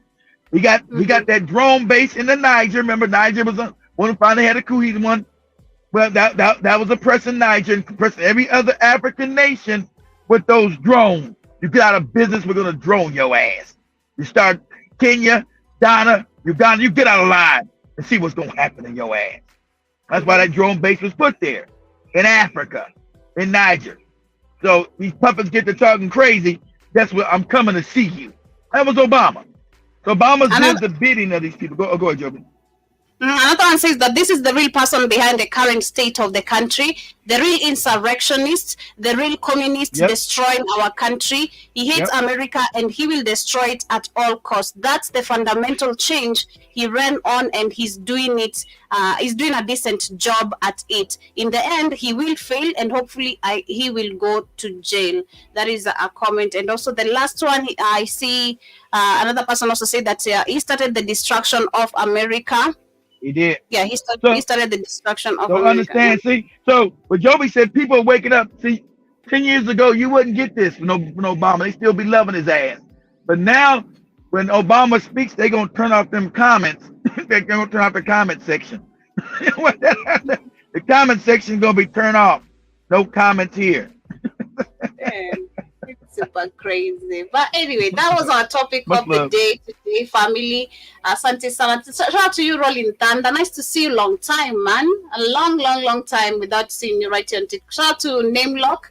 We got that drone base in the Niger. Remember, Niger was one who finally had a coup. He's one. Well, that was oppressing Niger and oppressing every other African nation with those drones. You get out of business, we're gonna drone your ass. You start Kenya, Ghana, Uganda, you get out of line and see what's gonna happen in your ass. That's why that drone base was put there. In Africa, in Niger. So these puppets get to talking crazy. That's what I'm coming to see you. That was Obama. So Obama did the bidding of these people. Go ahead, Joby. Another one says that this is the real person behind the current state of the country, the real insurrectionist, the real communist destroying our country. He hates America and he will destroy it at all costs. That's the fundamental change he ran on, and he's doing it. He's doing a decent job at it. In the end, he will fail, and hopefully he will go to jail. That is a comment. And also the last one, I see another person also said that he started the destruction of America. He did. Yeah, he started the destruction of America. Understand, see? So, but Joby said people are waking up. See, 10 years ago, you wouldn't get this from Obama. They still be loving his ass. But now, when Obama speaks, they're going to turn off them comments. They're going to turn off the comment section. The comment section is going to be turned off. No comments here. It's super crazy. But anyway, that was our topic of the day today, family. Asante sana. Shout out to you, Rolling Thunder. Nice to see you. Long time, man. A long time without seeing you right here on TikTok. Shout out to Namelock.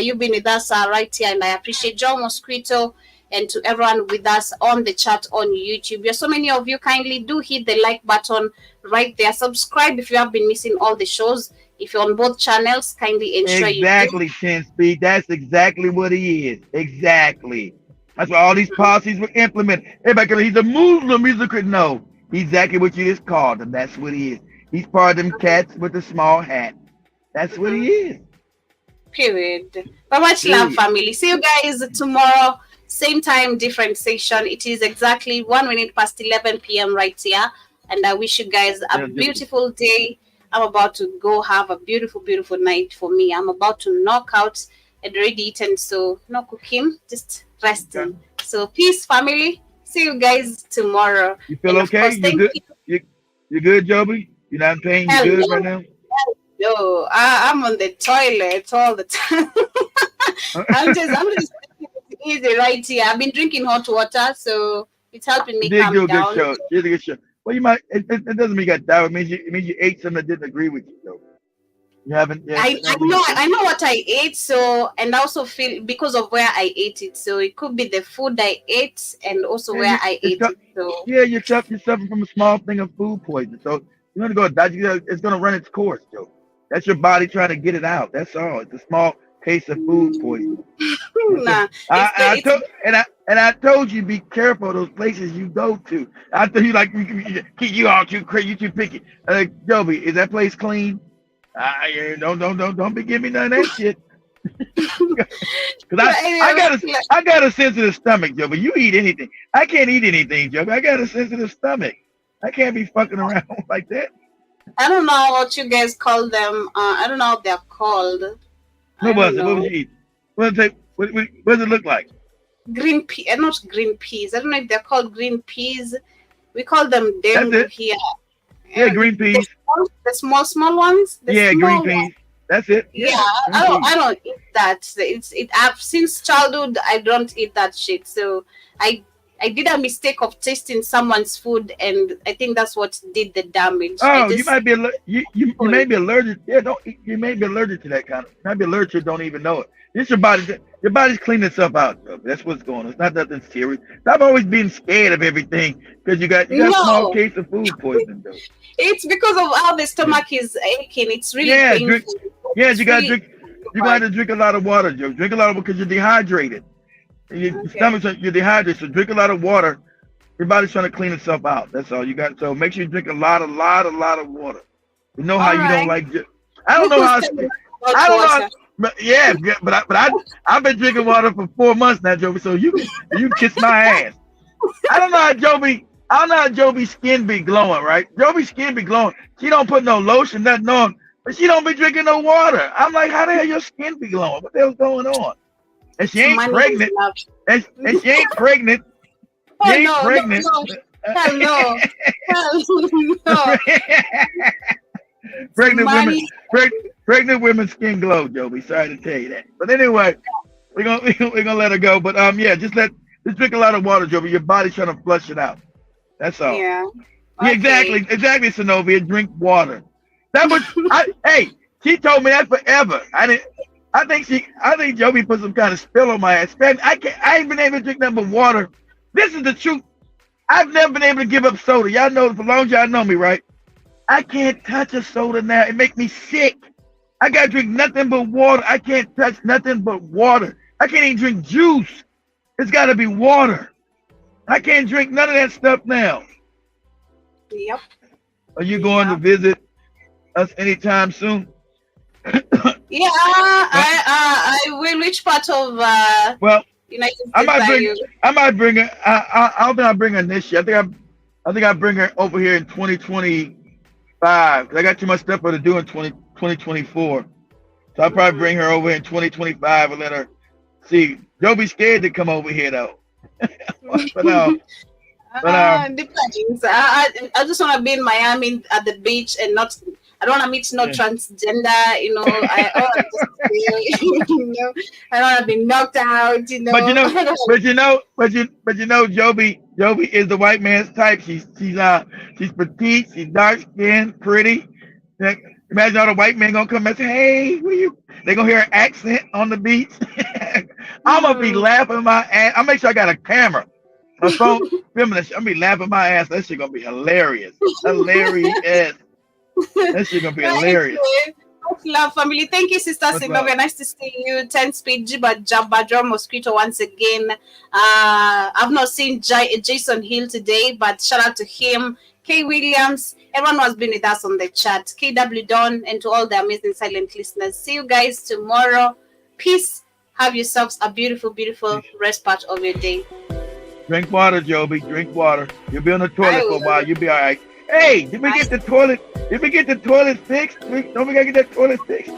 You've been with us right here, and I appreciate John Mosquito and to everyone with us on the chat on YouTube. There's so many of you. Kindly do hit the like button right there. Subscribe if you have been missing all the shows. If you're on both channels, kindly ensure you do. Exactly, Chin Speed. That's exactly what he is. Exactly. That's why all these policies were implemented. Everybody goes, he's a Muslim, he's a Christian. No, he's exactly what you just called him. That's what he is. He's part of them cats with the small hat. That's what he is. Period. But much love, family. See you guys tomorrow. Same time, different station. It is exactly 1 minute past 11 p.m. right here. And I wish you guys a beautiful day. I'm about to go have a beautiful night for me. I'm about to knock out and already eaten, so no cooking, just resting. So peace, family. See you guys tomorrow. You feel okay? You good? You good, Joby? You're not in pain? You good right now? No, I'm on the toilet all the time. I'm just easy right here. I've been drinking hot water, so it's helping me calm down. You did a good show. Well, you might. It doesn't mean you got that. It means you ate something that didn't agree with you, though. You haven't. Yeah, I know what I ate. So, and I also feel because of where I ate it. So it could be the food I ate, and also where I ate it. So yeah, you're suffering from a small thing of food poisoning. So you're gonna go. It's gonna run its course, Joe. That's your body trying to get it out. That's all. It's a small case of food poisoning. I told you be careful of those places you go to. I told you you all too crazy, you too picky. Joby, is that place clean? Don't be giving me none of that shit. Cause I got a sensitive stomach, Joby. You eat anything. I can't eat anything, Joby. I got a sensitive stomach. I can't be fucking around like that. I don't know what you guys call them. I don't know what they're called. What was it? What would you eat? What does it look like? Green pea, not green peas. I don't know if they're called green peas. We call them dengu here. Yeah, green peas. The small ones. Green peas. That's it. Yeah, I don't eat that. I've since childhood I don't eat that shit. So I did a mistake of tasting someone's food, and I think that's what did the damage. Oh, you might be you may be allergic. Yeah, you may be allergic to that kind of. You might be allergic, don't even know it. It's your body's cleaning itself out. Though. That's what's going on. It's not nothing serious. Stop always being scared of everything because you got a small case of food poisoning. Though. It's because of how the stomach is aching. It's really painful. You gotta drink. You gotta drink a lot of water, Joe. Drink a lot of water because you're dehydrated. Your stomach, you're dehydrated. So drink a lot of water. Your body's trying to clean itself out. That's all you got. So make sure you drink a lot of water. You know how you don't like. I don't know how. I don't know. But I've been drinking water for 4 months now, Joby. So you kiss my ass. I don't know how Joby's skin be glowing, right? Joby's skin be glowing. She don't put no lotion, nothing on, but she don't be drinking no water. I'm like, how the hell your skin be glowing? What the hell's going on? And she ain't pregnant. And she ain't pregnant. She ain't pregnant. Hell no. Pregnant women's skin glow, Joby. Sorry to tell you that. But anyway, we're gonna let her go. But yeah, just drink a lot of water, Joby. Your body's trying to flush it out. That's all. Yeah. Yeah, exactly, Synovia. Drink water. That was hey, she told me that forever. I think Joby put some kind of spell on my ass. Man, I ain't been able to drink nothing but water. This is the truth. I've never been able to give up soda. Y'all know for long as y'all know me, right? I can't touch a soda now. It makes me sick. I gotta drink nothing but water. I can't touch nothing but water. I can't even drink juice. It's gotta be water. I can't drink none of that stuff now. Yep. Are you going to visit us anytime soon? Yeah, I will. Which part of well, United States I might bring her. I don't think I'll bring her this year. I think I'll bring her over here in 2025. I got too much stuff for her to do in 2024. So I'll probably bring her over in 2025 and let her see. Don't be scared to come over here though. But depends. I just want to be in Miami at the beach and not. I don't want to meet no transgender. You know, I don't want to be knocked out. You know, but you know, Joby is the white man's type. She's petite. She's dark skinned, pretty. Imagine all the white men gonna come and say, "Hey, where you?" They gonna hear an accent on the beach. I'm gonna be laughing my ass. I'll make sure I got a camera. My phone filming this. I'm gonna be laughing my ass. That shit gonna be hilarious. Hilarious. That shit gonna be hilarious. Love family. Thank you, Sister Synovia. Nice to see you. 10 speed Jibba Jabba Drum Mosquito once again. I've not seen Jason Hill today, but shout out to him. Kay Williams, everyone who has been with us on the chat. KW Don, and to all the amazing silent listeners. See you guys tomorrow. Peace. Have yourselves a beautiful, beautiful rest part of your day. Drink water, Joby. Drink water. You'll be on the toilet for a while. You'll be all right. Hey, did we get the toilet? Did we get the toilet fixed? Don't we gotta get that toilet fixed?